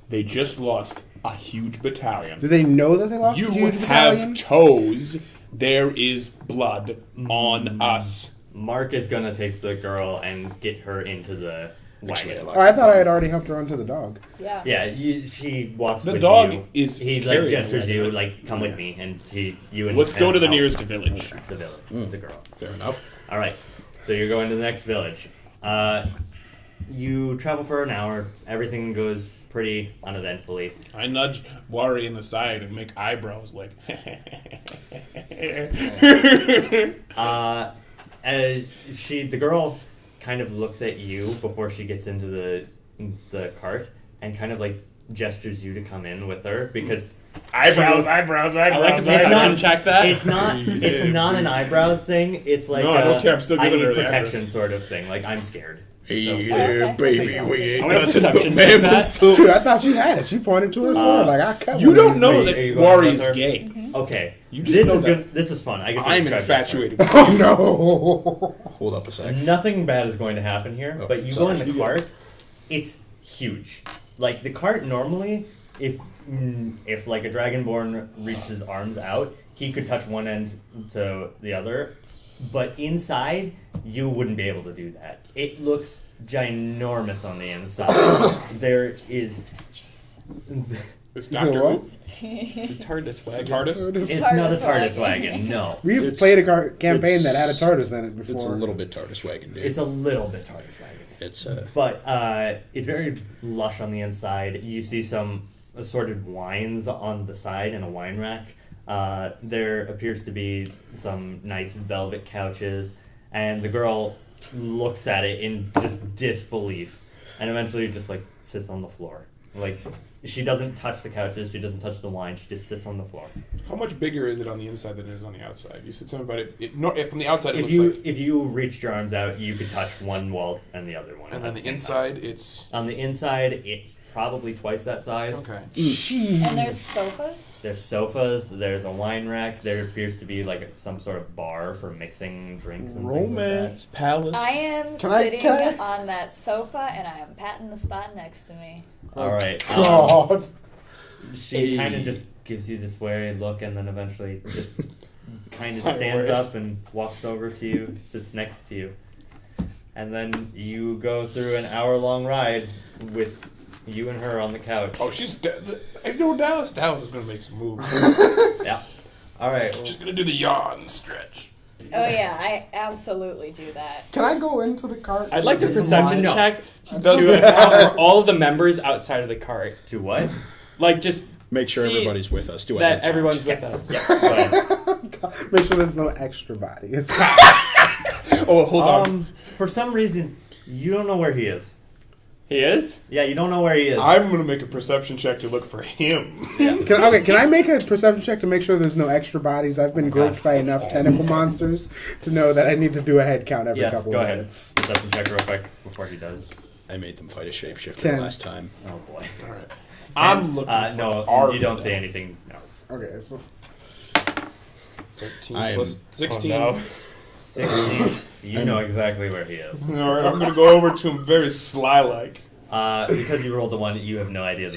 Speaker 3: They just lost a huge battalion.
Speaker 7: Do they know that they lost
Speaker 3: You
Speaker 7: a huge
Speaker 3: have
Speaker 7: battalion?
Speaker 3: toes. There is blood on us.
Speaker 2: Mark is going to take the girl and get her into the
Speaker 4: Actually, I
Speaker 2: wagon.
Speaker 4: like
Speaker 7: Oh, I thought I had already helped her onto the dog.
Speaker 9: Yeah.
Speaker 2: Yeah, she walks
Speaker 3: The
Speaker 2: with
Speaker 3: dog
Speaker 2: you.
Speaker 3: is
Speaker 2: He
Speaker 3: carrying
Speaker 2: like gestures
Speaker 3: the
Speaker 2: you
Speaker 3: wagon.
Speaker 2: like come with me, and you and
Speaker 3: Let's go
Speaker 2: him
Speaker 3: to the
Speaker 2: help
Speaker 3: nearest village.
Speaker 2: the village, the girl.
Speaker 4: Fair enough.
Speaker 2: All right, so you're going to the next village. You travel for an hour. Everything goes pretty uneventfully.
Speaker 3: I nudge Wari in the side and make eyebrows like.
Speaker 2: The girl kind of looks at you before she gets into the cart and kind of like gestures you to come in with her because
Speaker 3: eyebrows.
Speaker 6: I like to
Speaker 2: It's
Speaker 6: perception
Speaker 2: not-
Speaker 6: check that.
Speaker 2: it's not an eyebrows thing. It's like
Speaker 3: No, I don't care. I'm still
Speaker 2: I
Speaker 3: giving
Speaker 2: need
Speaker 3: her the
Speaker 2: protection
Speaker 3: eyebrows.
Speaker 2: sort of thing. Like I'm scared.
Speaker 4: Hey
Speaker 2: So-
Speaker 4: there,
Speaker 9: Okay.
Speaker 4: baby, we ain't
Speaker 6: I'm gonna
Speaker 4: nothing but
Speaker 6: perception check
Speaker 4: mammals.
Speaker 7: Dude, I thought she had it. She pointed to her sword like I cut
Speaker 3: You
Speaker 7: one of
Speaker 3: don't
Speaker 7: these
Speaker 3: know
Speaker 7: things.
Speaker 2: Are you
Speaker 3: that
Speaker 2: going
Speaker 3: Wari
Speaker 2: with
Speaker 3: is
Speaker 2: her?
Speaker 3: gay.
Speaker 2: Okay,
Speaker 3: You just
Speaker 2: this
Speaker 3: know
Speaker 2: is
Speaker 3: that.
Speaker 2: good. This is fun. I get to
Speaker 3: I'm
Speaker 2: describe this part.
Speaker 3: infatuated.
Speaker 7: Oh no!
Speaker 4: Hold up a sec.
Speaker 2: Nothing bad is going to happen here,
Speaker 4: Oh,
Speaker 2: but you go
Speaker 4: sorry.
Speaker 2: in the cart. It's huge. Like the cart normally, if like a dragonborn reached his arms out, he could touch one end to the other. But inside, you wouldn't be able to do that. It looks ginormous on the inside. There is.
Speaker 3: It's
Speaker 7: So
Speaker 3: Doctor
Speaker 7: what?
Speaker 3: Who.
Speaker 6: It's a TARDIS
Speaker 3: It's
Speaker 6: wagon.
Speaker 3: TARDIS.
Speaker 2: It's
Speaker 9: TARDIS
Speaker 2: not a TARDIS
Speaker 9: wagon.
Speaker 2: wagon. No,
Speaker 7: We've
Speaker 4: It's-
Speaker 7: played a campaign that had a
Speaker 4: it's-
Speaker 7: TARDIS in it before.
Speaker 4: It's a little bit TARDIS wagon, dude.
Speaker 2: it's a little bit TARDIS wagon.
Speaker 4: It's
Speaker 2: But it's very lush on the inside. You see some assorted wines on the side and a wine rack. There appears to be some nice velvet couches, and the girl looks at it in just disbelief, and eventually just like sits on the floor. Like she doesn't touch the couches, she doesn't touch the wine, she just sits on the floor.
Speaker 3: How much bigger is it on the inside than it is on the outside? You said something about it. From the outside, it
Speaker 2: If
Speaker 3: looks
Speaker 2: you
Speaker 3: like.
Speaker 2: if you reached your arms out, you could touch one wall and the other one.
Speaker 3: And
Speaker 2: at
Speaker 3: then the
Speaker 2: same time.
Speaker 3: inside, it's.
Speaker 2: On the inside, it's probably twice that size.
Speaker 3: Okay.
Speaker 9: And there's sofas.
Speaker 2: There's sofas, there's a wine rack, there appears to be like some sort of bar for mixing drinks and
Speaker 3: Romance Palace.
Speaker 9: I am
Speaker 7: Can I-
Speaker 9: sitting
Speaker 7: can I-
Speaker 9: on that sofa and I am patting the spot next to me.
Speaker 2: things like that. Alright.
Speaker 7: God.
Speaker 2: She kind of just gives you this wary look and then eventually just kind of stands up and walks over to you, sits next to you. And then you go through an hour-long ride with you and her on the couch.
Speaker 3: Oh, she's dead. I know Dallas. Dallas is going to make some moves.
Speaker 2: Yeah. All right.
Speaker 3: She's going to do the yawn stretch.
Speaker 9: Oh yeah, I absolutely do that.
Speaker 7: Can I go into the cart?
Speaker 6: I'd like to
Speaker 7: Get some
Speaker 6: perception
Speaker 7: wine?
Speaker 6: check
Speaker 3: does
Speaker 6: to account for all of the members outside of the cart.
Speaker 2: To what?
Speaker 6: Like, just
Speaker 8: Make sure
Speaker 6: see
Speaker 8: everybody's with us. Do a
Speaker 6: that
Speaker 8: head count.
Speaker 6: everyone's with us.
Speaker 2: Yeah. Go ahead.
Speaker 7: Make sure there's no extra bodies.
Speaker 3: Oh, hold on.
Speaker 2: For some reason, you don't know where he is.
Speaker 6: He is?
Speaker 2: Yeah, you don't know where he is.
Speaker 3: I'm going to make a perception check to look for him.
Speaker 7: Can I make a perception check to make sure there's no extra bodies? I've been groped by enough tentacle monsters to know that I need to do a head count every
Speaker 2: Yes,
Speaker 7: couple
Speaker 2: go
Speaker 7: of
Speaker 2: ahead.
Speaker 7: minutes.
Speaker 2: Perception check real quick before he does.
Speaker 8: I made them fight a shapeshifter
Speaker 7: 10.
Speaker 8: last time.
Speaker 2: Oh boy.
Speaker 3: All right. I'm looking for
Speaker 2: No,
Speaker 3: our
Speaker 2: you don't say anything else.
Speaker 7: Okay. So
Speaker 3: 13
Speaker 8: I am-
Speaker 3: plus 16.
Speaker 6: Oh, no.
Speaker 2: 16. You know exactly where he is.
Speaker 3: All right, I'm going to go over to him very sly-like.
Speaker 2: Because you rolled a 1, you have no idea.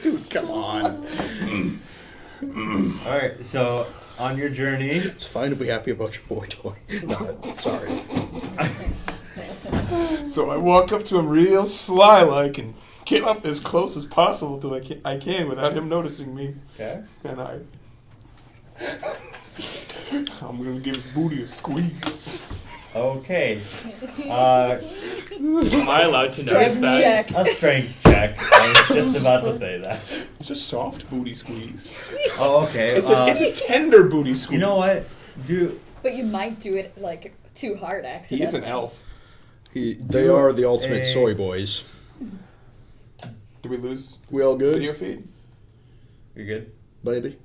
Speaker 8: Dude, come on.
Speaker 2: Alright, so on your journey,
Speaker 8: It's fine to be happy about your boy toy. No, sorry.
Speaker 3: So I walk up to him real sly-like and get up as close as possible to I can without him noticing me.
Speaker 2: okay.
Speaker 3: And I'm going to give his booty a squeeze.
Speaker 2: Okay.
Speaker 6: Am I allowed to notice
Speaker 9: Strength
Speaker 6: that?
Speaker 9: check.
Speaker 2: A strength check. I was just about to say that.
Speaker 3: It's a soft booty squeeze.
Speaker 2: Oh, okay.
Speaker 3: It's a tender booty squeeze.
Speaker 2: You know what?
Speaker 9: But you might do it like too hard
Speaker 3: He
Speaker 9: accidentally.
Speaker 3: is an elf.
Speaker 8: They are the ultimate soy boys.
Speaker 3: Did we lose
Speaker 8: We all good,
Speaker 3: video feed?
Speaker 2: You good?
Speaker 8: baby?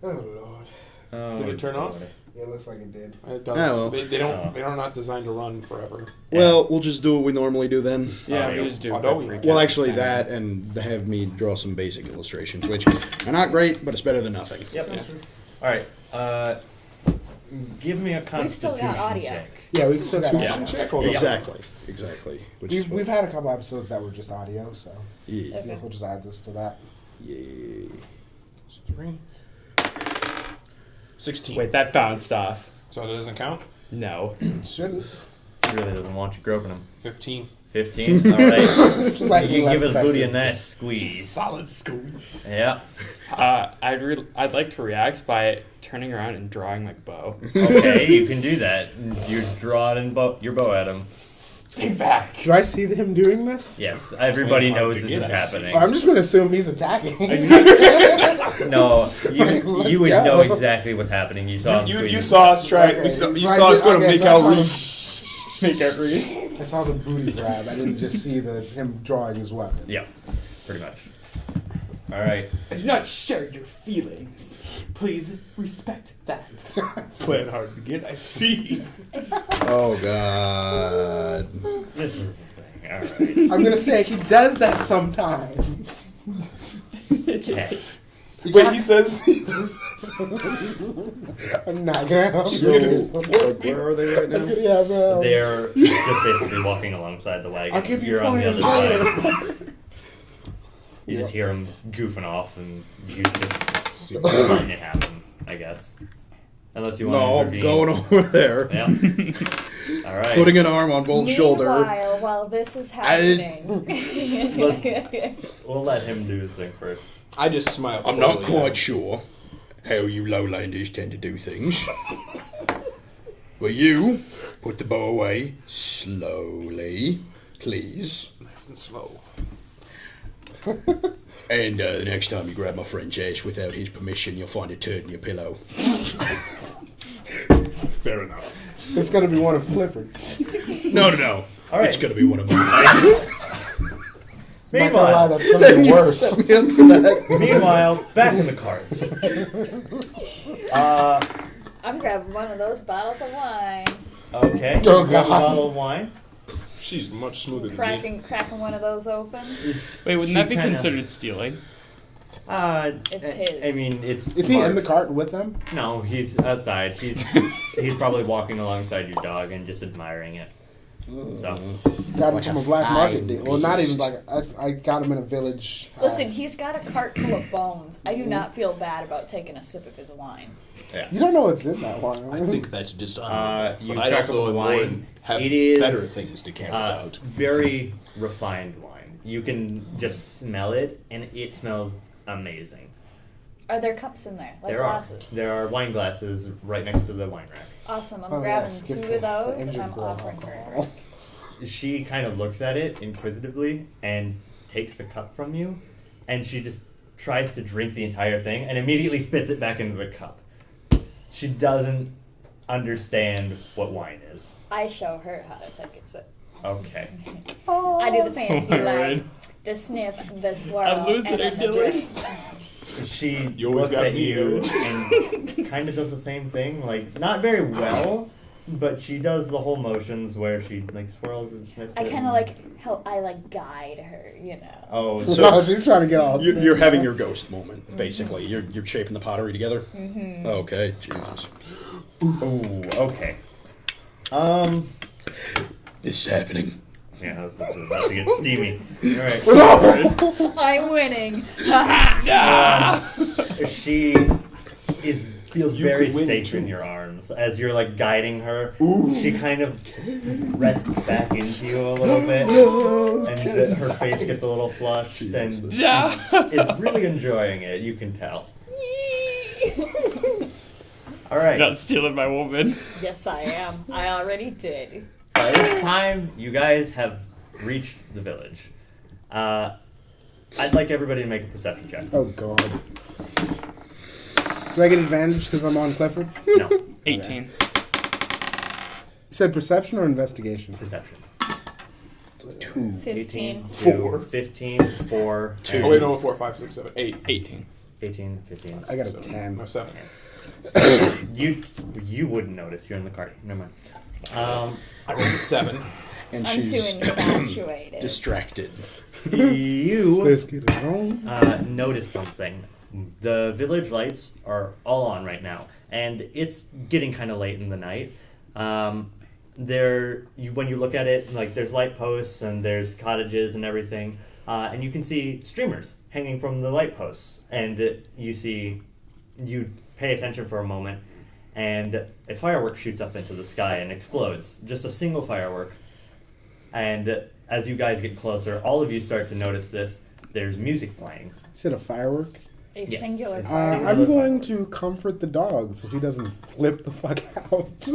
Speaker 7: Oh Lord.
Speaker 2: Oh,
Speaker 3: Did it turn off?
Speaker 2: boy.
Speaker 7: Yeah, it looks like it did.
Speaker 3: It does.
Speaker 8: Oh, well.
Speaker 3: They don't. They are not designed to run forever.
Speaker 8: Well, we'll just do what we normally do then.
Speaker 6: Yeah,
Speaker 2: Oh,
Speaker 6: we just do.
Speaker 3: Although
Speaker 6: a quick
Speaker 3: we-
Speaker 8: Well,
Speaker 6: recap.
Speaker 8: actually, that and have me draw some basic illustrations, which are not great, but it's better than nothing.
Speaker 2: Yep. Alright. Give me a
Speaker 9: We've still
Speaker 2: constitution
Speaker 9: got audio.
Speaker 2: check.
Speaker 7: Yeah, we've still got
Speaker 3: Yeah.
Speaker 7: audio.
Speaker 3: Check. Hold on.
Speaker 8: Exactly. Which is
Speaker 7: We've had a couple episodes that were just audio, so
Speaker 8: yeah,
Speaker 9: Okay.
Speaker 7: we'll just add this to that.
Speaker 8: yeah.
Speaker 3: It's 3. 16.
Speaker 6: Wait, that bounced off.
Speaker 3: So that doesn't count.
Speaker 6: No.
Speaker 7: Shouldn't.
Speaker 2: He really doesn't want you groping him.
Speaker 3: 15.
Speaker 2: 15? Alright.
Speaker 7: Slightly
Speaker 2: You
Speaker 7: less
Speaker 2: give a booty a
Speaker 7: effective.
Speaker 2: nice squeeze.
Speaker 3: Solid squeeze.
Speaker 2: Yeah.
Speaker 6: I'd like to react by turning around and drawing my bow.
Speaker 2: Okay, you can do that. You draw it in your bow at him.
Speaker 6: Stay back.
Speaker 7: Do I see him doing this?
Speaker 2: Yes, everybody
Speaker 3: Hard
Speaker 2: knows
Speaker 3: to
Speaker 2: this
Speaker 3: get
Speaker 2: is
Speaker 3: at.
Speaker 2: happening.
Speaker 7: I'm just gonna assume he's attacking.
Speaker 2: No,
Speaker 7: Let's
Speaker 2: you would
Speaker 7: go.
Speaker 2: know exactly what's happening. You saw him
Speaker 3: You
Speaker 2: squeeze.
Speaker 3: saw us try.
Speaker 7: Okay.
Speaker 3: You saw
Speaker 7: Right,
Speaker 3: us go to
Speaker 7: okay,
Speaker 3: make
Speaker 7: so
Speaker 3: out
Speaker 7: I
Speaker 3: room.
Speaker 6: Make it read.
Speaker 7: I saw the booty grab. I didn't just see him drawing his weapon.
Speaker 2: Yeah, pretty much. All right.
Speaker 6: I do not share your feelings. Please respect that.
Speaker 3: Playing hard to get. I see.
Speaker 8: Oh God.
Speaker 2: This is the thing. All right.
Speaker 7: I'm gonna say he does that sometimes.
Speaker 2: Okay.
Speaker 3: Wait, he says.
Speaker 7: I'm not gonna help
Speaker 8: So,
Speaker 7: you.
Speaker 8: like, where are they right now?
Speaker 7: Yeah, bro.
Speaker 2: They're just basically walking alongside the wagon.
Speaker 7: I'll give you
Speaker 2: You're on the other
Speaker 7: pointers.
Speaker 2: side. You just hear them goofing off, and you just letting it happen, I guess. Unless you want to
Speaker 8: No, I'm
Speaker 2: intervene.
Speaker 8: going over there.
Speaker 2: Yeah. All right.
Speaker 8: Putting an arm on both shoulder.
Speaker 9: Meanwhile, while this is happening,
Speaker 2: We'll let him do his thing first.
Speaker 3: I just smile.
Speaker 8: I'm not
Speaker 3: poorly,
Speaker 8: quite sure how you lowlanders tend to do things. But you put the bow away slowly, please.
Speaker 3: Nice and slow.
Speaker 8: And the next time you grab my friend's ass without his permission, you'll find a turd in your pillow.
Speaker 3: Fair enough.
Speaker 7: It's gonna be one of Clifford's.
Speaker 8: No.
Speaker 2: All right.
Speaker 8: It's gonna be one of mine.
Speaker 7: Not gonna lie,
Speaker 2: Meanwhile,
Speaker 7: that's gonna be worse.
Speaker 2: meanwhile, back in the cart.
Speaker 9: I'm grabbing one of those bottles of wine,
Speaker 2: Okay.
Speaker 7: Oh,
Speaker 2: You grab a
Speaker 7: God.
Speaker 2: bottle of wine.
Speaker 3: She's much smoother than me.
Speaker 9: cracking one of those open.
Speaker 6: Wait, wouldn't
Speaker 2: She
Speaker 6: that be
Speaker 2: kinda-
Speaker 6: considered stealing?
Speaker 9: It's his.
Speaker 2: I mean, it's.
Speaker 7: Is he in the
Speaker 2: Mark's.
Speaker 7: cart with them?
Speaker 2: No, he's outside. He's probably walking alongside your dog and just admiring it. So
Speaker 7: Got him
Speaker 8: What
Speaker 7: from
Speaker 8: a
Speaker 7: a black market
Speaker 8: fine
Speaker 7: deal. Well, not even
Speaker 8: beast.
Speaker 7: like I got him in a village.
Speaker 9: Listen, he's got a cart full of bones. I do not feel bad about taking a sip of his wine.
Speaker 7: You don't know what's in that wine.
Speaker 8: I think that's dishonorable.
Speaker 2: you
Speaker 8: but I
Speaker 2: crack
Speaker 8: also
Speaker 2: open the
Speaker 8: am more
Speaker 2: wine.
Speaker 8: have
Speaker 2: It is,
Speaker 8: better things to carry out.
Speaker 2: very refined wine. You can just smell it, and it smells amazing.
Speaker 9: Are there cups in there? Like
Speaker 2: There
Speaker 9: glasses?
Speaker 2: There are wine glasses right next to the wine rack.
Speaker 9: Awesome. I'm
Speaker 7: Oh,
Speaker 9: grabbing
Speaker 7: yes,
Speaker 9: 2
Speaker 7: good
Speaker 9: of
Speaker 7: for
Speaker 9: those and
Speaker 7: engine
Speaker 9: I'm
Speaker 7: girl
Speaker 9: offering her.
Speaker 7: alcohol.
Speaker 2: She kind of looks at it inquisitively and takes the cup from you, and she just tries to drink the entire thing and immediately spits it back into the cup. She doesn't understand what wine is.
Speaker 9: I show her how to take a sip.
Speaker 2: Okay.
Speaker 9: I do the fancy,
Speaker 6: Alright.
Speaker 9: like, the sniff, the swirl,
Speaker 6: I'm losing
Speaker 9: and then
Speaker 6: it,
Speaker 9: the
Speaker 6: Dylan.
Speaker 9: drink.
Speaker 2: She
Speaker 3: You always
Speaker 2: looks
Speaker 3: got
Speaker 2: at
Speaker 3: me,
Speaker 2: you and kind of does the same thing, like not very well, but she does the whole motions where she like swirls and sniffs.
Speaker 9: I
Speaker 2: it
Speaker 9: kind of
Speaker 2: and-
Speaker 9: like help. I like guide her, you know.
Speaker 2: Oh,
Speaker 7: So she's trying to get all.
Speaker 4: You're having your ghost moment, basically. You're shaping the pottery together. Okay, Jesus.
Speaker 2: Ooh, okay.
Speaker 8: This is happening.
Speaker 2: Yeah, this is about to get steamy. All right.
Speaker 9: I'm winning.
Speaker 2: She feels
Speaker 3: You
Speaker 2: very
Speaker 3: could win,
Speaker 2: safe
Speaker 3: too.
Speaker 2: in your arms as you're like guiding her. She kind of rests back into you a little bit, and her face gets a little flushed, and
Speaker 4: Jesus.
Speaker 2: she is really enjoying it. You can tell. All right.
Speaker 6: Not stealing my woman.
Speaker 9: Yes, I am. I already did.
Speaker 2: By this time, you guys have reached the village. I'd like everybody to make a perception check.
Speaker 7: Oh God. Do I get advantage because I'm on Clifford?
Speaker 2: No,
Speaker 6: 18.
Speaker 7: You said perception or investigation?
Speaker 2: perception.
Speaker 9: 15.
Speaker 2: 4. 15, 4,
Speaker 3: Oh, wait, no, 4, 5, 6, 7, 8.
Speaker 6: 18.
Speaker 2: 18, 15.
Speaker 7: I got a
Speaker 3: 7.
Speaker 7: 10.
Speaker 3: No, 7.
Speaker 2: You wouldn't notice. You're in the cart. Never mind.
Speaker 3: I rolled a 7.
Speaker 4: And
Speaker 9: I'm too
Speaker 4: she's
Speaker 9: infatuated.
Speaker 4: distracted.
Speaker 2: You
Speaker 7: Let's get it on.
Speaker 2: notice something. The village lights are all on right now, and it's getting kind of late in the night. When you look at it, like there's light posts and there's cottages and everything, and you can see streamers hanging from the light posts, and you pay attention for a moment, and a firework shoots up into the sky and explodes. Just a single firework. And as you guys get closer, all of you start to notice this. There's music playing.
Speaker 7: Is it a firework?
Speaker 9: A
Speaker 2: Yes,
Speaker 9: singular
Speaker 2: it's
Speaker 9: fire.
Speaker 7: I'm going to comfort the dog so he doesn't flip the fuck out.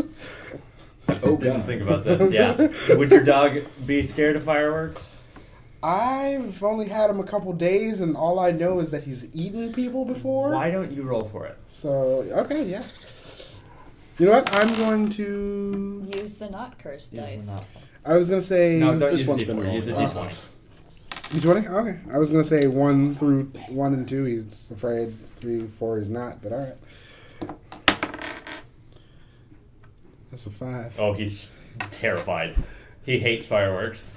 Speaker 4: Oh,
Speaker 2: Didn't
Speaker 4: God.
Speaker 2: think about this. Yeah. Would your dog be scared of fireworks?
Speaker 7: I've only had him a couple days, and all I know is that he's eaten people before.
Speaker 2: Why don't you roll for it?
Speaker 7: So, okay, yeah. You know what? I'm going to.
Speaker 9: Use the not cursed dice.
Speaker 7: I was going to say.
Speaker 2: No, don't
Speaker 4: This
Speaker 2: use
Speaker 4: one's
Speaker 2: a
Speaker 4: been
Speaker 2: D4. Use a
Speaker 4: rolled.
Speaker 2: D20.
Speaker 7: D20? Okay. I was going to say 1 through 1 and 2, he's afraid. 3, 4, he's not, but alright. That's a 5.
Speaker 2: Oh, he's terrified. He hates fireworks.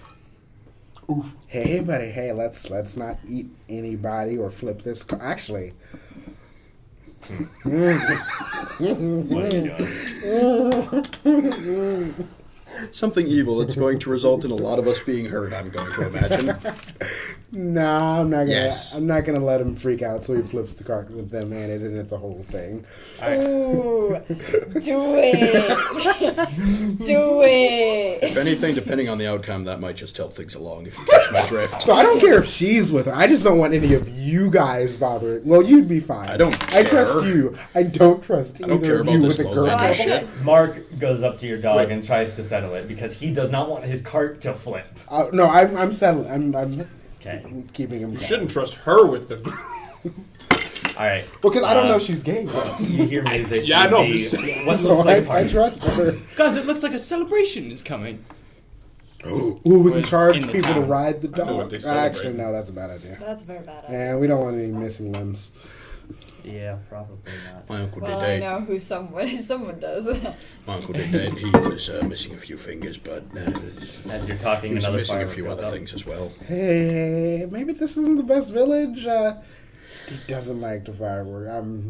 Speaker 7: Hey, buddy, hey, let's not eat anybody or flip this car. Actually.
Speaker 2: What are you doing?
Speaker 4: Something evil that's going to result in a lot of us being hurt, I'm going to imagine.
Speaker 7: No, I'm not gonna.
Speaker 4: Yes.
Speaker 7: I'm not gonna let him freak out, so he flips the cart with them in it, and it's a whole thing.
Speaker 9: Ooh, do it. Do it.
Speaker 4: If anything, depending on the outcome, that might just help things along, if you catch my drift.
Speaker 7: So I don't care if she's with her. I just don't want any of you guys bothering. Well, you'd be fine.
Speaker 4: I don't
Speaker 7: I trust
Speaker 4: care.
Speaker 7: you. I don't trust
Speaker 4: I don't
Speaker 7: either
Speaker 4: care
Speaker 7: of
Speaker 4: about
Speaker 7: you
Speaker 4: this
Speaker 7: with a
Speaker 4: low
Speaker 7: girl.
Speaker 4: landing
Speaker 9: Well,
Speaker 4: shit.
Speaker 2: Mark goes up to your dog and tries to settle it because he does not want his cart to flip.
Speaker 7: No, I'm settling. I'm
Speaker 2: Okay.
Speaker 7: keeping him.
Speaker 3: You
Speaker 7: calm.
Speaker 3: shouldn't trust her with the.
Speaker 2: All right.
Speaker 7: Well, because I don't know if she's gay.
Speaker 2: You hear music.
Speaker 3: Yeah, I
Speaker 2: you
Speaker 3: know,
Speaker 2: see-
Speaker 3: I'm just saying.
Speaker 2: What
Speaker 7: So
Speaker 2: looks like a
Speaker 7: I
Speaker 2: party.
Speaker 7: trust her.
Speaker 6: Guys, it looks like a celebration is coming.
Speaker 7: Ooh, we can
Speaker 6: Was
Speaker 7: charge
Speaker 6: in the
Speaker 7: people to
Speaker 6: town.
Speaker 7: ride the
Speaker 3: I know what
Speaker 7: dog.
Speaker 3: they celebrate.
Speaker 7: Actually, no, that's a bad idea.
Speaker 9: That's a very bad idea.
Speaker 7: And we don't want any missing limbs.
Speaker 2: Yeah, probably not.
Speaker 4: My uncle
Speaker 9: Well,
Speaker 4: did
Speaker 9: I
Speaker 4: that.
Speaker 9: know who someone does.
Speaker 4: My uncle did that. He was missing a few fingers, but
Speaker 2: As you're talking,
Speaker 4: he was
Speaker 2: another
Speaker 4: missing a
Speaker 2: firework
Speaker 4: few
Speaker 2: goes
Speaker 4: other
Speaker 2: up.
Speaker 4: things as well.
Speaker 7: Hey, maybe this isn't the best village. He doesn't like the firework.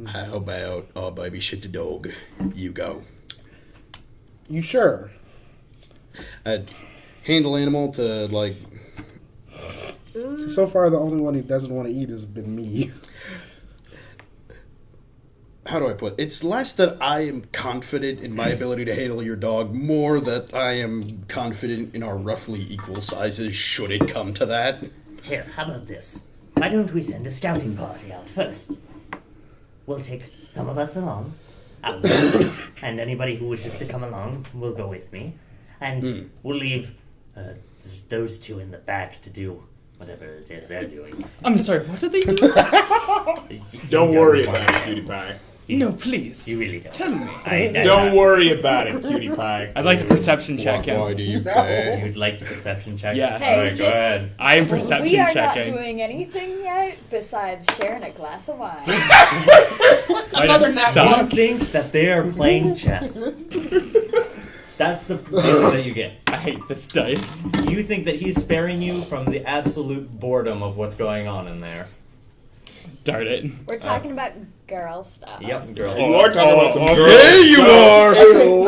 Speaker 4: How about I'll babysit the dog? You go.
Speaker 7: You sure?
Speaker 8: handle animal to, like...
Speaker 7: So far, the only one he doesn't want to eat has been me.
Speaker 8: How do I put it? It's less that I am confident in my ability to handle your dog, more that I am confident in our roughly equal sizes, should it come to that.
Speaker 5: Here, how about this? Why don't we send a scouting party out first? We'll take some of us along, and anybody who wishes to come along will go with me, and we'll leave those two in the back to do whatever it is they're doing.
Speaker 6: I'm sorry, what did they do?
Speaker 3: Don't worry about it, Cutie Pie.
Speaker 6: No, please.
Speaker 5: You really don't.
Speaker 6: Tell me.
Speaker 3: Don't worry about it, Cutie Pie.
Speaker 6: I'd like to perception check him.
Speaker 8: Why do you pay?
Speaker 5: You'd like to perception check?
Speaker 6: Yes.
Speaker 9: Hey,
Speaker 5: Alright, go
Speaker 9: just-
Speaker 5: ahead.
Speaker 6: I am perception
Speaker 9: We are
Speaker 6: checking.
Speaker 9: not doing anything yet besides sharing a glass of wine.
Speaker 6: Another
Speaker 5: You think that they are playing chess. That's the answer that you get.
Speaker 6: I hate this dice.
Speaker 2: You think that he's sparing you from the absolute boredom of what's going on in there.
Speaker 6: Darn it.
Speaker 9: We're talking about girl stuff.
Speaker 2: Yep, girl.
Speaker 3: You are talking about some girls.
Speaker 8: There you are!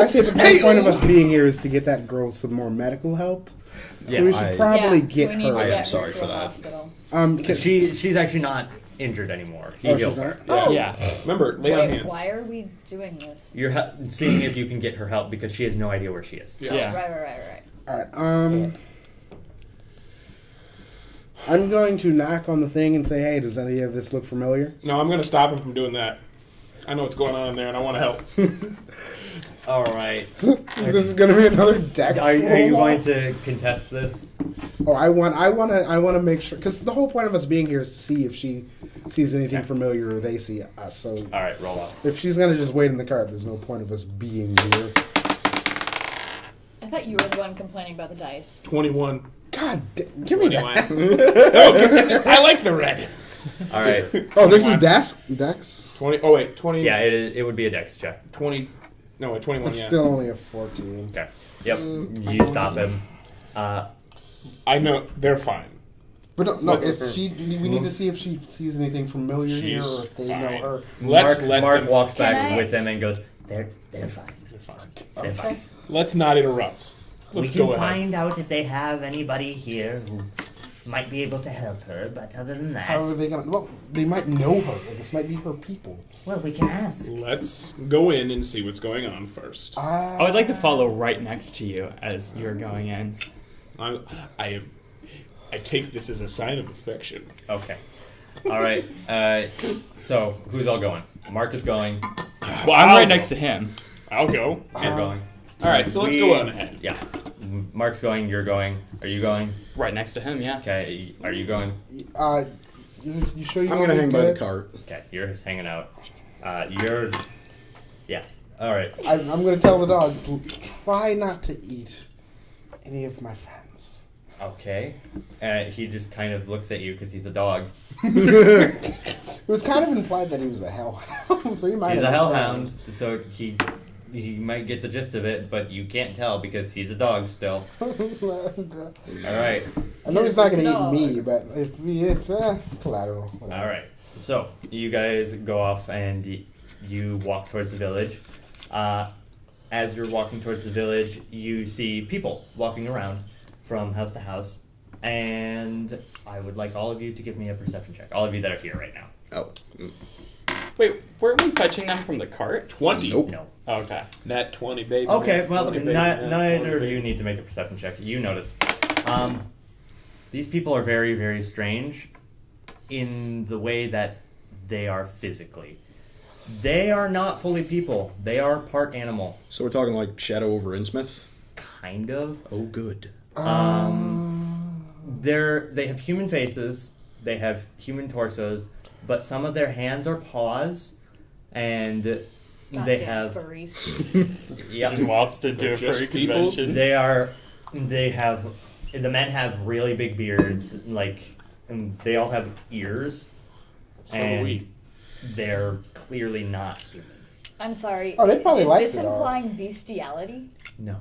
Speaker 7: I say the whole point of us being here is to get that girl some more medical help. So we should
Speaker 8: I-
Speaker 7: probably
Speaker 9: Yeah,
Speaker 7: get
Speaker 9: we need
Speaker 7: her.
Speaker 9: to
Speaker 8: I am
Speaker 9: get her
Speaker 8: sorry
Speaker 9: to
Speaker 8: for
Speaker 9: a
Speaker 8: that.
Speaker 9: hospital.
Speaker 5: She's actually not injured anymore. He
Speaker 7: Oh,
Speaker 5: healed
Speaker 7: she's
Speaker 5: her.
Speaker 7: not?
Speaker 9: Oh.
Speaker 6: Yeah.
Speaker 3: Remember, lay on
Speaker 9: Wait,
Speaker 3: hands.
Speaker 9: why are we doing this?
Speaker 2: You're seeing if you can get her help because she has no idea where she is.
Speaker 6: Yeah.
Speaker 9: Right.
Speaker 7: All right. I'm going to knock on the thing and say, "Hey, does any of this look familiar?"
Speaker 3: No, I'm going to stop him from doing that. I know what's going on in there, and I want to help.
Speaker 2: All right.
Speaker 7: Is this going to be another dex?
Speaker 2: Are you
Speaker 7: roll?
Speaker 2: going to contest this?
Speaker 7: Oh, I want to make sure, because the whole point of us being here is to see if she sees anything familiar or they see us. So
Speaker 2: All right, roll off.
Speaker 7: if she's going to just wait in the car, there's no point of us being here.
Speaker 9: I thought you were the one complaining about the dice.
Speaker 3: 21.
Speaker 7: God, give me that.
Speaker 3: 21. I like the red.
Speaker 2: All right.
Speaker 7: Oh, this is Dex.
Speaker 3: 20. Oh, wait. 20.
Speaker 2: Yeah, it would be a dex check.
Speaker 3: 20. No, wait, 21,
Speaker 7: It's
Speaker 3: yeah.
Speaker 7: still only a 14.
Speaker 2: Okay. Yep. You stop him.
Speaker 3: I know. They're fine.
Speaker 7: But no,
Speaker 3: Let's-
Speaker 7: if she, we need to see if she sees anything familiar here,
Speaker 3: She's
Speaker 7: or if they
Speaker 3: fine.
Speaker 7: know her.
Speaker 3: Let's let
Speaker 2: Mark
Speaker 3: them.
Speaker 2: walks
Speaker 9: Can
Speaker 2: back
Speaker 9: I-
Speaker 2: with them and goes, they're fine.
Speaker 3: They're fine.
Speaker 2: They're fine.
Speaker 3: Let's not interrupt. Let's
Speaker 5: we can
Speaker 3: go ahead.
Speaker 5: find out if they have anybody here who might be able to help her, but other than that,
Speaker 7: How are they gonna? Well, they might know her. This might be her people.
Speaker 5: well, we can ask.
Speaker 3: Let's go in and see what's going on first.
Speaker 6: I would like to follow right next to you as you're going in.
Speaker 3: I take this as a sign of affection.
Speaker 2: Okay. All right. So who's all going? Mark is going.
Speaker 6: Well, I'm right next to him.
Speaker 3: I'll go.
Speaker 2: You're going.
Speaker 3: All right, so let's go on ahead.
Speaker 2: Yeah. Mark's going. You're going. Are you going?
Speaker 6: Right next to him, yeah.
Speaker 2: Okay. Are you going?
Speaker 7: You sure you
Speaker 8: I'm
Speaker 7: want
Speaker 8: gonna
Speaker 7: to
Speaker 8: hang by the cart.
Speaker 2: Okay. You're hanging out. You're. Yeah. All right.
Speaker 7: I'm going to tell the dog, try not to eat any of my friends.
Speaker 2: Okay. He just kind of looks at you because he's a dog.
Speaker 7: It was kind of implied that he was a hellhound, so you might
Speaker 2: He's a
Speaker 7: understand.
Speaker 2: hellhound, so he might get the gist of it, but you can't tell because he's a dog still. All right.
Speaker 7: I know he's not going to
Speaker 9: No.
Speaker 7: eat me, but if it's collateral. Whatever.
Speaker 2: All right. So you guys go off and you walk towards the village. As you're walking towards the village, you see people walking around from house to house, and I would like all of you to give me a perception check. All of you that are here right now.
Speaker 8: Oh.
Speaker 6: Wait, weren't we fetching them from the cart?
Speaker 3: 20.
Speaker 8: Nope.
Speaker 2: No.
Speaker 6: Oh, okay.
Speaker 3: Nat 20, baby.
Speaker 2: Okay,
Speaker 3: Nat
Speaker 2: well,
Speaker 3: 20, baby,
Speaker 2: neither
Speaker 3: nat 20,
Speaker 2: of
Speaker 3: baby.
Speaker 2: you need to make a perception check. You notice. These people are very, very strange in the way that they are physically. They are not fully people. They are part animal.
Speaker 8: So we're talking like Shadow over Innsmouth?
Speaker 2: Kind of.
Speaker 8: Oh, good.
Speaker 2: They have human faces. They have human torsos, but some of their hands are paws, and they
Speaker 9: Goddamn
Speaker 2: have.
Speaker 9: furries.
Speaker 2: Yeah.
Speaker 6: Just waltzed into
Speaker 3: They're
Speaker 6: a
Speaker 3: just
Speaker 6: furry
Speaker 3: people?
Speaker 6: convention.
Speaker 2: They have. The men have really big beards, and they all have ears,
Speaker 3: So do
Speaker 2: and
Speaker 3: we.
Speaker 2: they're clearly not human.
Speaker 9: I'm sorry.
Speaker 7: Oh, they probably
Speaker 9: Is
Speaker 7: like
Speaker 9: this
Speaker 7: the dog.
Speaker 9: implying bestiality?
Speaker 2: No,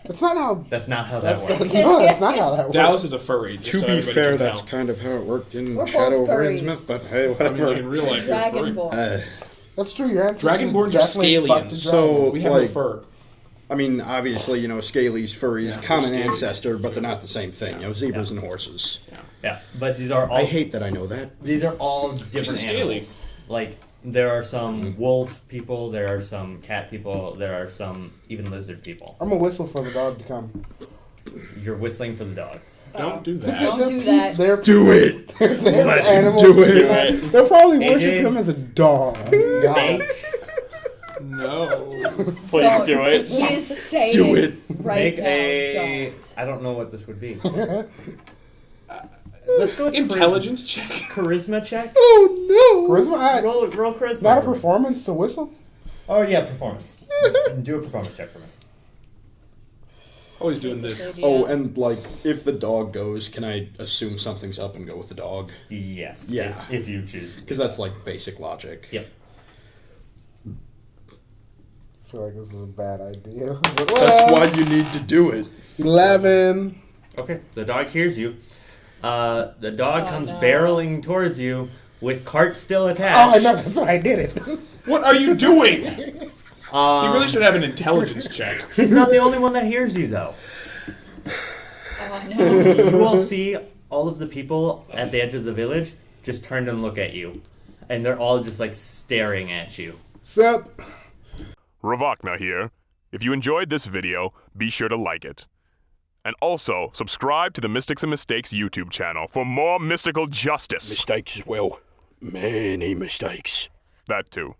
Speaker 7: That's not how.
Speaker 2: that's not how that works.
Speaker 7: No, that's not how that works.
Speaker 3: Dallas is a furry. just
Speaker 8: To
Speaker 3: so
Speaker 8: be
Speaker 3: everybody
Speaker 8: fair,
Speaker 3: can
Speaker 8: that's
Speaker 3: tell.
Speaker 8: kind of how it worked in
Speaker 9: We're
Speaker 8: Shadow
Speaker 9: both
Speaker 8: over
Speaker 9: furries.
Speaker 8: Innsmouth, but hey,
Speaker 3: I mean, like
Speaker 8: whatever.
Speaker 3: in real life, you're a furry.
Speaker 9: Dragonborn.
Speaker 7: That's true. Your ancestors
Speaker 3: Dragonborns are
Speaker 7: definitely
Speaker 3: scalians.
Speaker 7: fucked a
Speaker 8: So-
Speaker 3: We have no
Speaker 8: like-
Speaker 3: fur.
Speaker 4: I mean, obviously, scalies, furries, common
Speaker 3: they're scales.
Speaker 4: ancestor, but they're not the same thing. Zebras and horses.
Speaker 2: Yeah, but these are all.
Speaker 4: I hate that I know that.
Speaker 2: These are all different
Speaker 3: She's a scaly.
Speaker 2: animals. Like there are some wolf people, there are some cat people, there are some even lizard people.
Speaker 7: I'm gonna whistle for the dog to come.
Speaker 2: You're whistling for the dog.
Speaker 3: Don't do that.
Speaker 9: Don't do that.
Speaker 7: They're
Speaker 4: Do it!
Speaker 7: they're
Speaker 4: Let him
Speaker 7: animals.
Speaker 4: do it.
Speaker 7: They'll probably
Speaker 2: AJ.
Speaker 7: worship him as a dog. God.
Speaker 3: No.
Speaker 6: Please do it.
Speaker 9: He's saying
Speaker 4: Do it.
Speaker 9: right
Speaker 2: Make
Speaker 9: now.
Speaker 2: a.
Speaker 9: Don't.
Speaker 2: I don't know what this would be. Let's go with
Speaker 3: Intelligence check.
Speaker 2: charisma check.
Speaker 4: Oh
Speaker 7: Charisma?
Speaker 2: Roll charisma.
Speaker 7: Not a performance to whistle?
Speaker 2: Oh yeah, performance. Do a performance check for me.
Speaker 3: Always doing this.
Speaker 9: Idea.
Speaker 4: Oh, and if the dog goes, can I assume something's up and go with the dog?
Speaker 2: Yes.
Speaker 4: Yeah.
Speaker 2: If you choose.
Speaker 4: Because that's basic logic.
Speaker 2: Yep.
Speaker 7: I feel like this is a bad idea.
Speaker 4: That's why you need to do it.
Speaker 7: 11.
Speaker 2: Okay. The dog hears you. The dog
Speaker 9: Oh,
Speaker 2: comes
Speaker 9: no.
Speaker 2: barreling towards you with cart still
Speaker 7: Oh,
Speaker 2: attached.
Speaker 7: I know. That's why I did it.
Speaker 3: What are you doing? You really should have an intelligence check.
Speaker 2: He's not the only one that hears you, though.
Speaker 9: Oh no.
Speaker 2: You will see all of the people at the edge of the village just turn and look at you. And they're all just staring at you.
Speaker 7: Sup?
Speaker 1: Ravakna here. If you enjoyed this video, be sure to like it. And also, subscribe to the Mystics and Mistakes YouTube channel for more mystical justice.
Speaker 8: Mistakes as well. Many mistakes.
Speaker 1: That too.